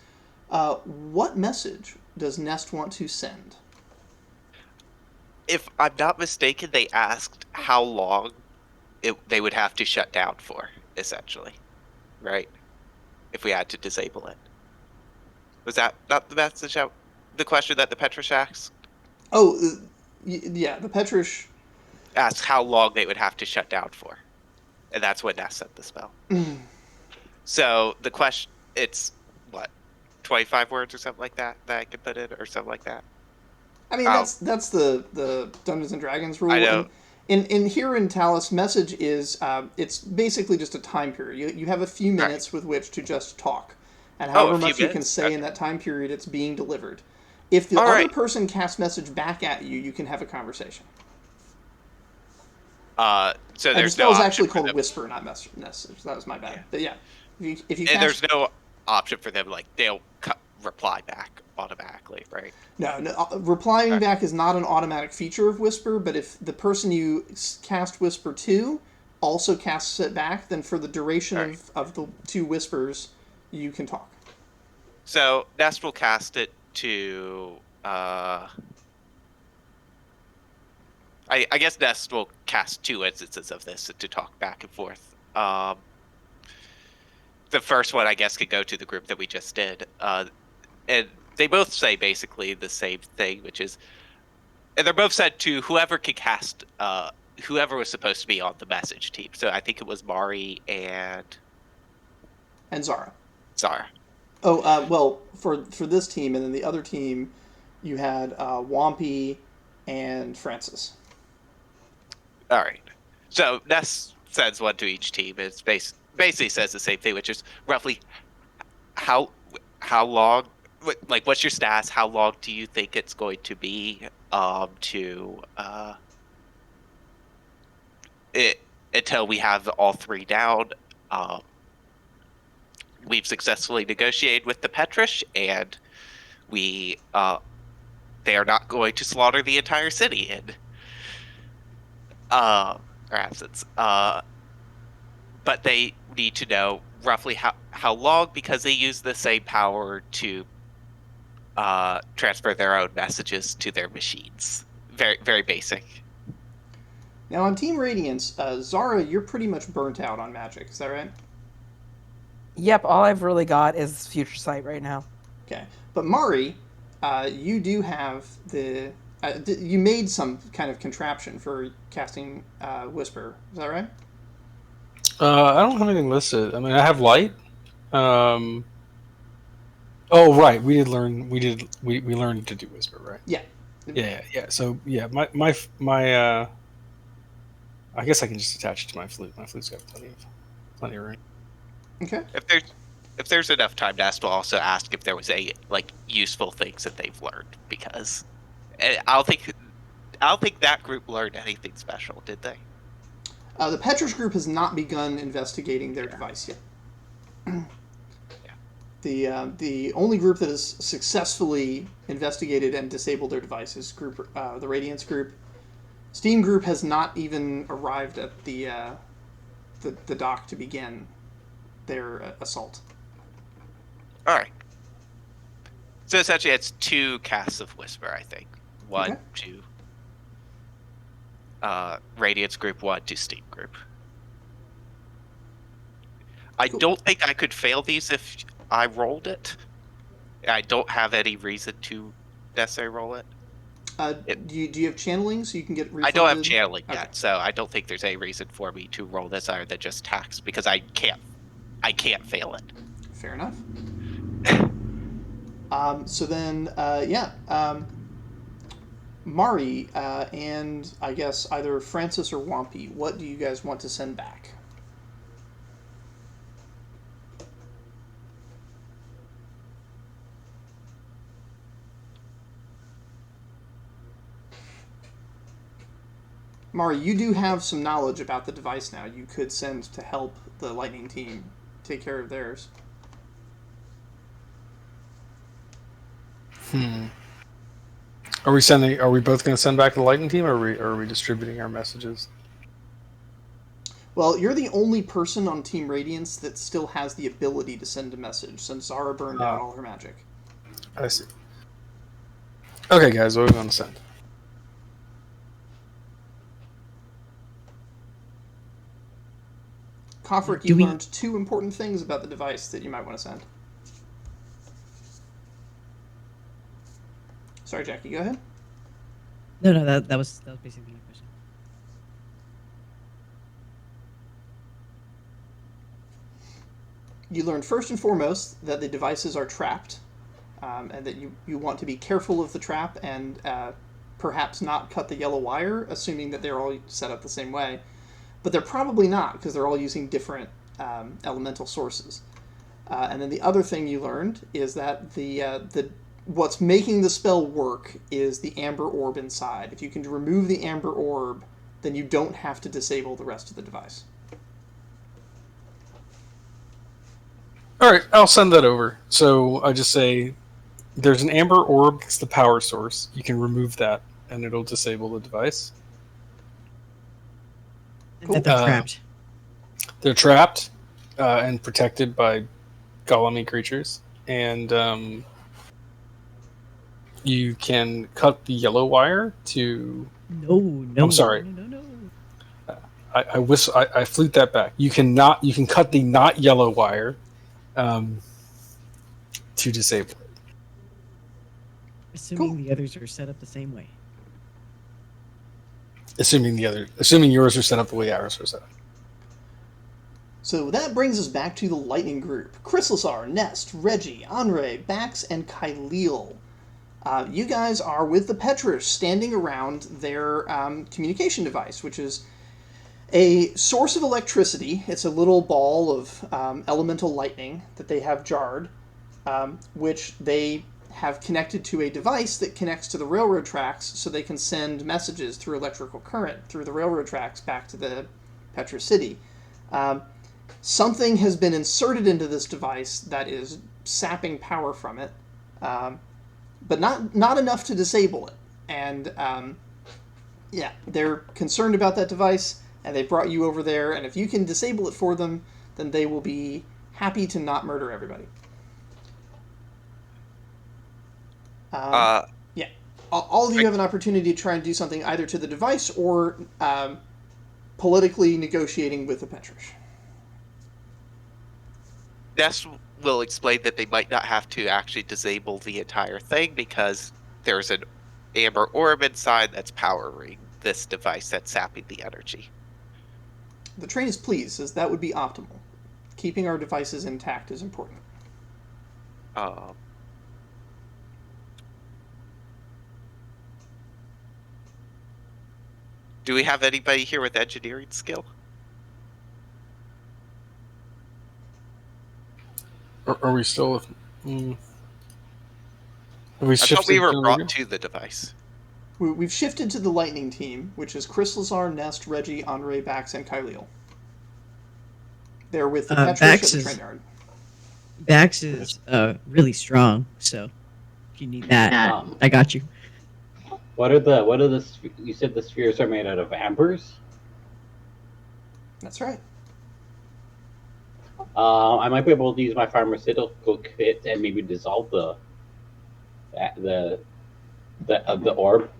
What message does Nest want to send? If I'm not mistaken, they asked how long they would have to shut down for, essentially. Right? If we had to disable it. Was that not the message out? The question that the Petrish asked? Oh, yeah, the Petrish... Asked how long they would have to shut down for. And that's when Nest sent the spell. So the question, it's, what, 25 words or something like that I could put in, or something like that? I mean, that's the Dungeons and Dragons rule. I know. And in here in Talus, message is, it's basically just a time period. You have a few minutes with which to just talk. And however much you can say in that time period, it's being delivered. If the other person casts message back at you, you can have a conversation. So and there's the spell no is actually option called Whisper, not Message. That was my bad. Yeah. But yeah, if you and cast... there's no option for them, like, they'll reply back automatically, right? No, replying back is not an automatic feature of Whisper, but if the person you cast Whisper to also casts it back, then for the duration of the two Whispers, you can talk. So Nest will cast it to... I guess Nest will cast 2 instances of this to talk back and forth. The first one, I guess, could go to the group that we just did. And they both say basically the same thing, which is... And they're both said to whoever could cast... whoever was supposed to be on the message team. So I think it was Mari and Zara. Zara. Oh, well, for this team, and then the other team, you had Wampy and Francis. All right. So Ness sends one to each team. It's basically says the same thing, which is roughly how long, like, what's your stats? How long do you think it's going to be until we have all 3 down? we've successfully negotiated with the Petrish, and we they are not going to slaughter the entire city in our absence. But they need to know roughly how long, because they use the same power to transfer their own messages to their machines. Very, very basic. Now, on Team Radiance, Zara, you're pretty much burnt out on magic. Is that right? Yep, all I've really got is Future Sight right now. Okay. But Mari, you do have the... you made some kind of contraption for casting Whisper. Is that right? I don't have anything listed. I mean, I have light. Oh, right. We learned to do whisper, right? Yeah. Yeah. So yeah, my I guess I can just attach it to my flute. My flute's got plenty of room. Okay. If there's enough time to ask, we'll also ask if there was useful things that they've learned, because I don't think that group learned anything special, did they? The Petrish group has not begun investigating their device yet. The only group that has successfully investigated and disabled their device is the Radiance group. Steam group has not even arrived at the dock to begin their assault. All right. So essentially, it's 2 casts of Whisper, I think. One to Radiance group, 1 to Steam group. I don't think I could fail these if I rolled it. I don't have any reason to necessarily roll it. Do you have channeling so you can get refunded? I don't have channeling yet, so I don't think there's any reason for me to roll this other than just tax, because I can't fail it. Fair enough. So then, Mari and I guess either Francis or Wampy, what do you guys want to send back? Mari, you do have some knowledge about the device now. You could send to help the Lightning team take care of theirs. Are we both going to send back the Lightning team, or are we distributing our messages? Well, you're the only person on Team Radiance that still has the ability to send a message, since Zara burned out all her magic. I see. Okay, guys, what are we going to send? Kofric, you learned 2 important things about the device that you might want to send. Sorry, Jackie, go ahead. No, that was basically my question. You learned first and foremost that the devices are trapped, and that you want to be careful of the trap and perhaps not cut the yellow wire, assuming that they're all set up the same way. But they're probably not, because they're all using different elemental sources. And then the other thing you learned is that the what's making the spell work is the amber orb inside. If you can remove the amber orb, then you don't have to disable the rest of the device. All right, I'll send that over. So I just say there's an amber orb. It's the power source. You can remove that, and it'll disable the device. Cool. They're trapped. They're trapped and protected by golem creatures, and you can cut the yellow wire to. No. I'm sorry. No. I flute that back. You can cut the not yellow wire to disable it. Assuming the others are set up the same way. Assuming yours are set up the way ours are set up. So that brings us back to the Lightning group. Chrysalisar, Nest, Reggie, Andre, Bax, and Kyleel. You guys are with the Petrish, standing around their communication device, which is a source of electricity. It's a little ball of elemental lightning that they have jarred, which they have connected to a device that connects to the railroad tracks so they can send messages through electrical current through the railroad tracks back to the Petra City. something has been inserted into this device that is sapping power from it, but not enough to disable it. And yeah, they're concerned about that device, and they brought you over there. And if you can disable it for them, then they will be happy to not murder everybody. Yeah, all of you have an opportunity to try and do something either to the device or politically negotiating with the Petrish. Ness will explain that they might not have to actually disable the entire thing because there's an amber orb inside that's powering this device that's sapping the energy. The train is pleased, as that would be optimal. Keeping our devices intact is important. Do we have anybody here with engineering skill? Are we still with? Have we I thought shifted we were to brought Riga? to the device. We've shifted to the Lightning team, which is Chrysalizar, Nest, Reggie, Andre, Bax, and Kyleel. They're with the Petrish Bax at the is- train yard. Bax is really strong, so if you need that, I got you. What are the? You said the spheres are made out of ambers. That's right. I might be able to use my pharmaceutical kit and maybe dissolve the orb.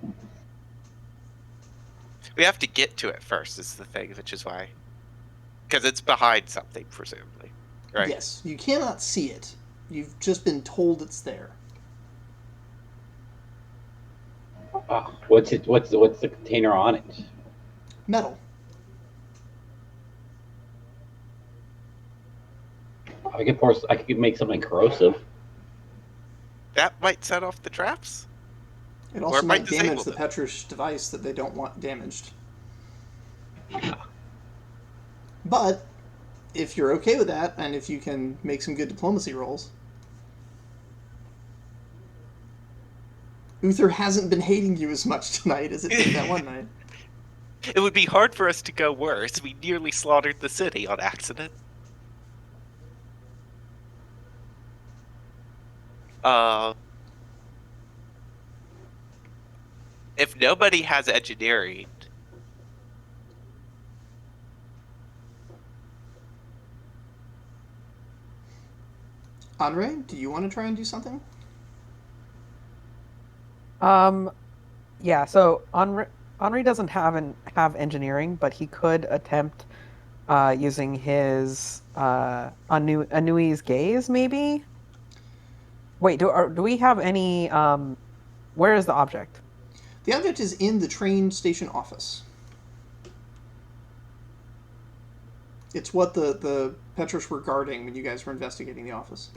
We have to get to it first, is the thing, which is why. Because it's behind something, presumably. Right? Yes, you cannot see it. You've just been told it's there. What's the container on it? Metal. I could make something corrosive. That might set off the traps? It Or also it might might damage disable the them. Petrish device that they don't want damaged. But if you're okay with that, and if you can make some good diplomacy rolls, Uther hasn't been hating you as much tonight as it did that one night. It would be hard for us to go worse. We nearly slaughtered the city on accident. If nobody has engineering, Andre, do you want to try and do something? Yeah. So Henri doesn't have engineering, but he could attempt using his Anui's gaze, maybe. Wait, do we have any? Where is the object? The object is in the train station office. It's what the Petrish were guarding when you guys were investigating the office.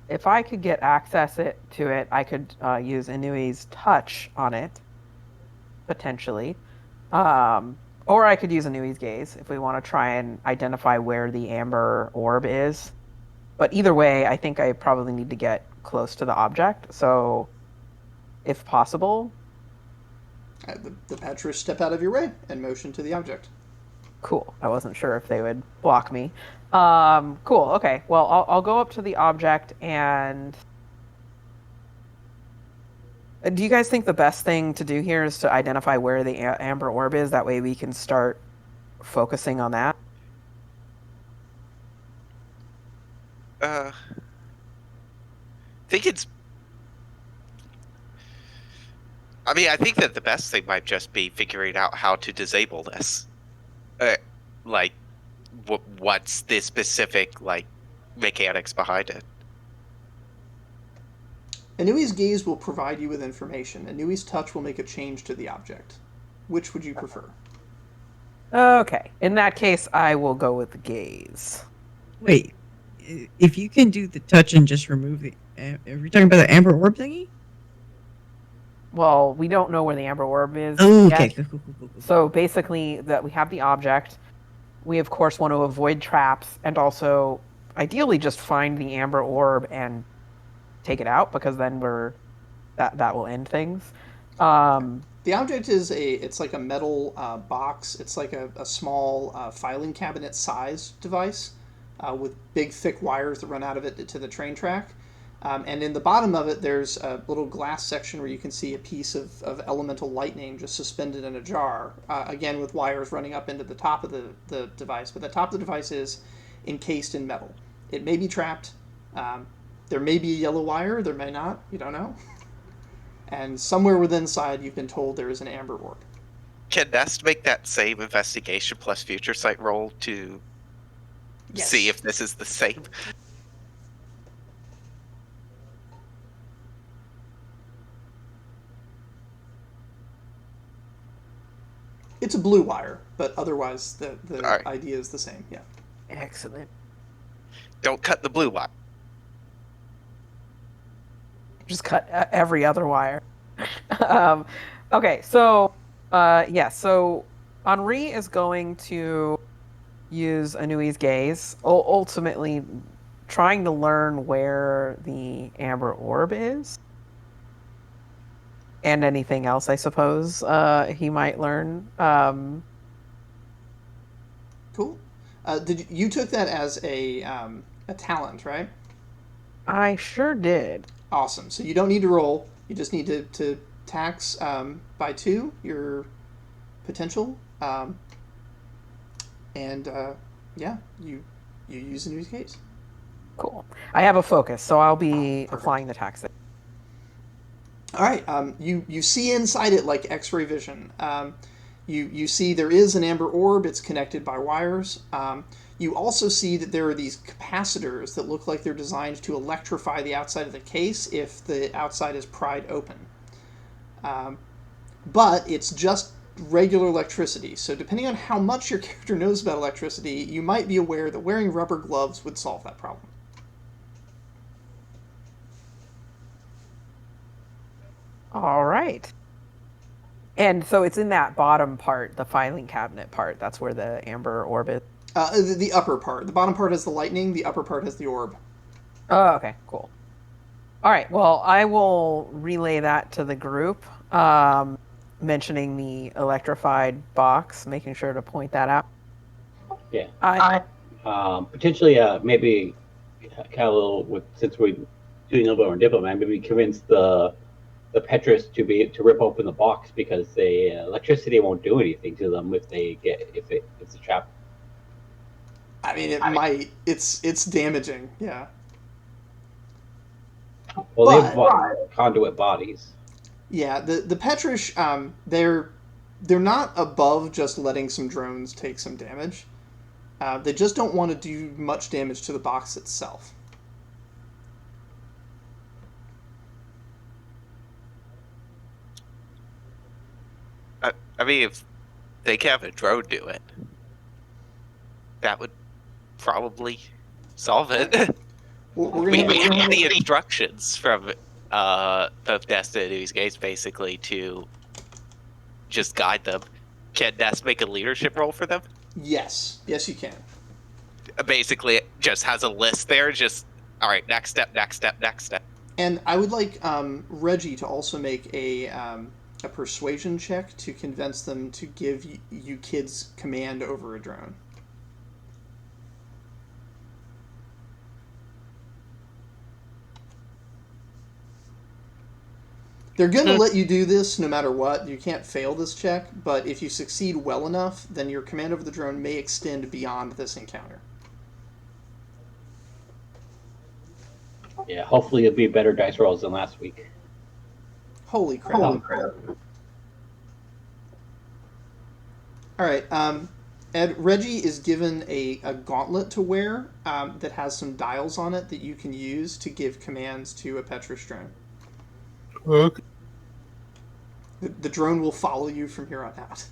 If I could get access to it, I could use Inui's touch on it, potentially. Or I could use Inui's gaze if we want to try and identify where the amber orb is. But either way, I think I probably need to get close to the object. So, if possible. The Petrish step out of your way and motion to the object. Cool. I wasn't sure if they would block me. Cool. Okay. Well, I'll go up to the object and. Do you guys think the best thing to do here is to identify where the amber orb is? That way we can start focusing on that. I think it's. I mean, I think that the best thing might just be figuring out how to disable this. Like, what's the specific, like, mechanics behind it? Anui's gaze will provide you with information. Anui's touch will make a change to the object. Which would you prefer? Okay. In that case, I will go with the gaze. Wait, if you can do the touch and just remove the... Are you talking about the amber orb thingy? Well, we don't know where the amber orb is Oh, yet. okay. Cool. So basically, that we have the object. We of course want to avoid traps, and also ideally just find the amber orb and take it out, because then that will end things. The object is it's like a metal box. It's like a small filing cabinet size device with big thick wires that run out of it to the train track. And in the bottom of it, there's a little glass section where you can see a piece of elemental lightning just suspended in a jar, again with wires running up into the top of the device. But the top of the device is encased in metal. It may be trapped. There may be a yellow wire. There may not. You don't know. And somewhere within inside, you've been told there is an amber orb. Can Nest make that same investigation plus future sight roll to Yes. see if this is the same? It's a blue wire, but otherwise the Alright. idea is the same. Yeah. Excellent. Don't cut the blue wire. Just cut every other wire. Okay, so so Henri is going to use Anui's gaze, ultimately trying to learn where the amber orb is, and anything else, I suppose, he might learn. Cool. You took that as a talent, right? I sure did. Awesome. So you don't need to roll. You just need to tax by 2 your potential, and yeah, you use a new case. Cool. I have a focus, so I'll be Perfect. applying the tax. All right. You see inside it like X-ray vision. You see there is an amber orb. It's connected by wires. You also see that there are these capacitors that look like they're designed to electrify the outside of the case if the outside is pried open. But it's just regular electricity. So depending on how much your character knows about electricity, you might be aware that wearing rubber gloves would solve that problem. All right. And so it's in that bottom part, the filing cabinet part. That's where the amber orb is. The upper part. The bottom part has the lightning. The upper part has the orb. Oh, okay, cool. All right. Well, I will relay that to the group, mentioning the electrified box, making sure to point that out. Yeah. Potentially, Maybe Cal, since we're doing a little bit more diplomat, maybe convince the Petrus to rip open the box, because the electricity won't do anything to them if it's a trap. I mean, it might. It's damaging. Yeah. Well, But- they have conduit bodies. Yeah. The Petrish, they're not above just letting some drones take some damage. They just don't want to do much damage to the box itself. I mean, if they can have a drone do it, that would probably solve it. We're We gonna have, have the instructions from both Nest and Anui's Gates basically to just guide them. Can Nest make a leadership role for them? yes, you can. Basically, it just has a list there. Just all right, next step, next step, next step. And I would like Reggie to also make a persuasion check to convince them to give you kids command over a drone. They're going to let you do this no matter what. You can't fail this check, but if you succeed well enough, then your command over the drone may extend beyond this encounter. Yeah, hopefully it'll be better dice rolls than last week. Holy crap. All right, Ed, Reggie is given a gauntlet to wear that has some dials on it that you can use to give commands to a Petrish drone. Okay. The drone will follow you from here on out.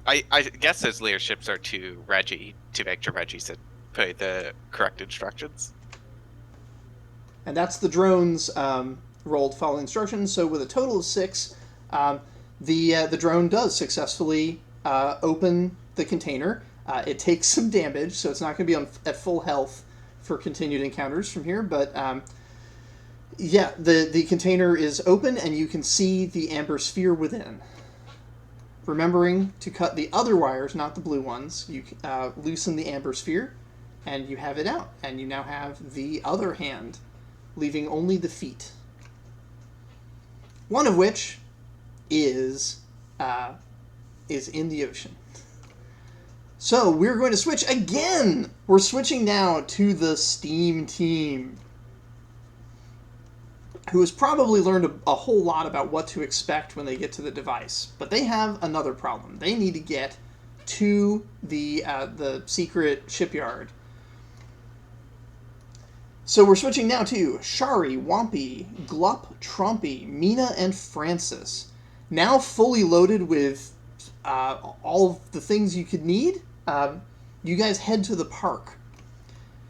I guess those leaderships are to Reggie to make sure Reggie's putting the correct instructions. And that's the drone's rolled following instructions. So with a total of 6, the drone does successfully open the container. It takes some damage, so it's not going to be at full health for continued encounters from here. But Yeah, the container is open and you can see the amber sphere within. Remembering to cut the other wires, not the blue ones, you loosen the amber sphere and you have it out. And you now have the other hand, leaving only the feet. One of which is in the ocean. So we're going to switch again. We're switching now to the Steam team, who has probably learned a whole lot about what to expect when they get to the device. But they have another problem. They need to get to the secret shipyard. So we're switching now to Shari, Wampy, Glup, Trumpy, Mina, and Francis. Now fully loaded with all of the things you could need. You guys head to the park.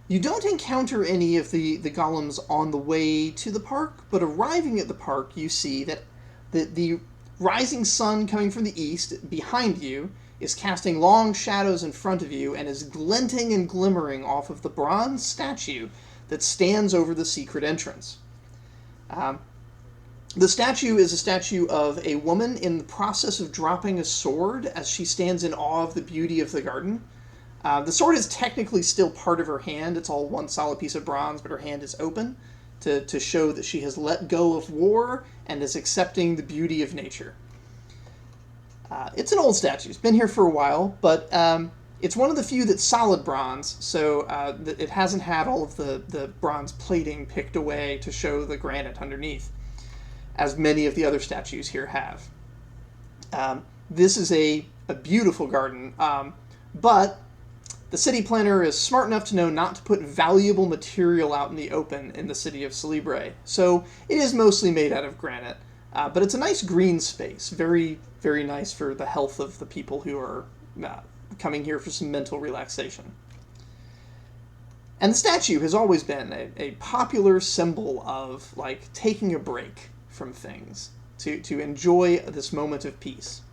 You don't encounter any of the golems on the way to the park, but arriving at the park, you see that the rising sun coming from the east behind you is casting long shadows in front of you and is glinting and glimmering off of the bronze statue that stands over the secret entrance. The statue is a statue of a woman in the process of dropping a sword as she stands in awe of the beauty of the garden. The sword is technically still part of her hand. It's all one solid piece of bronze, but her hand is open to show that she has let go of war and is accepting the beauty of nature. It's an old statue. It's been here for a while, but it's one of the few that's solid bronze, so it hasn't had all of the bronze plating picked away to show the granite underneath, as many of the other statues here have. This is a beautiful garden, but the city planner is smart enough to know not to put valuable material out in the open in the city of Celebre, so it is mostly made out of granite, but it's a nice green space, very, very nice for the health of the people who are coming here for some mental relaxation. And the statue has always been a popular symbol of, like, taking a break from things, to enjoy this moment of peace.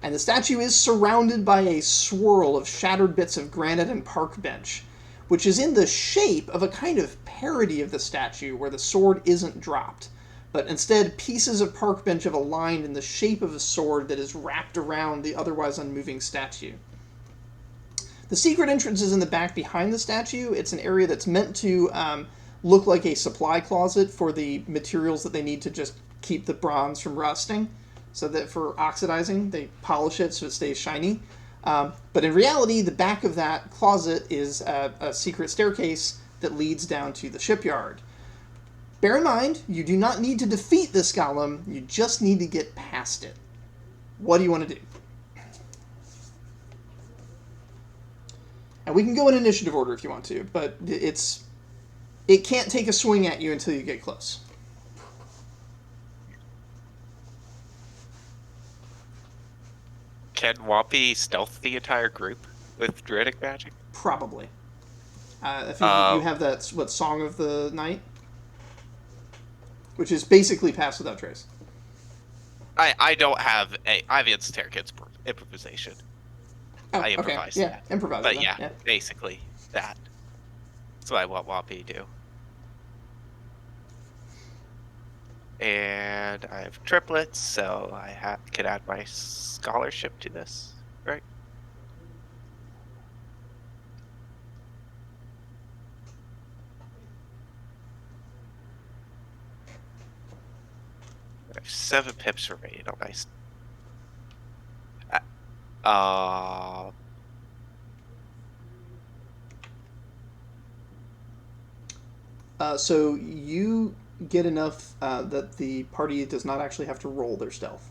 And the statue is surrounded by a swirl of shattered bits of granite and park bench, which is in the shape of a kind of parody of the statue where the sword isn't dropped, but instead pieces of park bench have aligned in the shape of a sword that is wrapped around the otherwise unmoving statue. The secret entrance is in the back behind the statue. It's an area that's meant to look like a supply closet for the materials that they need to just keep the bronze from rusting, so that for oxidizing, they polish it so it stays shiny. But in reality, the back of that closet is a secret staircase that leads down to the shipyard. Bear in mind, you do not need to defeat this golem, you just need to get past it. What do you want to do? And we can go in initiative order if you want to, but it can't take a swing at you until you get close. Can Wampy stealth the entire group with druidic magic? Probably. I think you have that, Song of the Night? Which is basically Pass Without Trace. I don't have I have esoteric improvisation. Oh, I improvise. Okay. Yeah, improvise. But yeah, basically that. That's what I want Wampy to do. And I have triplets, so I could add my scholarship to this, right? I have 7 pips remaining on my. So you get enough that the party does not actually have to roll their stealth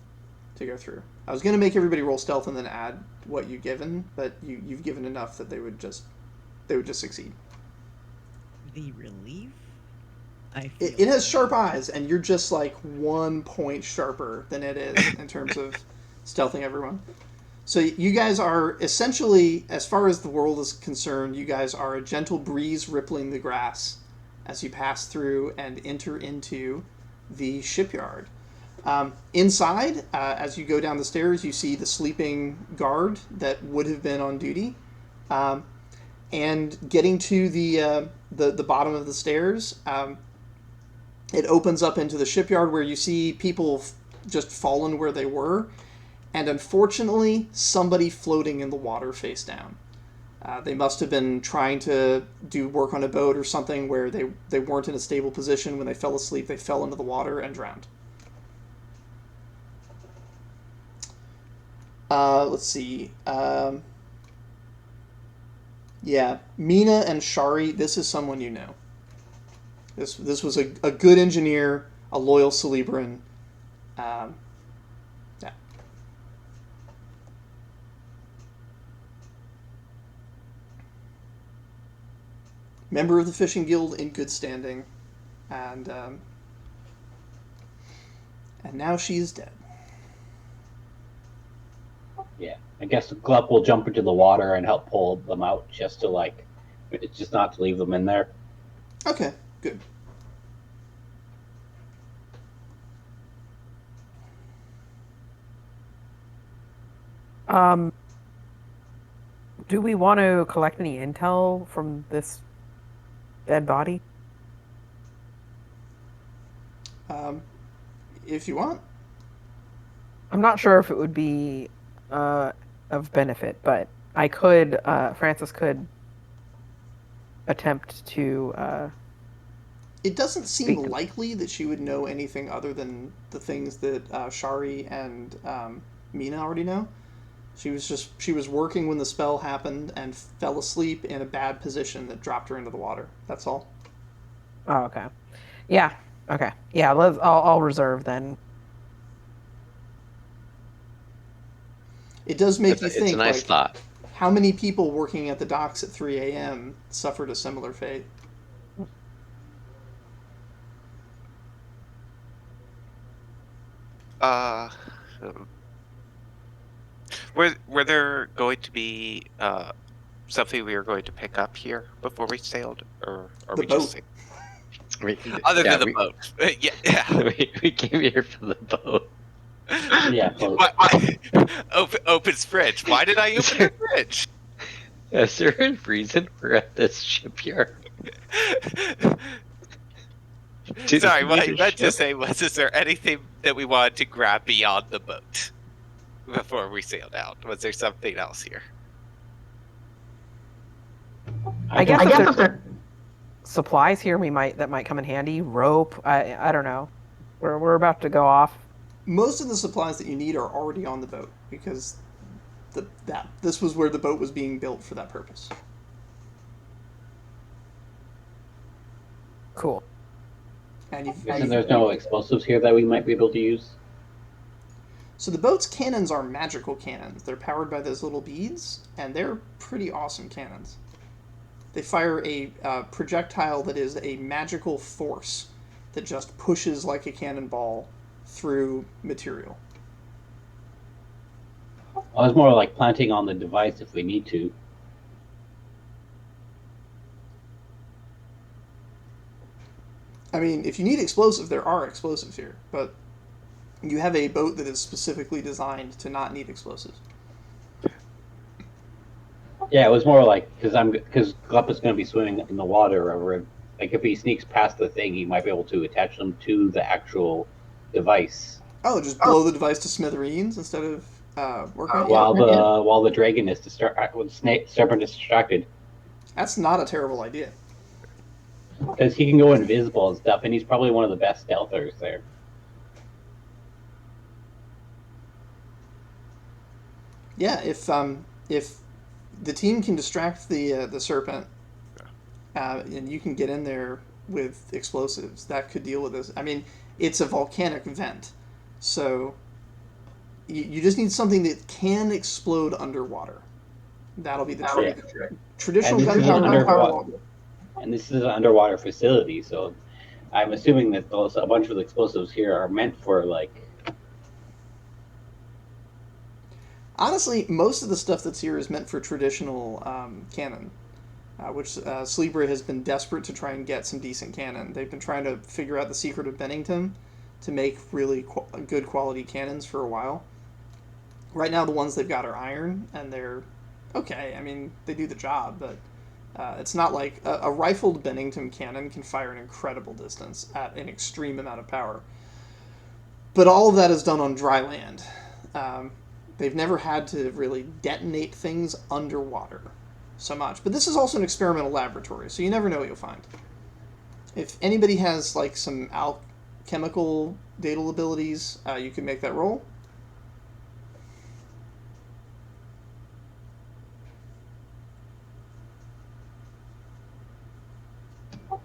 to go through. I was going to make everybody roll stealth and then add what you've given, but you've given enough that they would just succeed. The relief? It has sharp eyes, and you're just like 1 point sharper than it is in terms of stealthing everyone. So you guys are essentially, as far as the world is concerned, you guys are a gentle breeze rippling the grass as you pass through and enter into the shipyard. Inside, as you go down the stairs, you see the sleeping guard that would have been on duty. And getting to the bottom of the stairs, It opens up into the shipyard where you see people just fallen where they were, and unfortunately, somebody floating in the water face down. They must have been trying to do work on a boat or something where they weren't in a stable position. When they fell asleep, they fell into the water and drowned. Let's see. Yeah, Mina and Shari, this is someone you know. This was a good engineer, a loyal Celebran. Yeah. Member of the Fishing Guild in good standing. And now she's dead. Yeah, I guess Glup will jump into the water and help pull them out, just to just not to leave them in there. Okay, good. Do we want to collect any intel from this dead body? If you want. I'm not sure if it would be of benefit, but I could, Francis could attempt to. It doesn't seem Speak to- likely that she would know anything other than the things that Shari and Mina already know. She was working when the spell happened and fell asleep in a bad position that dropped her into the water. That's all. Oh, okay. Yeah. Okay. Yeah. I'll reserve then. It does make you It's think, a nice thought. how many people working at the docks at 3 a.m. suffered a similar fate? Were there going to be something we were going to pick up here before we sailed, or are The we boat. just other than the we, boat? Yeah. we came here for the boat. Yeah, close. Opens fridge. Why did I open the fridge? Is there a reason we're at this shipyard? Sorry, what I meant to say was, is there anything that we wanted to grab beyond the boat before we sailed out? Was there something else here? I guess if there's supplies here, that might come in handy. Rope. I don't know. We're about to go off. Most of the supplies that you need are already on the boat because this was where the boat was being built for that purpose. Cool. And There's no explosives here that we might be able to use. So the boat's cannons are magical cannons. They're powered by those little beads, and they're pretty awesome cannons. They fire a projectile that is a magical force that just pushes like a cannonball through material. I was more like planting on the device if we need to. I mean, if you need explosives, there are explosives here, but you have a boat that is specifically designed to not need explosives. Yeah, it was more like because Glup is going to be swimming in the water over. Like if he sneaks past the thing, he might be able to attach them to the actual device. Oh, just blow the device to smithereens instead of working on it? While the dragon is distracted. That's not a terrible idea. Because he can go invisible and stuff, and he's probably one of the best stealthers there. Yeah, if the team can distract the serpent, and you can get in there with explosives, that could deal with this. I mean, it's a volcanic vent, so you just need something that can explode underwater. That'll be the trick. Traditional gunpowder. And this is an underwater facility, so I'm assuming that a bunch of the explosives here are meant for Honestly, most of the stuff that's here is meant for traditional cannon, which Celebra has been desperate to try and get some decent cannon. They've been trying to figure out the secret of Bennington to make really good quality cannons for a while. Right now, the ones they've got are iron, and they're okay. I mean, they do the job, but It's not like a rifled Bennington cannon can fire an incredible distance at an extreme amount of power. But all of that is done on dry land. They've never had to really detonate things underwater so much. But this is also an experimental laboratory, so you never know what you'll find. If anybody has like some alchemical datal abilities, you can make that roll.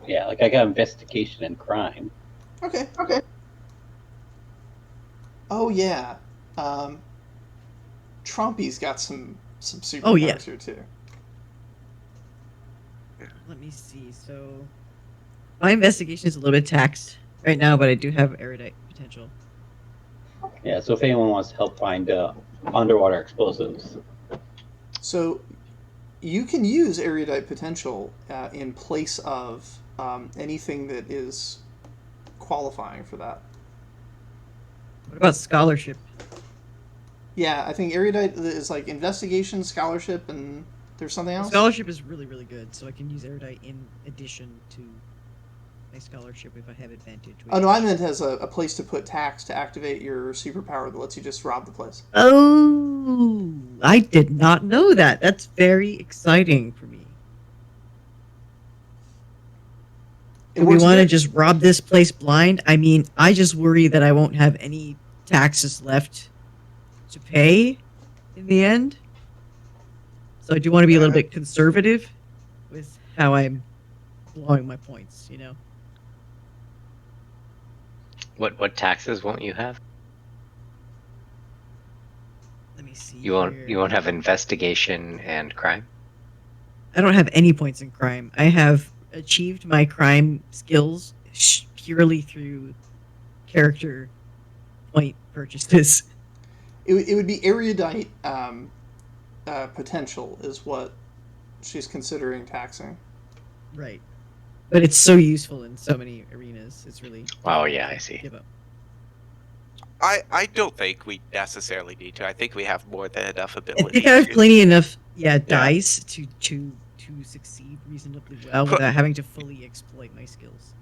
Yeah, like I got investigation and crime. Okay. Oh yeah, Trumpy's got some superpowers Oh, yeah. here too. Let me see. So, my investigation is a little bit taxed right now, but I do have erudite potential. Yeah, so if anyone wants to help find underwater explosives. So you can use erudite potential in place of anything that is qualifying for that. What about scholarship? Yeah, I think erudite is like investigation, scholarship, and there's something else. Scholarship is really, really good, so I can use erudite in addition to my scholarship if I have advantage. Oh no, I meant as a place to put tax to activate your superpower that lets you just rob the place. Oh, I did not know that. That's very exciting for me. It Do we works want to good. just rob this place blind? I mean, I just worry that I won't have any taxes left to pay in the end. So I do want to be a little bit conservative with how I'm blowing my points, you know? What taxes won't you have? Let me see. You won't here. have investigation and crime? I don't have any points in crime. I have achieved my crime skills purely through character point purchases. It would be erudite potential is what she's considering taxing. Right. But it's so useful in so many arenas. It's really Oh yeah, I see. give up. I don't think we necessarily need to. I think we have more than enough I ability. think I have to- plenty enough dice to succeed reasonably well without having to fully exploit my skills.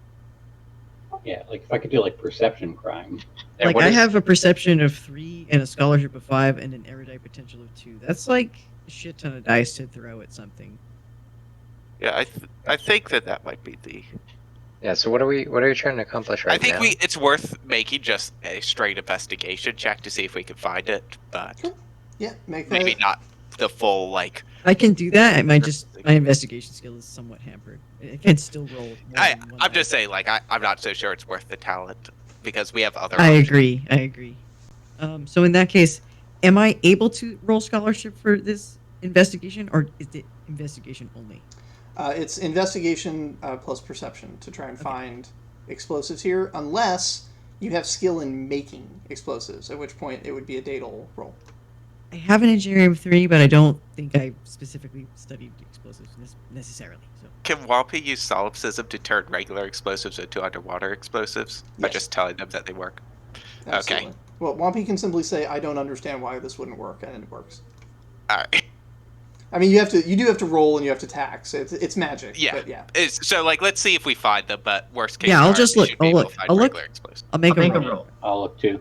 Yeah, like if I could do like perception crime. And Like what I is- have a perception of 3 and a scholarship of 5 and an erudite potential of 2. That's like a shit ton of dice to throw at something. Yeah, I think that might be the. Yeah, so what are you trying to accomplish right I think now? it's worth making just a straight investigation check to see if we can find it, but Yeah, make maybe that. not the full like. I can do that. My investigation skill is somewhat hampered. I can still roll. More than one I'm just die. saying, like I'm not so sure it's worth the talent because we have other. I options. agree. So in that case, am I able to roll scholarship for this investigation, or is it investigation only? It's investigation plus perception to try and find explosives here, unless you have skill in making explosives, at which point it would be a datal roll. I have an engineering of 3, but I don't think I specifically studied explosives necessarily. So Can Wampy use solipsism to turn regular explosives into underwater explosives by Yes. just telling them that they work? Absolutely. Well, Wampy can simply say, "I don't understand why this wouldn't work," and it works. All right. I mean, you do have to roll and you have to tax. It's magic. Yeah. But yeah. So like, let's see if we find them. But worst case, Yeah, I'll scenario, just we look- should be I'll able look- to find I'll look- regular explosives. I'll make a roll. I'll look too.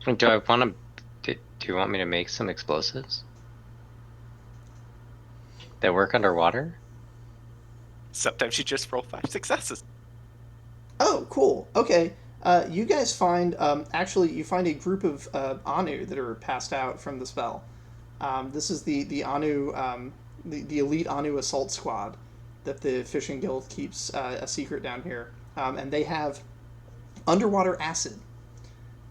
Do I want to? Do you want me to make some explosives that work underwater? Sometimes you just roll 5 successes. Oh, cool. Okay. You guys find actually you find a group of Anu that are passed out from the spell. This is the Anu the elite Anu assault squad that the fishing guild keeps a secret down here, and they have underwater acid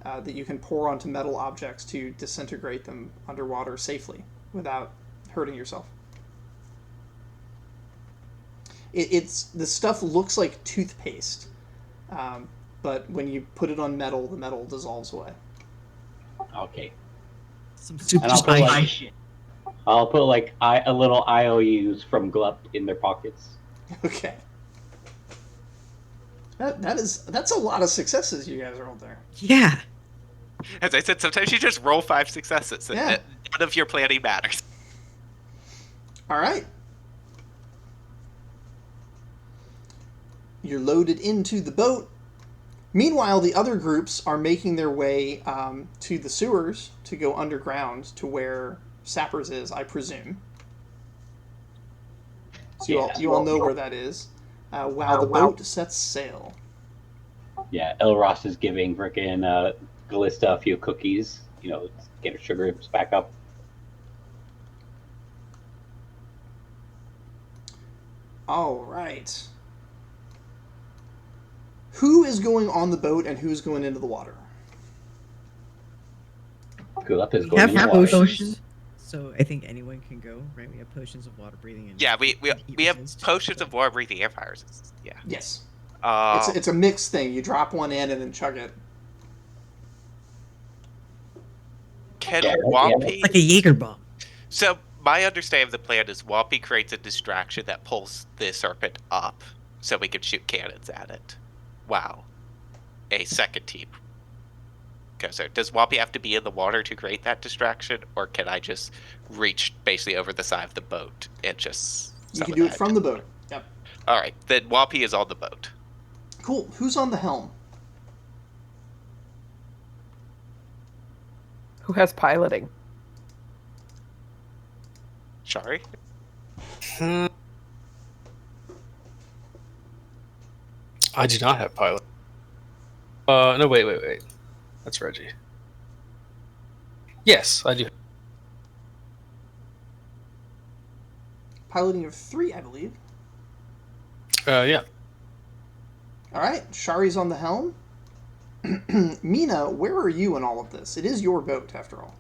that you can pour onto metal objects to disintegrate them underwater safely without hurting yourself. It's the stuff looks like toothpaste, but when you put it on metal, the metal dissolves away. Okay. Some super And I'll put spy like shit. I'll put like a little IOUs from Glup in their pockets. Okay. That's a lot of successes you guys rolled there. Yeah. As I said, sometimes you just roll 5 successes. And Yeah. none of your planning matters. All right. You're loaded into the boat. Meanwhile, the other groups are making their way to the sewers to go underground to where Sappers is, I presume. So you all know where that is. While the boat sets sail. Yeah, Elros is giving frickin' Galista a few cookies, get her sugar back up. All right. Who is going on the boat and who's going into the water? Gulep is We going have in the water. potions, so I think anyone can go, right? We have potions of water breathing. And Yeah, we heat have resist, potions so- of water breathing and fire resistance. Yeah. Yes. Um, It's a mixed thing. You drop one in and then chug it. can Yeah, Wampy... It's like a Jaeger bomb. So my understanding of the plan is Wampy creates a distraction that pulls the serpent up so we can shoot cannons at it. Wow. A second team goes there. Does Wampy have to be in the water to create that distraction, or can I just reach basically over the side of the boat and just... You can do it from the boat. Yep. Alright, then Wampy is on the boat. Cool. Who's on the helm? Who has piloting? Sorry? I do not have pilot. No, wait. That's Reggie. Yes, I do. Piloting of 3, I believe. Yeah. All right. Shari's on the helm. Mina, where are you in all of this? It is your boat, after all.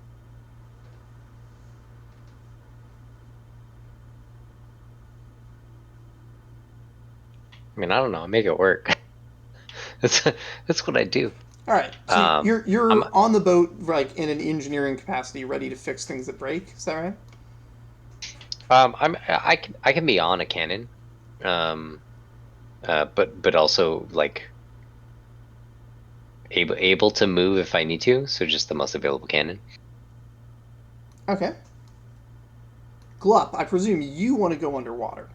I mean, I don't know. I make it work. That's what I do. All right. So you're I'm- on the boat, like in an engineering capacity, ready to fix things that break. Is that right? I can be on a cannon, but also like able to move if I need to. So just the most available cannon. Okay. Glup, I presume you want to go underwater.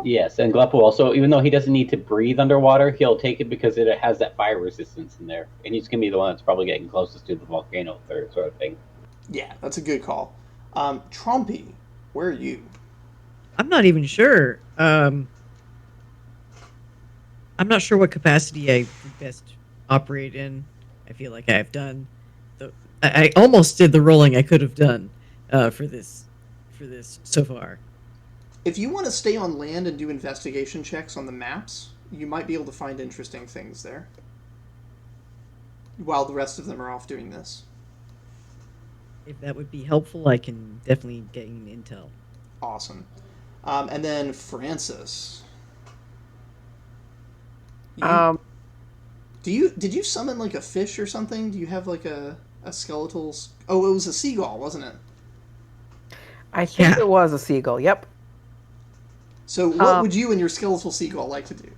Yes, and Gulep will also, even though he doesn't need to breathe underwater, he'll take it because it has that fire resistance in there. And he's going to be the one that's probably getting closest to the volcano sort of thing. Yeah, that's a good call. Trumpy, where are you? I'm not even sure. I'm not sure what capacity I would best operate in. I feel like I've done. I almost did the rolling I could have done for this so far. If you want to stay on land and do investigation checks on the maps, you might be able to find interesting things there. While the rest of them are off doing this. If that would be helpful, I can definitely gain intel. Awesome. And then Francis. Did you summon like a fish or something? Do you have like a skeletal? Oh, it was a seagull, wasn't it? I think Yeah. it was a seagull. Yep. So what would you and your skeletal seagull like to do?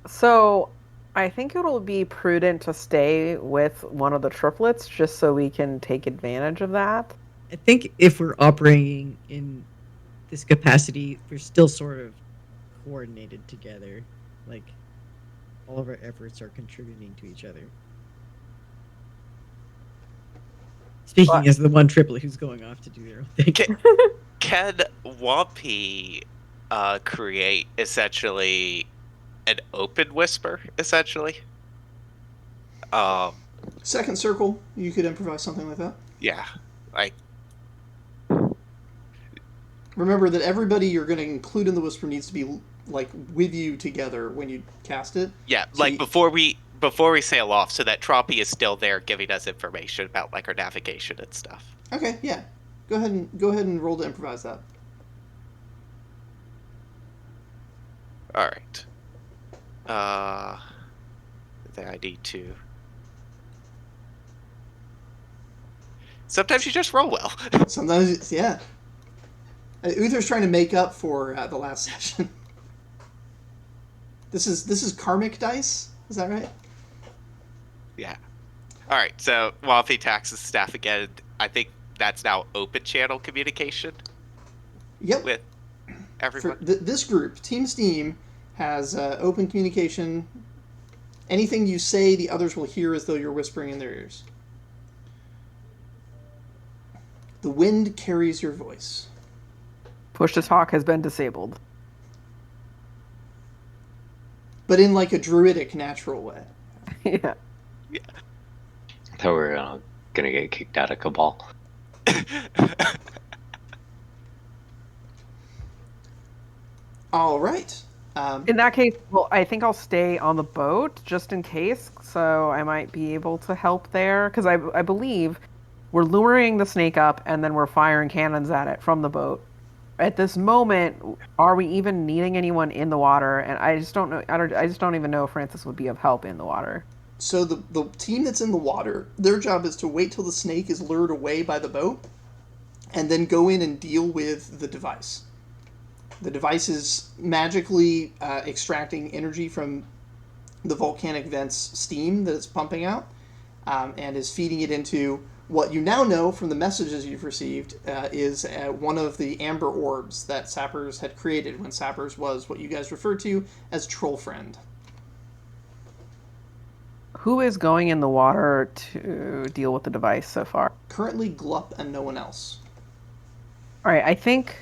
So I think it'll be prudent to stay with one of the triplets just so we can take advantage of that. I think if we're operating in this capacity, we're still sort of coordinated together. Like, all of our efforts are contributing to each other. Speaking as the one triplet who's going off to do their own thing. Can Wampy create essentially an open whisper, essentially? Second circle, you could improvise something like that. Yeah. Like, Remember that everybody you're going to include in the whisper needs to be like with you together when you cast it. yeah, So like you- before we sail off, so that Troppy is still there giving us information about like our navigation and stuff. Okay, yeah. Go ahead and roll to improvise that. All right. I think I need to. Sometimes you just roll well. Sometimes it's, yeah. Uther's trying to make up for the last session. This is karmic dice. Is that right? Yeah. All right. So Wampy attacks the staff again. I think that's now open channel communication Yep. with For everyone. this group, Team Steam, has open communication. Anything you say, the others will hear as though you're whispering in their ears. The wind carries your voice. Push to talk has been disabled. But in like a druidic, natural way. Yeah. I thought we were gonna get kicked out of Cabal. All right. In that case, well, I think I'll stay on the boat just in case, so I might be able to help there. Because I believe we're luring the snake up and then we're firing cannons at it from the boat. At this moment, are we even needing anyone in the water? And I just don't know. I just don't even know if Francis would be of help in the water. So the team that's in the water, their job is to wait till the snake is lured away by the boat, and then go in and deal with the device. The device is magically extracting energy from the volcanic vent's steam that it's pumping out, and is feeding it into what you now know from the messages you've received is one of the amber orbs that Sappers had created when Sappers was what you guys referred to as Troll Friend. Who is going in the water to deal with the device so far? Currently Glup and no one else. All right, I think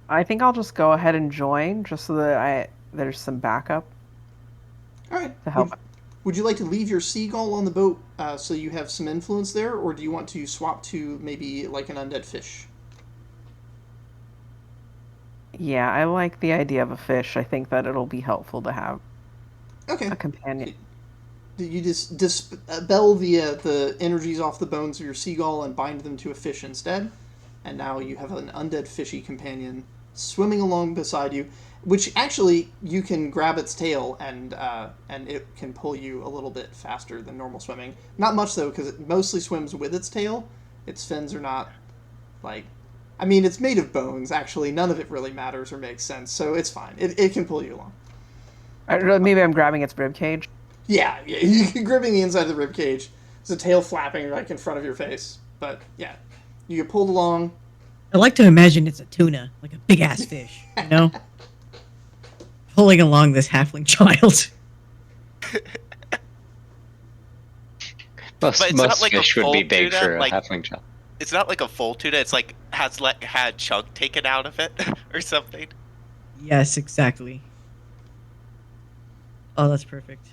I'll just go ahead and join, just so that there's some backup. All right. To help. Would you like to leave your seagull on the boat so you have some influence there, or do you want to swap to maybe like an undead fish? Yeah, I like the idea of a fish. I think that it'll be helpful to have a companion. You just dispel the energies off the bones of your seagull and bind them to a fish instead, and now you have an undead fishy companion swimming along beside you, which actually you can grab its tail and it can pull you a little bit faster than normal swimming. Not much though, because it mostly swims with its tail. Its fins are not it's made of bones. Actually, none of it really matters or makes sense, so it's fine. It can pull you along. I don't know, maybe I'm grabbing its rib cage. Yeah, you're gripping the inside of the rib cage. There's a tail flapping like in front of your face, but yeah, you get pulled along. I like to imagine it's a tuna, like a big ass fish, you know, pulling along this halfling child. Most like fish a would be full big tuna, for a like- halfling child. It's not like a full tuna. It's like had chunk taken out of it or something. Yes, exactly. Oh, that's perfect.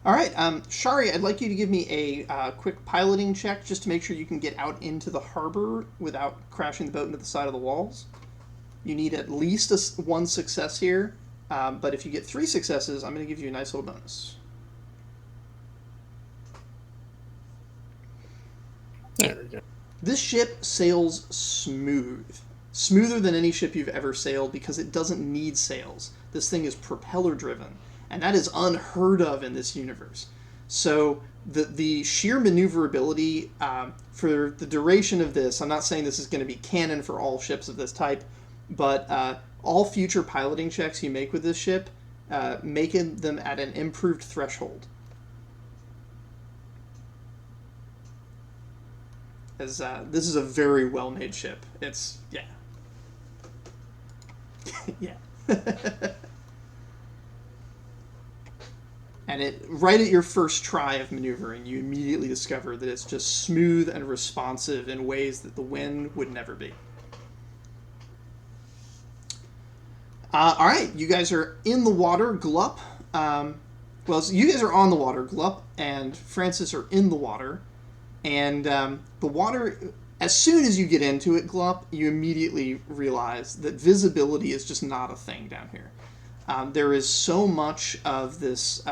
All right, Shari, I'd like you to give me a quick piloting check just to make sure you can get out into the harbor without crashing the boat into the side of the walls. You need at least one success here, but if you get 3 successes, I'm going to give you a nice little bonus. There we go. This ship sails smooth. Smoother than any ship you've ever sailed because it doesn't need sails. This thing is propeller driven, and that is unheard of in this universe. So the sheer maneuverability for the duration of this, I'm not saying this is going to be canon for all ships of this type, but all future piloting checks you make with this ship, making them at an improved threshold. As this is a very well-made ship. It's, yeah. Yeah. And right at your first try of maneuvering, you immediately discover that it's just smooth and responsive in ways that the wind would never be. All right, you guys are in the water. Glup. So you guys are on the water. Glup and Francis are in the water. And the water, as soon as you get into it, Glup, you immediately realize that visibility is just not a thing down here. There is so much of this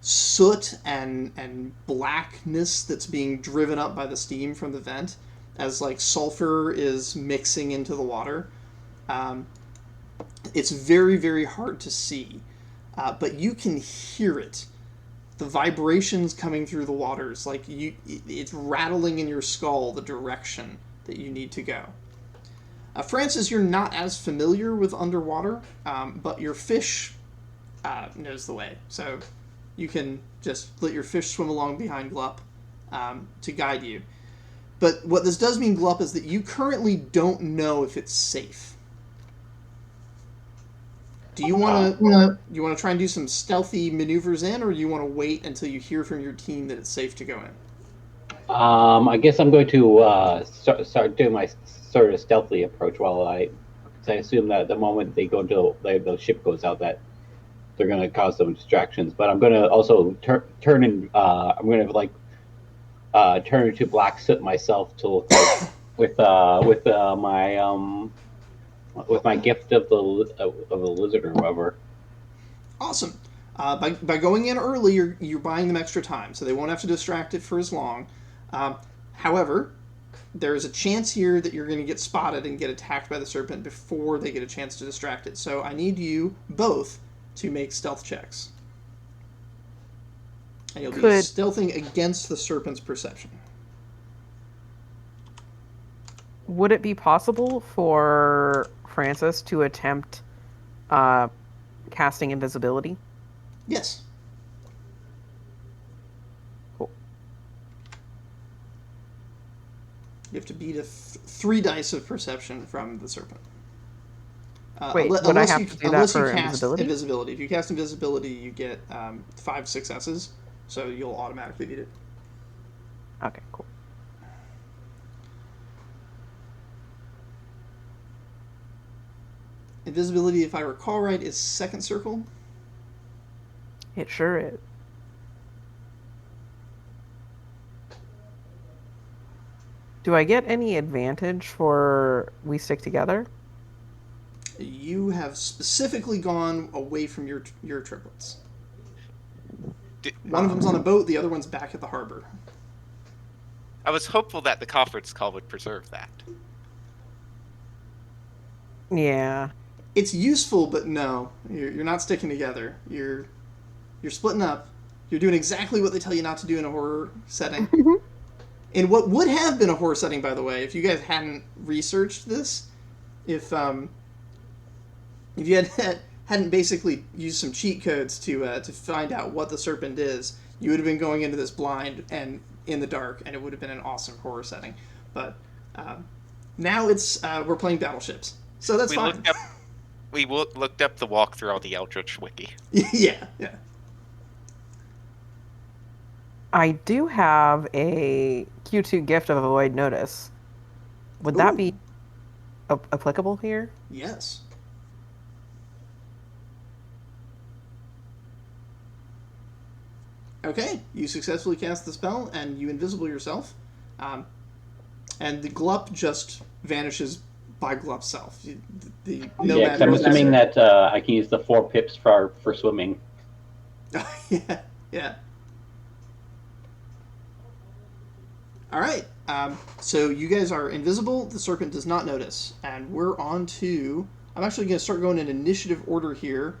soot and blackness that's being driven up by the steam from the vent as sulfur is mixing into the water. It's very, very hard to see, but you can hear it. The vibrations coming through the waters, it's rattling in your skull the direction that you need to go. Francis, you're not as familiar with underwater, but your fish knows the way. So you can just let your fish swim along behind Glup to guide you. But what this does mean, Glup, is that you currently don't know if it's safe. Do you want to try and do some stealthy maneuvers in, or do you want to wait until you hear from your team that it's safe to go in? I guess I'm going to start doing my sort of stealthy approach because I assume that the moment they go to the ship goes out, that they're going to cause some distractions. But I'm going to also turn and I'm going to turn into black soot myself to look like with my gift of the lizard or whatever. Awesome. By going in early, you're buying them extra time, so they won't have to distract it for as long. However, there's a chance here that you're going to get spotted and get attacked by the serpent before they get a chance to distract it. So I need you both to make stealth checks. And you'll be stealthing against the serpent's perception. Would it be possible for Francis to attempt casting invisibility? Yes. Cool. You have to beat 3 dice of perception from the serpent. Wait, would I have to do that for invisibility? Invisibility. If you cast invisibility, you get 5 successes, so you'll automatically beat it. Okay, cool. Invisibility, if I recall right, is second circle. It sure is. Do I get any advantage for we stick together? You have specifically gone away from your triplets. One of them's on a boat, the other one's back at the harbor. I was hopeful that the conference call would preserve that. Yeah. It's useful, but no, you're not sticking together. You're splitting up. You're doing exactly what they tell you not to do in a horror setting. In what would have been a horror setting, by the way, if you guys hadn't researched this, if you hadn't basically used some cheat codes to find out what the serpent is, you would have been going into this blind and in the dark, and it would have been an awesome horror setting. But now it's we're playing battleships, so that's fine. We looked up the walkthrough on the Eldritch Wiki. Yeah. I do have a Q2 gift of Avoid Notice. Would that be applicable here? Yes. Okay, you successfully cast the spell, and you invisible yourself. And the Glup just vanishes by Glup's self. Because I'm assuming that I can use the 4 pips for swimming. Yeah. All right. So you guys are invisible. The serpent does not notice, and we're on to. I'm actually going to start going in initiative order here.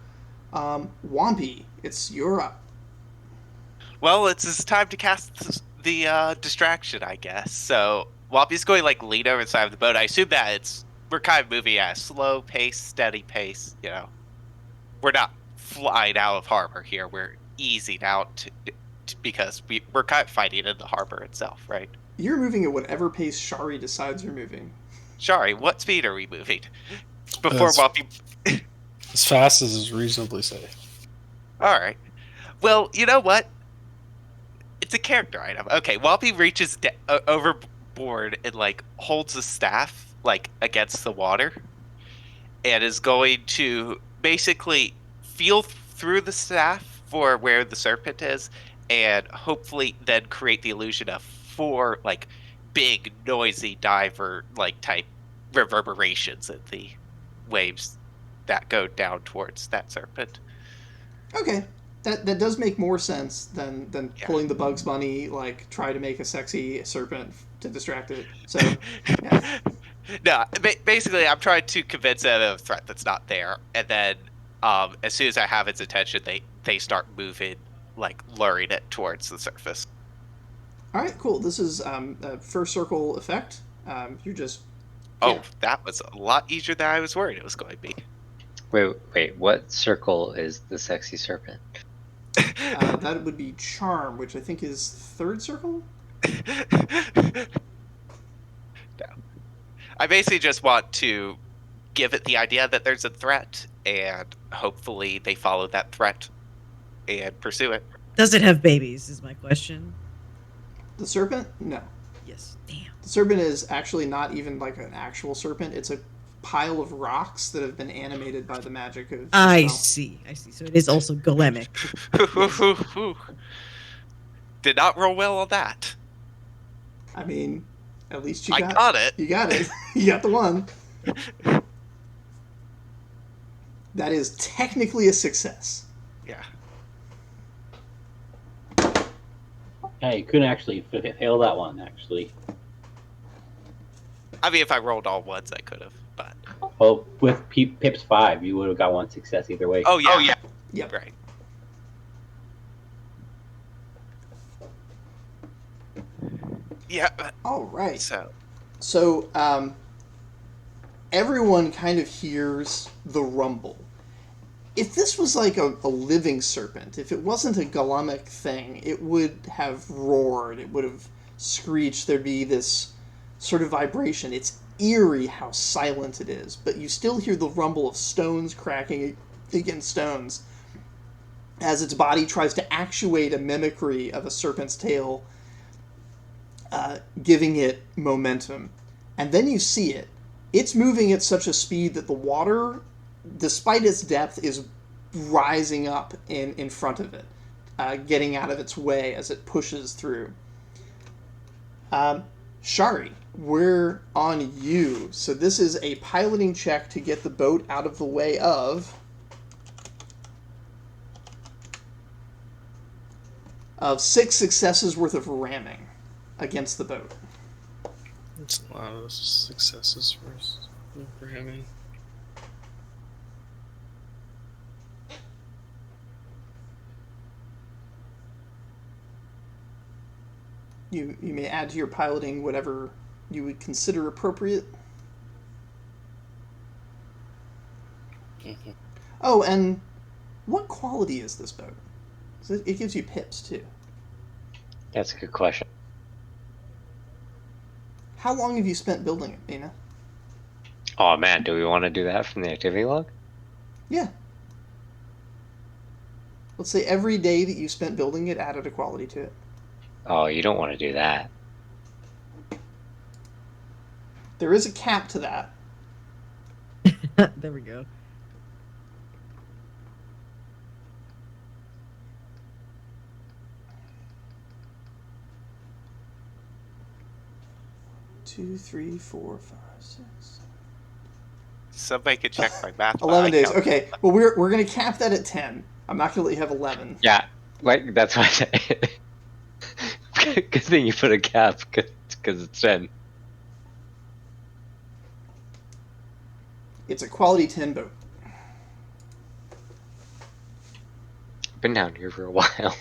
Wampy, you're up. Well, it's time to cast the distraction, I guess. So Wampy's going lean over the side of the boat. I assume that we're kind of moving at a slow pace, steady pace. We're not flying out of harbor here. We're easing out because we're kind of fighting in the harbor itself, right? You're moving at whatever pace Shari decides you're moving. Shari, what speed are we moving? Before Wampy... As fast as is reasonably safe. All right. Well, you know what? It's a character item. Okay, Wampy reaches overboard and holds the staff against the water, and is going to basically feel through the staff for where the serpent is, and hopefully then create the illusion of 4 big noisy diver type reverberations in the waves that go down towards that serpent. Okay. That does make more sense than pulling the Bugs Bunny, try to make a sexy serpent to distract it. So, yeah. No, basically, I'm trying to convince it of a threat that's not there, and then as soon as I have its attention, they start moving, luring it towards the surface. All right, cool. This is a first circle effect. You're just... Oh, that was a lot easier than I was worried it was going to be. Wait, what circle is the sexy serpent? That would be charm, which I think is third circle? No. I basically just want to give it the idea that there's a threat and hopefully they follow that threat and pursue it. Does it have babies? Is my question. The serpent? No. Yes. Damn. The serpent is actually not even like an actual serpent. It's a pile of rocks that have been animated by the magic of the I spell. see. I see. So it is also golemic. Did not roll well on that. I mean, at least you I got, got it. You got it. You got the one. That is technically a success. Yeah. Yeah, you couldn't actually fail that one, actually. I mean, if I rolled all ones, I could have, but... Well, with Pip's 5, you would have got one success either way. Oh, yeah. Yep. Right. Yeah. All right. So, everyone kind of hears the rumble. If this was like a living serpent, if it wasn't a golemic thing, it would have roared, it would have screeched, there'd be this sort of vibration. It's eerie how silent it is, but you still hear the rumble of stones cracking against stones as its body tries to actuate a mimicry of a serpent's tail, giving it momentum. And then you see it. It's moving at such a speed that the water, despite its depth, is rising up in front of it, getting out of its way as it pushes through. Shari, we're on you. So this is a piloting check to get the boat out of the way of 6 successes worth of ramming against the boat. That's a lot of successes for him. You may add to your piloting whatever you would consider appropriate. Mm-hmm. Oh, and what quality is this boat? It gives you pips, too. That's a good question. How long have you spent building it, Mina? Oh man, do we want to do that from the activity log? Yeah. Let's say every day that you spent building it added a quality to it. Oh, you don't want to do that. There is a cap to that. There we go. Two, 3, 4, 5, 6. somebody could check my math. 11 days. count. Okay. Well, we're going to cap that at 10. I'm not going to let you have 11. Yeah, like that's what I said. Good thing you put a cap, because it's 10. It's a quality 10 boat. Been down here for a while.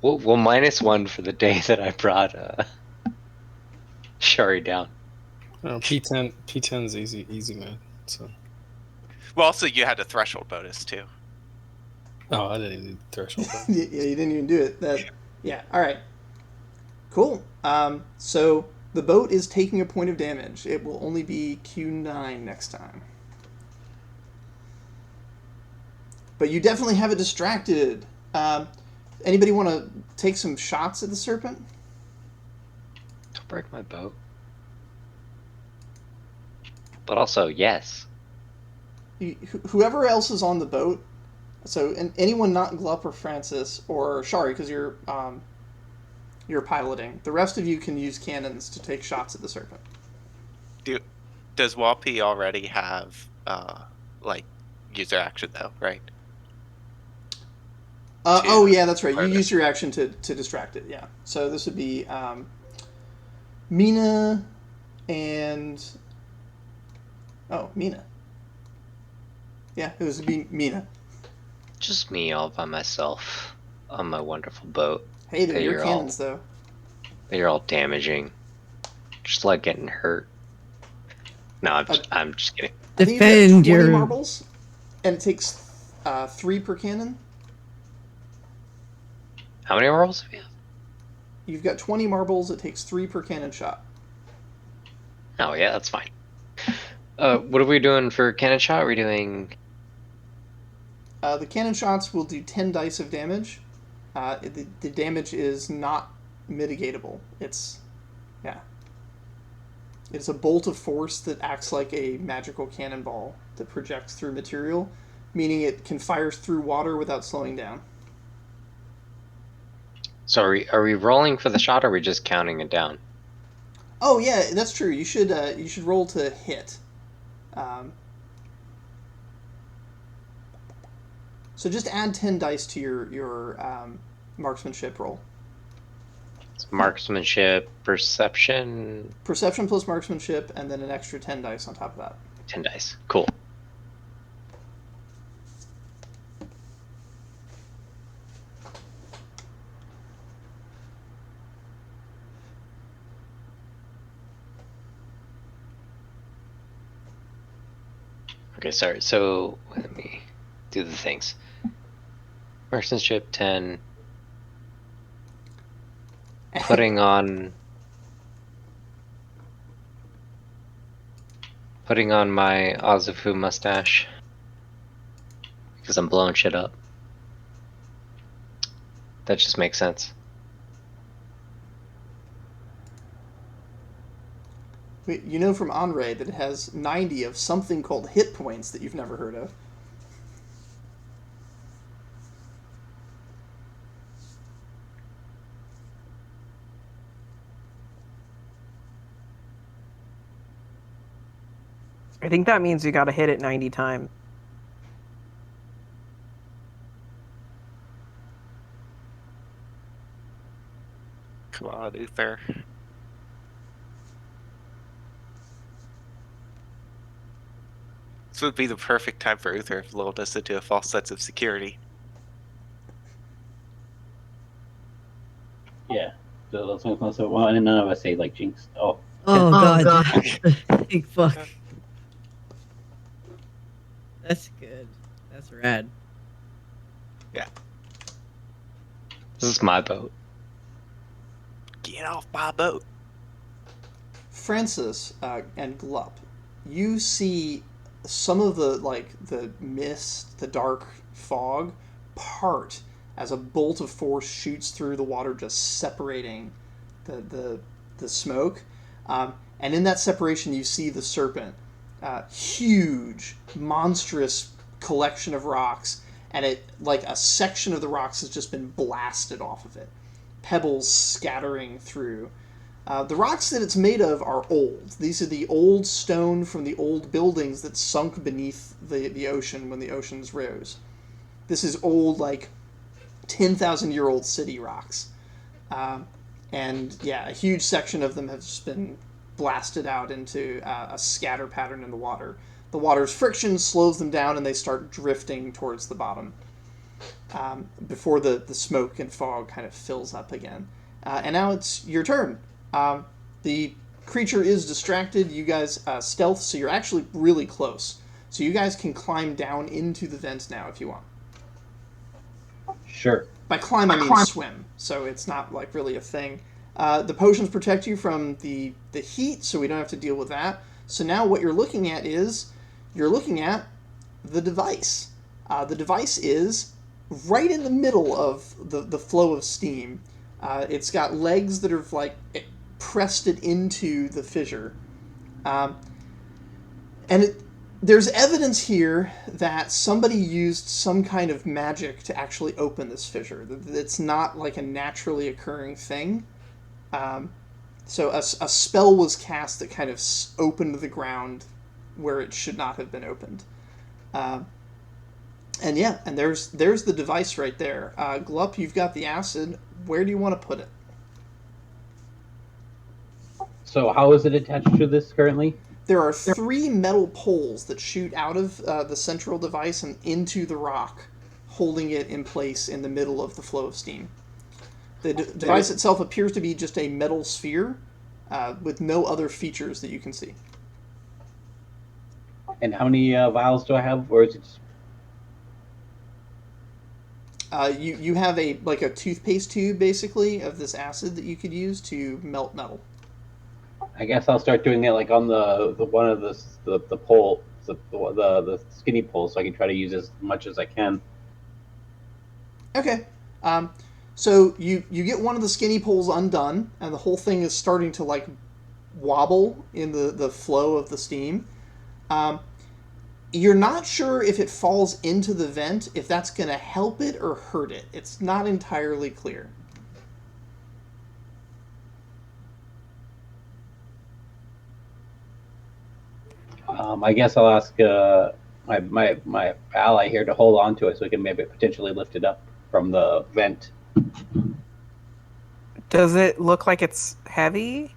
Well, -1 for the day that I brought Shari down. Oh, P10's easy mode. So. Well, also you had a threshold bonus too. Oh, I didn't even need the threshold. Yeah, you didn't even do it. Yeah. All right. Cool. So the boat is taking a point of damage. It will only be Q9 next time. But you definitely have it distracted. Anybody want to take some shots at the serpent? Don't break my boat. But also, yes. Whoever else is on the boat, so anyone not Glup or Francis or Shari, because you're piloting. The rest of you can use cannons to take shots at the serpent. Does Walpy already have user action though, right? Oh yeah, that's right. You Further. use your action to distract it. Yeah. So this would be Mina and Mina. Yeah, it was be Mina. Just me all by myself on my wonderful boat. Hey, they're Hey, your you're cannons though. They're all damaging. Just like getting hurt. No, I'm just kidding. I think you've got Defend 20 your marbles, and it takes 3 per cannon. How many rolls have you? You've got 20 marbles. It takes 3 per cannon shot. Oh yeah, that's fine. What are we doing for cannon shot? Are we doing? The cannon shots will do 10 dice of damage. The damage is not mitigatable. It's a bolt of force that acts like a magical cannonball that projects through material, meaning it can fire through water without slowing down. So are we rolling for the shot, or are we just counting it down? Oh yeah, that's true. You should roll to hit. So just add 10 dice to your marksmanship roll. It's marksmanship, perception. Perception plus marksmanship, and then an extra 10 dice on top of that. 10 dice. Cool. Okay, sorry. So let me do the things. Marksmanship 10. Putting on my Azafu mustache because I'm blowing shit up. That just makes sense. You know from Onray that it has 90 of something called hit points that you've never heard of. I think that means you got to hit it 90 times. Come on, Uther. This would be the perfect time for Uther if lulled us into a false sense of security. Yeah. So well, and none of us say like jinx. Oh. Oh, God. Big fuck. That's good. That's rad. Yeah. This is my boat. Get off my boat. Francis and Glup, you see some of the mist, the dark fog, part as a bolt of force shoots through the water, just separating the smoke. And in that separation, you see the serpent, huge, monstrous collection of rocks, and it like a section of the rocks has just been blasted off of it, pebbles scattering through. The rocks that it's made of are old. These are the old stone from the old buildings that sunk beneath the ocean when the oceans rose. This is old, like 10,000-year-old city rocks. And yeah, a huge section of them have just been blasted out into a scatter pattern in the water. The water's friction slows them down and they start drifting towards the bottom before the smoke and fog kind of fills up again. And now it's your turn. The creature is distracted. You guys stealth, so you're actually really close. So you guys can climb down into the vent now if you want. Sure. By climb, I mean swim, so it's not like really a thing. The potions protect you from the heat, so we don't have to deal with that. So now what you're looking at the device. The device is right in the middle of the flow of steam. It's got legs that are like pressed it into the fissure. There's evidence here that somebody used some kind of magic to actually open this fissure. It's not like a naturally occurring thing. So a spell was cast that kind of opened the ground where it should not have been opened. And there's the device right there. Glup, you've got the acid. Where do you want to put it? So how is it attached to this currently? There are 3 metal poles that shoot out of the central device and into the rock, holding it in place in the middle of the flow of steam. The device itself appears to be just a metal sphere with no other features that you can see. And how many vials do I have, or is it just... You have a toothpaste tube, basically, of this acid that you could use to melt metal. I guess I'll start doing it like on the one of the pole, the skinny pole, so I can try to use as much as I can. Okay. So you get one of the skinny poles undone, and the whole thing is starting to like wobble in the flow of the steam. Um, you're not sure if it falls into the vent, if that's going to help it or hurt it. It's not entirely clear. I guess I'll ask my ally here to hold on to it so we can maybe potentially lift it up from the vent. Does it look like it's heavy?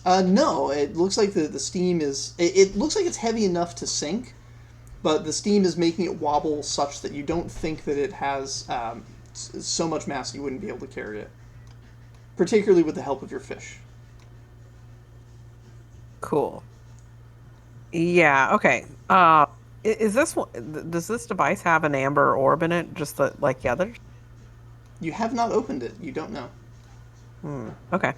No, it looks like the steam is. It looks like it's heavy enough to sink, but the steam is making it wobble such that you don't think that it has so much mass you wouldn't be able to carry it, particularly with the help of your fish. Cool. Yeah. Okay. Is this one? Does this device have an amber orb in it, just like the others? You have not opened it. You don't know. Okay.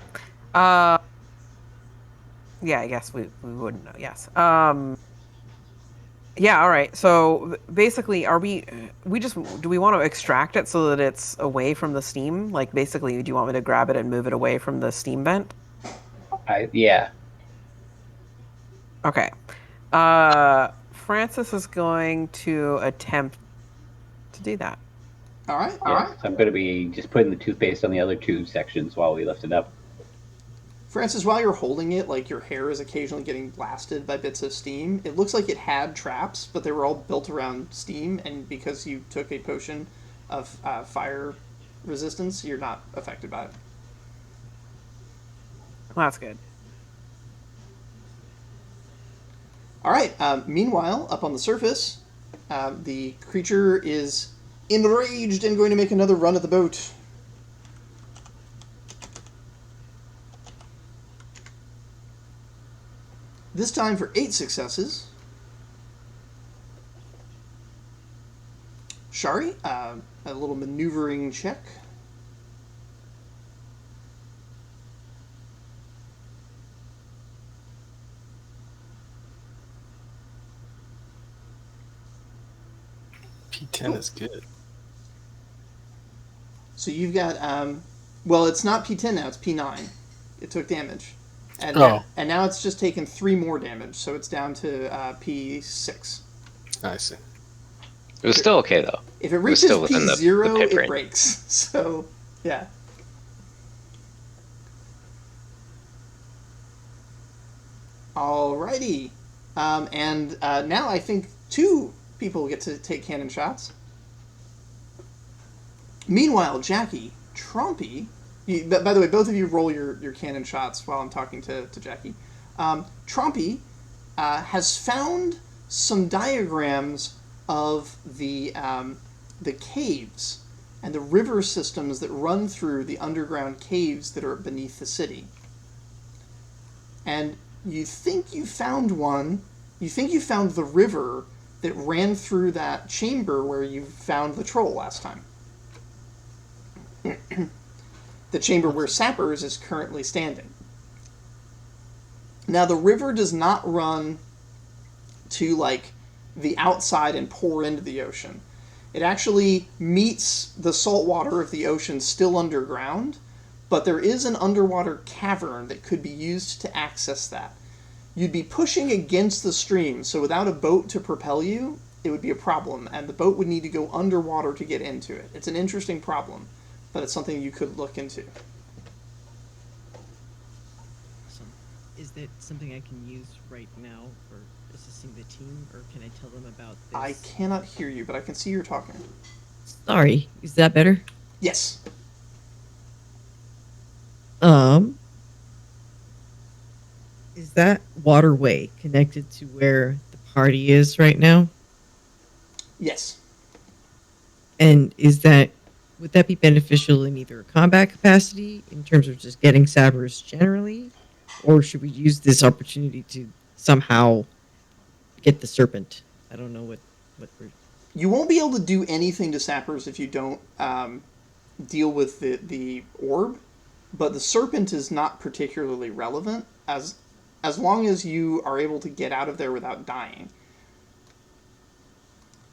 Yeah, I guess we wouldn't know. Yes. Yeah. All right. So basically, do we want to extract it so that it's away from the steam? Like, basically, do you want me to grab it and move it away from the steam vent? Yeah. Okay. Francis is going to attempt to do that. All right. So I'm going to be just putting the toothpaste on the other two sections while we lift it up. Francis, while you're holding it, like your hair is occasionally getting blasted by bits of steam. It looks like it had traps, but they were all built around steam, and because you took a potion of fire resistance, you're not affected by it. Well, that's good. All right. Meanwhile, up on the surface, the creature is enraged and going to make another run at the boat. This time for 8 successes. Shari, a little maneuvering check. P10 is good. So you've got, well, it's not P10 now, it's P9. It took damage. And, and now it's just taken 3 more damage, so it's down to P6. I see. It was still okay, though. If it reaches P0, the it breaks. So, yeah. Alrighty. And now I think 2 people get to take cannon shots. Meanwhile, Jackie, Trumpy... by the way, both of you roll your cannon shots while I'm talking to Jackie. Trumpy has found some diagrams of the caves and the river systems that run through the underground caves that are beneath the city. And you think you found one. You think you found the river that ran through that chamber where you found the troll last time. The chamber where Sappers is currently standing. Now, the river does not run to, like, the outside and pour into the ocean. It actually meets the salt water of the ocean still underground, but there is an underwater cavern that could be used to access that. You'd be pushing against the stream, so without a boat to propel you, it would be a problem, and the boat would need to go underwater to get into it. It's an interesting problem, but it's something you could look into. Is that something I can use right now for assisting the team, or can I tell them about this? I cannot hear you, but I can see you're talking. Sorry, is that better? Yes. Is that waterway connected to where the party is right now? Yes. And would that be beneficial in either a combat capacity, in terms of just getting sappers generally, or should we use this opportunity to somehow get the serpent? I don't know what we're... You won't be able to do anything to sappers if you don't deal with the orb. but the serpent is not particularly relevant as long as you are able to get out of there without dying.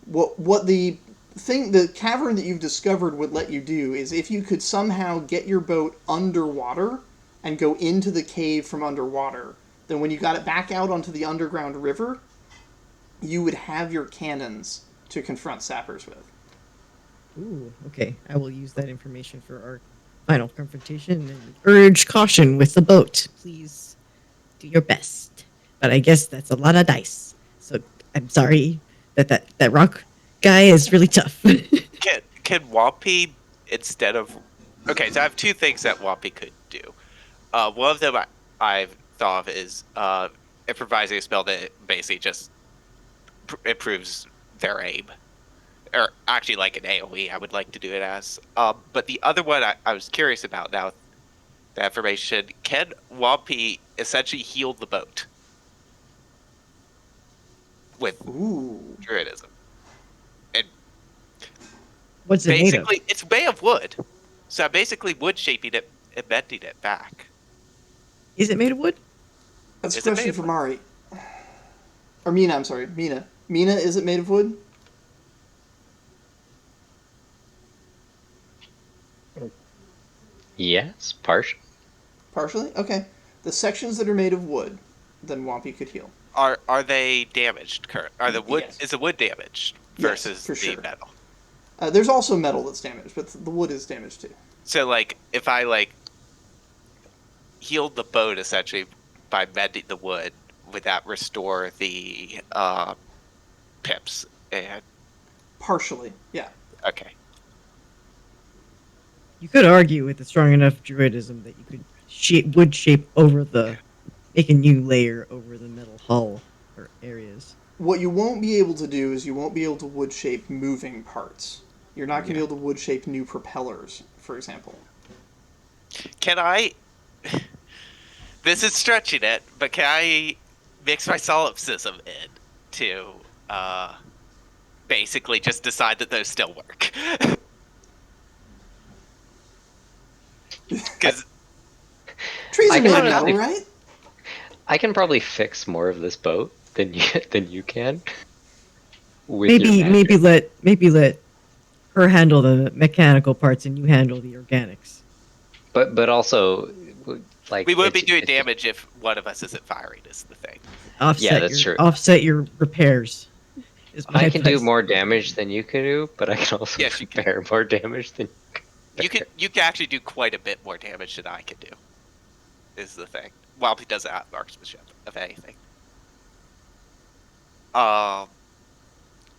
What the cavern that you've discovered would let you do is if you could somehow get your boat underwater and go into the cave from underwater, then when you got it back out onto the underground river, you would have your cannons to confront sappers with. Ooh, okay. I will use that information for our final confrontation and urge caution with the boat. Please do your best. But I guess that's a lot of dice. So I'm sorry that rock guy is really tough. Can Wampy, instead of... Okay, so I have two things that Wampy could do. One of them I've thought of is improvising a spell that basically just improves their aim. Or actually like an AoE, I would like to do it as. But the other one I was curious about now, the information, can Wampy essentially heal the boat? With Druidism. And What's it made of? basically, it's made of wood. So I'm basically wood shaping it and bending it back. Is it made of wood? That's a Is it question made for of Mari. Or Mina, I'm sorry. Mina. Mina, is it made of wood? Yes, partial. Partially? Okay. The sections that are made of wood, then Wampy could heal. Are they damaged? Are the wood Yes. Is the wood damaged Yes, versus for the sure. metal? There's also metal that's damaged, but the wood is damaged too. So like if I healed the boat essentially by mending the wood, would that restore the pips? And Partially, yeah. okay. You could argue with a strong enough druidism that you could wood shape over make a new layer over the metal hull or areas. What you won't be able to do is you won't be able to wood shape moving parts. You're not going to be able to wood shape new propellers, for example. Can I... This is stretching it, but can I mix my solipsism in to basically just decide that those still work? Because Trees I are can made of metal, honestly- right? I can probably fix more of this boat than you can. With your Maybe magic. maybe let her handle the mechanical parts and you handle the organics. But also, like we would be it's- doing it's- damage if one of us isn't firing is the thing. that's true. Offset your repairs. Is my I can do advice. more damage than you can do, but I can also Yes, you can. repair more damage than You can actually do quite a bit more damage than I can do. Is the thing. While he doesn't have marksmanship of anything.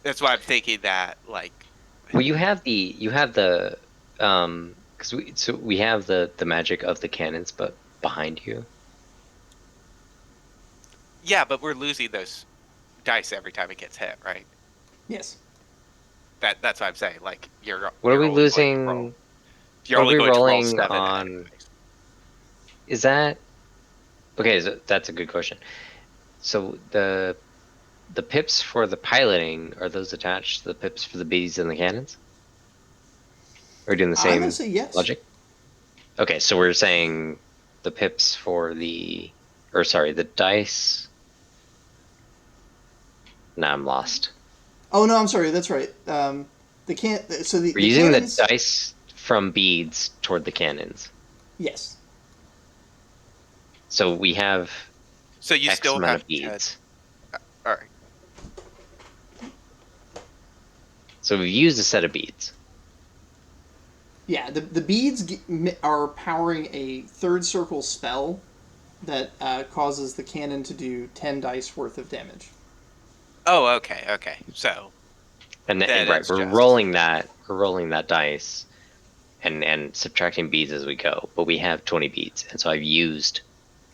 That's why I'm thinking that Well, you have the because we have the magic of the cannons, but behind you. yeah, but we're losing those dice every time it gets hit, right? Yes. That's what I'm saying. You're. What are we only going to losing? roll- You're Are only we going to roll rolling 7 on- anyways. Is that okay? That's a good question. So the pips for the piloting, are those attached to the pips for the bees and the cannons? Are we doing the I'm same going to say yes. logic? Okay, so we're saying the pips for the dice. Nah, I'm lost. Oh, no, I'm sorry. That's right. We're We're using cannons... the dice from beads toward the cannons. Yes. So we have So you X still amount have of beads. All right. So we've used a set of beads. Yeah, the beads are powering a third circle spell that causes the cannon to do 10 dice worth of damage. Oh, okay. So And That right, is we're just- rolling that dice and subtracting beads as we go. But we have 20 beads, and so I've used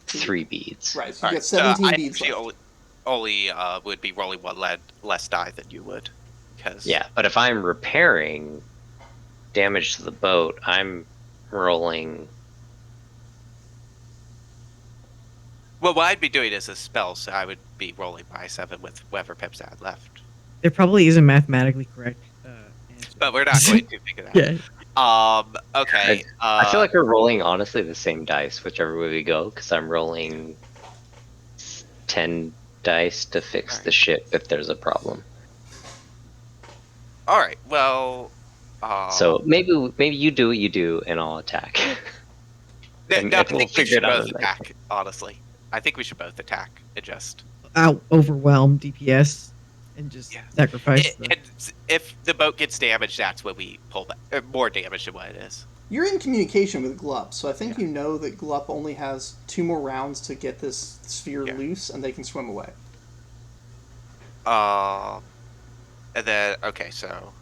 3 beads. Right, so you all got right. 17 I beads actually left. only would be rolling one less die than you would, because Yeah, but if I'm repairing damage to the boat, I'm rolling. Well, what I'd be doing is a spell, so I would be rolling by 7 with whatever pips I had left. There probably is a mathematically correct answer. But we're not going to figure that out. Yeah. Okay. I feel like we're rolling honestly the same dice whichever way we go, because I'm rolling 10 dice to fix the ship if there's a problem. All right. Well. So maybe you do what you do, and I'll attack. and I we'll think we figure should it out both on the attack. Honestly, I think we should both attack and just. Out overwhelm DPS and just sacrifice the. And if the boat gets damaged, that's when we pull back. More damage than what it is. You're in communication with Glup, so I think you know that Glup only has 2 more rounds to get this sphere loose, and they can swim away. And then okay, so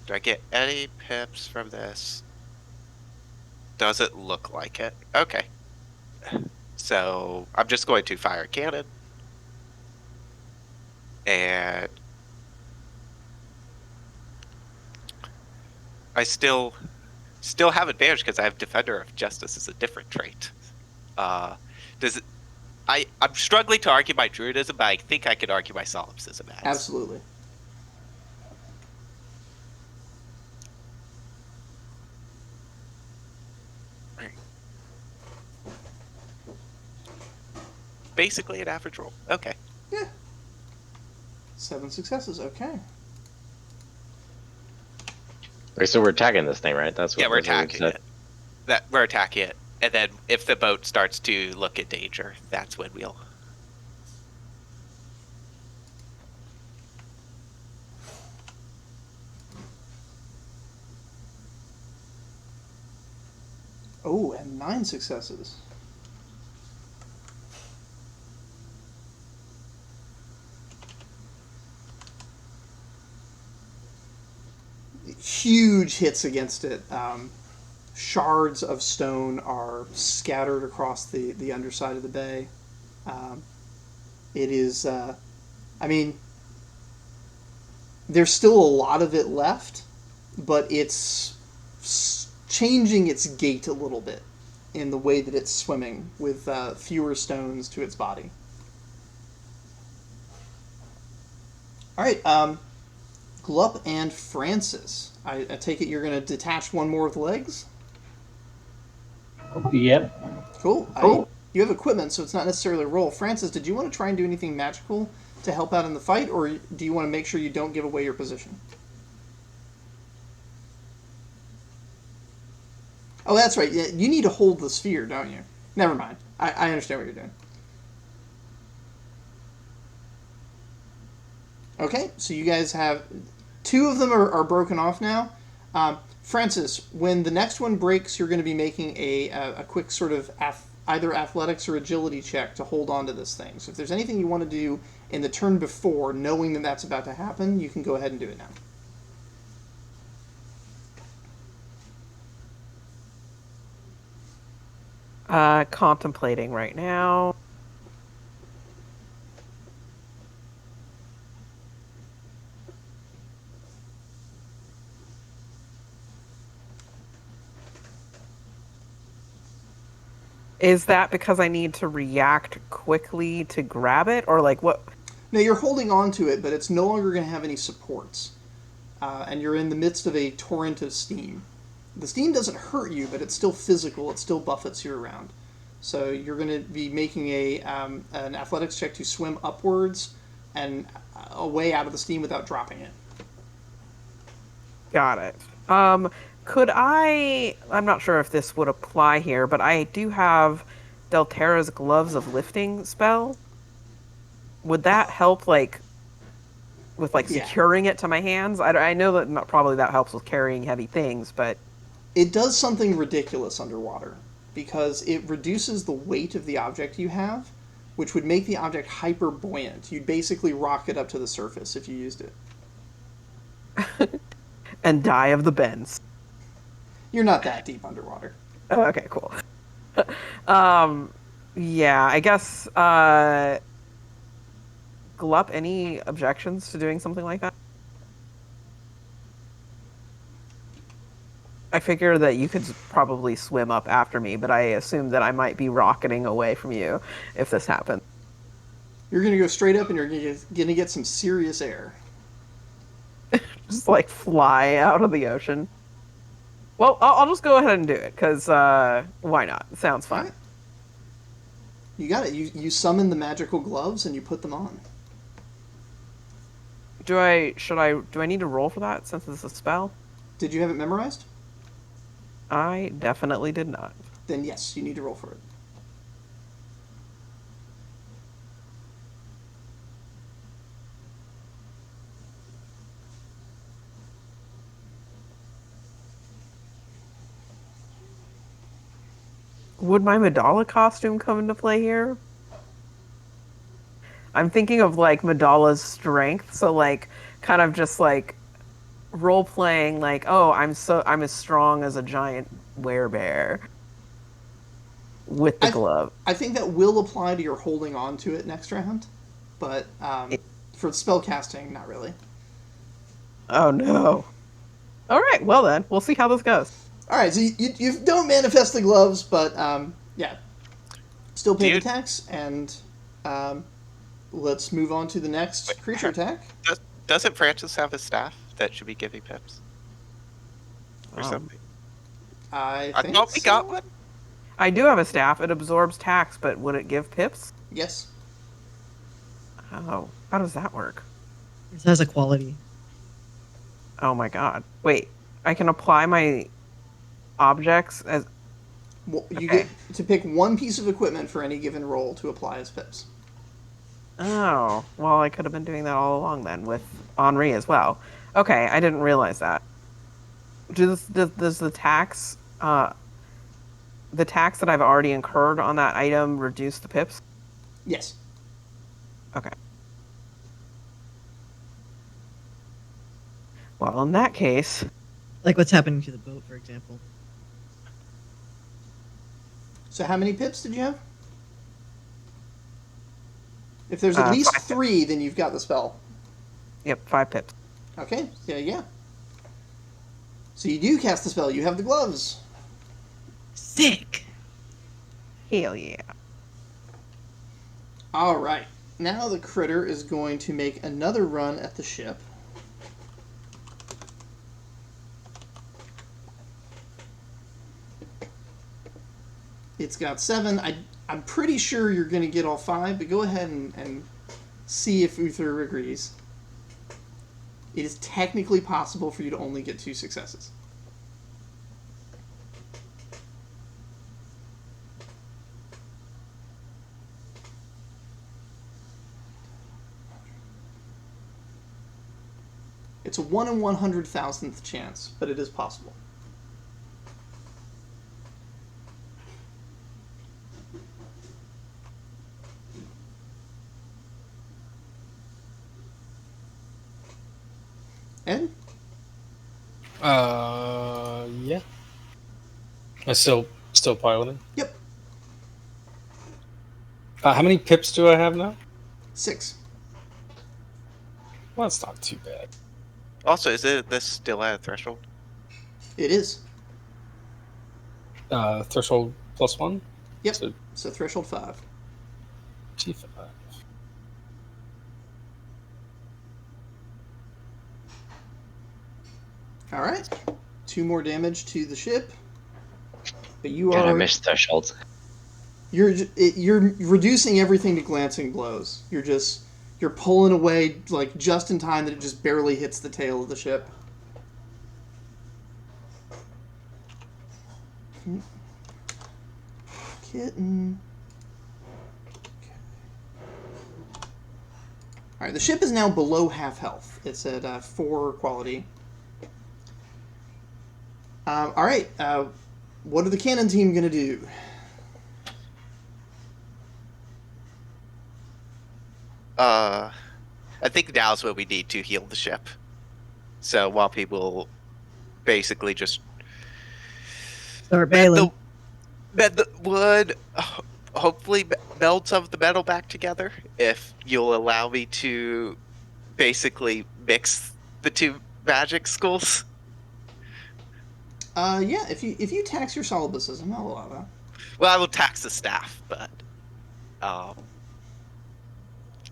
do I get any pips from this? Doesn't look like it. Okay. So I'm just going to fire a cannon. And I still have advantage because I have Defender of Justice as a different trait. Does it? I'm struggling to argue my Druidism, but I think I could argue my Solipsism as. Absolutely. Basically an average roll. Okay. Yeah. 7 successes. Okay. Okay, so we're attacking this thing, right? That's what. Yeah, we're attacking it. We're attacking it, and then if the boat starts to look in danger, that's when we'll. Oh, and 9 successes. Huge hits against it. Shards of stone are scattered across the underside of the bay. It is, I mean, there's still a lot of it left, but it's changing its gait a little bit in the way that it's swimming with fewer stones to its body. All right, Glup and Francis. I take it you're going to detach one more of the legs? Yep. Cool. You have equipment, so it's not necessarily a roll. Francis, did you want to try and do anything magical to help out in the fight, or do you want to make sure you don't give away your position? Oh, that's right. You need to hold the sphere, don't you? Never mind. I understand what you're doing. Okay, so you guys have... 2 of them are broken off now. Francis, when the next one breaks, you're going to be making a quick sort of either athletics or agility check to hold on to this thing. So if there's anything you want to do in the turn before, knowing that that's about to happen, you can go ahead and do it now. Contemplating right now. Is that because I need to react quickly to grab it, or like what? No, you're holding on to it, but it's no longer going to have any supports. And you're in the midst of a torrent of steam. The steam doesn't hurt you, but it's still physical. It still buffets you around. So you're going to be making an athletics check to swim upwards and away out of the steam without dropping it. Got it. Could I'm not sure if this would apply here, but I do have Delterra's Gloves of Lifting spell. Would that help, like, with, like, securing it to my hands? I know that probably that helps with carrying heavy things, but... It does something ridiculous underwater, because it reduces the weight of the object you have, which would make the object hyper buoyant. You'd basically rocket up to the surface if you used it. And die of the bends. You're not that deep underwater. Oh, okay, cool. Yeah, I guess, Glup, any objections to doing something like that? I figure that you could probably swim up after me, but I assume that I might be rocketing away from you if this happens. You're going to go straight up and you're going to get some serious air. Just, like, fly out of the ocean. Well, I'll just go ahead and do it because why not? Sounds All fun. right. You got it. You summon the magical gloves and you put them on. Do I need to roll for that since it's a spell? Did you have it memorized? I definitely did not. Then yes, you need to roll for it. Would my Madala costume come into play here? I'm thinking of like Madala's strength, so like kind of just like role playing like, oh, I'm as strong as a giant werebear with the glove. I think that will apply to your holding on to it next round, but for spell casting, not really. Oh no. All right, well then, we'll see how this goes. All right, so you don't manifest the gloves, but yeah, still pay the you- tax, and let's move on to the next Wait, creature attack. Doesn't Francis have a staff that should be giving pips or something? I I think thought we so. got one. I do have a staff. It absorbs tax, but would it give pips? Yes. Oh, how does that work? It has a quality. Oh my god. Wait, I can apply my objects as Well, you Okay. get to pick one piece of equipment for any given roll to apply as pips. Oh, well, I could have been doing that all along then with Henri as well. Okay, I didn't realize that. Does the tax that I've already incurred on that item reduce the pips? Yes. Okay. Well, in that case, Like what's happening to the boat, for example. So how many pips did you have? If there's at least 5 pips. 3, then you've got the spell. Yep, 5 pips. Okay. Yeah. So you do cast the spell. You have the gloves. Sick! Hell yeah. All right. Now the critter is going to make another run at the ship. It's got 7. I'm pretty sure you're going to get all 5, but go ahead and see if Uther agrees. It is technically possible for you to only get 2 successes. It's a 1 in 100,000th chance, but it is possible. Ed? Yeah. I still piloting. Yep. How many pips do I have now? 6. Well, that's not too bad. Also, is this still at a threshold? It is. Threshold +1. Yep. So So threshold 5. T5. All right. 2 more damage to the ship. But you God, I are missed thresholds. you're reducing everything to glancing blows. You're pulling away like just in time that it just barely hits the tail of the ship. Kitten. Okay. All right, the ship is now below half health. It's at 4 quality. All right, what are the cannon team gonna do? I think now's when we need to heal the ship. So while people basically just Start bailing. bend the wood, hopefully meld some of the metal back together. If you'll allow me to basically mix the 2 magic schools. Yeah, if you tax your solipsism, I'll allow that. Well, I will tax the staff, but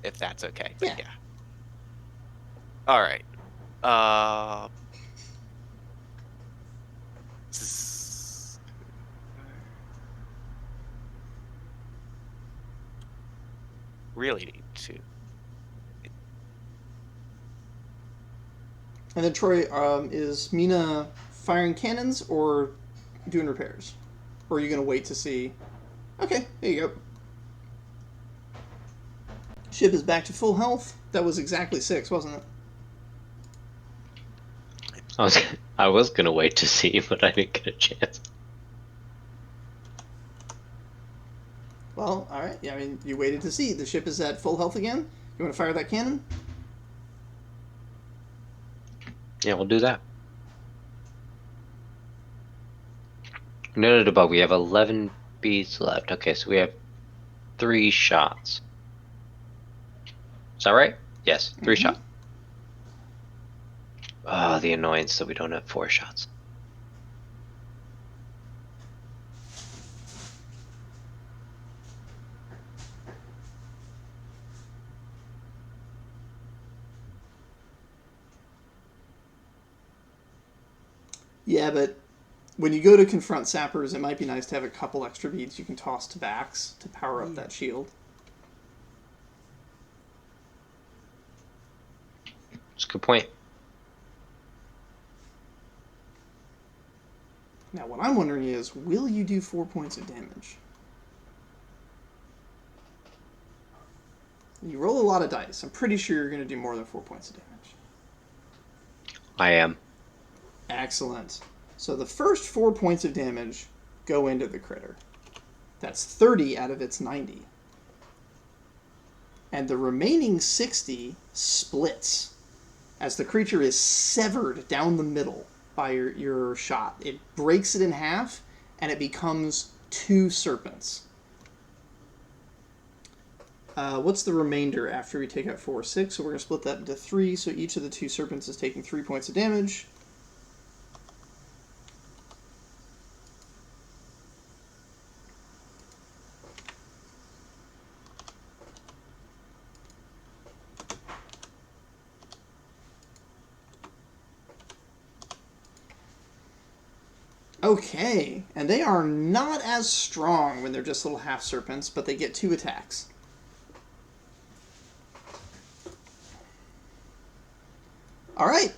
if that's okay. But yeah. All right. Really need to. And then Troy, is Mina firing cannons or doing repairs? Or are you going to wait to see? Okay, there you go. Ship is back to full health. That was exactly 6, wasn't it? I was gonna wait to see, but I didn't get a chance. Well, alright. Yeah, I mean, you waited to see. The ship is at full health again. You want to fire that cannon? Yeah, we'll do that. Noted above, we have 11 beads left. Okay, so we have 3 shots. Is that right? Yes, 3 shots. Oh, the annoyance that we don't have 4 shots. Yeah, but when you go to confront sappers, it might be nice to have a couple extra beads you can toss to backs to power up that shield. That's a good point. Now, what I'm wondering is, will you do 4 points of damage? You roll a lot of dice. I'm pretty sure you're going to do more than 4 points of damage. I am. Excellent. So the first 4 points of damage go into the critter. That's 30 out of its 90. And the remaining 60 splits as the creature is severed down the middle by your shot. It breaks it in half, and it becomes 2 serpents. What's the remainder after we take out 4? 6, so we're going to split that into 3, so each of the 2 serpents is taking 3 points of damage. Okay, and they are not as strong when they're just little half serpents, but they get 2 attacks. All right,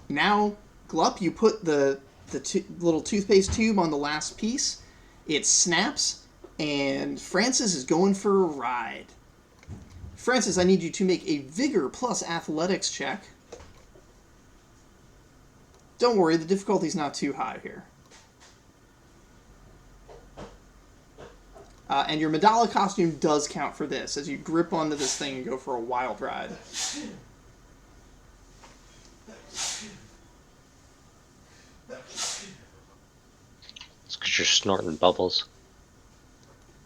now Glup, you put the little toothpaste tube on the last piece. It snaps, and Francis is going for a ride. Francis, I need you to make a Vigor plus Athletics check. Don't worry, the difficulty's not too high here. And your Medalla costume does count for this, as you grip onto this thing and go for a wild ride. It's because you're snorting bubbles.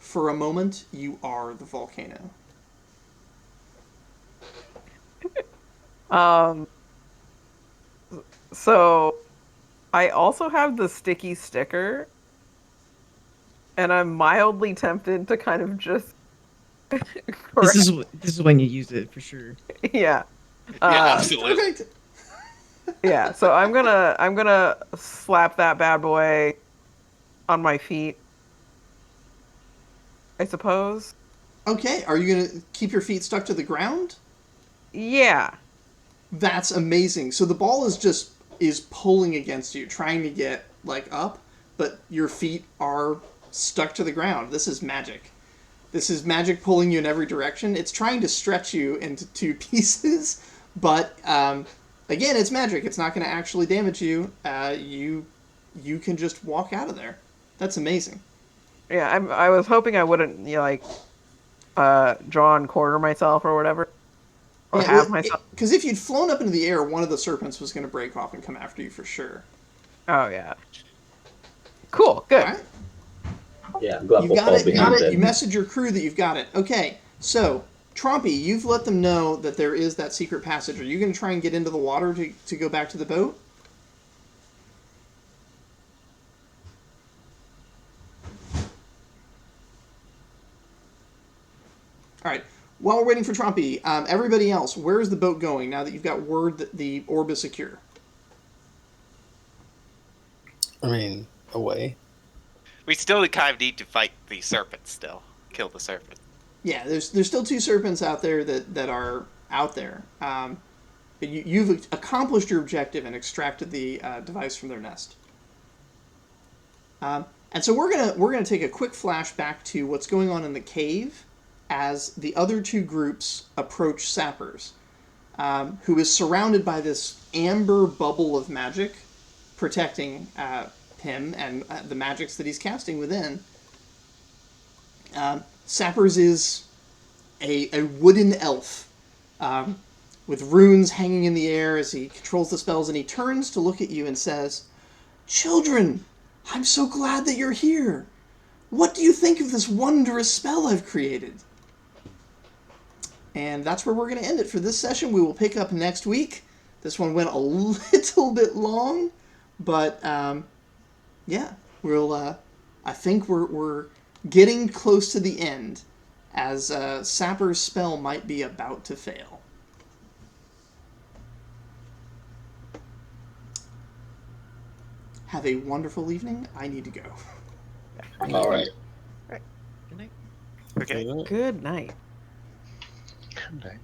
For a moment, you are the volcano. So I also have the sticky sticker, and I'm mildly tempted to kind of just This is when you use it for sure. yeah. Yeah, absolutely. Perfect. Yeah, so I'm gonna slap that bad boy on my feet, I suppose. Okay, are you going to keep your feet stuck to the ground? Yeah. That's amazing. So the ball is pulling against you, trying to get up, but your feet are stuck to the ground. This is magic. This is magic pulling you in every direction. It's trying to stretch you into 2 pieces, but again, it's magic. It's not going to actually damage you. You can just walk out of there. That's amazing. Yeah, I was hoping I wouldn't draw and quarter myself or whatever. Or have myself. Because if you'd flown up into the air, one of the serpents was going to break off and come after you for sure. Oh yeah. Cool. Good. All right. Yeah, I'm glad You we'll got fall it. behind it. You message your crew that you've got it. Okay, so Trompy, you've let them know that there is that secret passage. Are you going to try and get into the water to go back to the boat? All right. While we're waiting for Trompy, everybody else, where is the boat going now that you've got word that the orb is secure? I mean, away. We still kind of need to fight the serpents. Still, kill the serpent. Yeah, there's still 2 serpents out there that are out there. But you've accomplished your objective and extracted the device from their nest. And so we're gonna take a quick flashback to what's going on in the cave as the other 2 groups approach Sappers, who is surrounded by this amber bubble of magic protecting him and the magics that he's casting within. Sappers is a wooden elf with runes hanging in the air as he controls the spells, and he turns to look at you and says, "Children, I'm so glad that you're here. What do you think of this wondrous spell I've created?" And that's where we're going to end it for this session. We will pick up next week. This one went a little bit long, but yeah, we'll. I think we're getting close to the end, as Sapper's spell might be about to fail. Have a wonderful evening. I need to go. All right. Good night. Okay. Good night. Okay.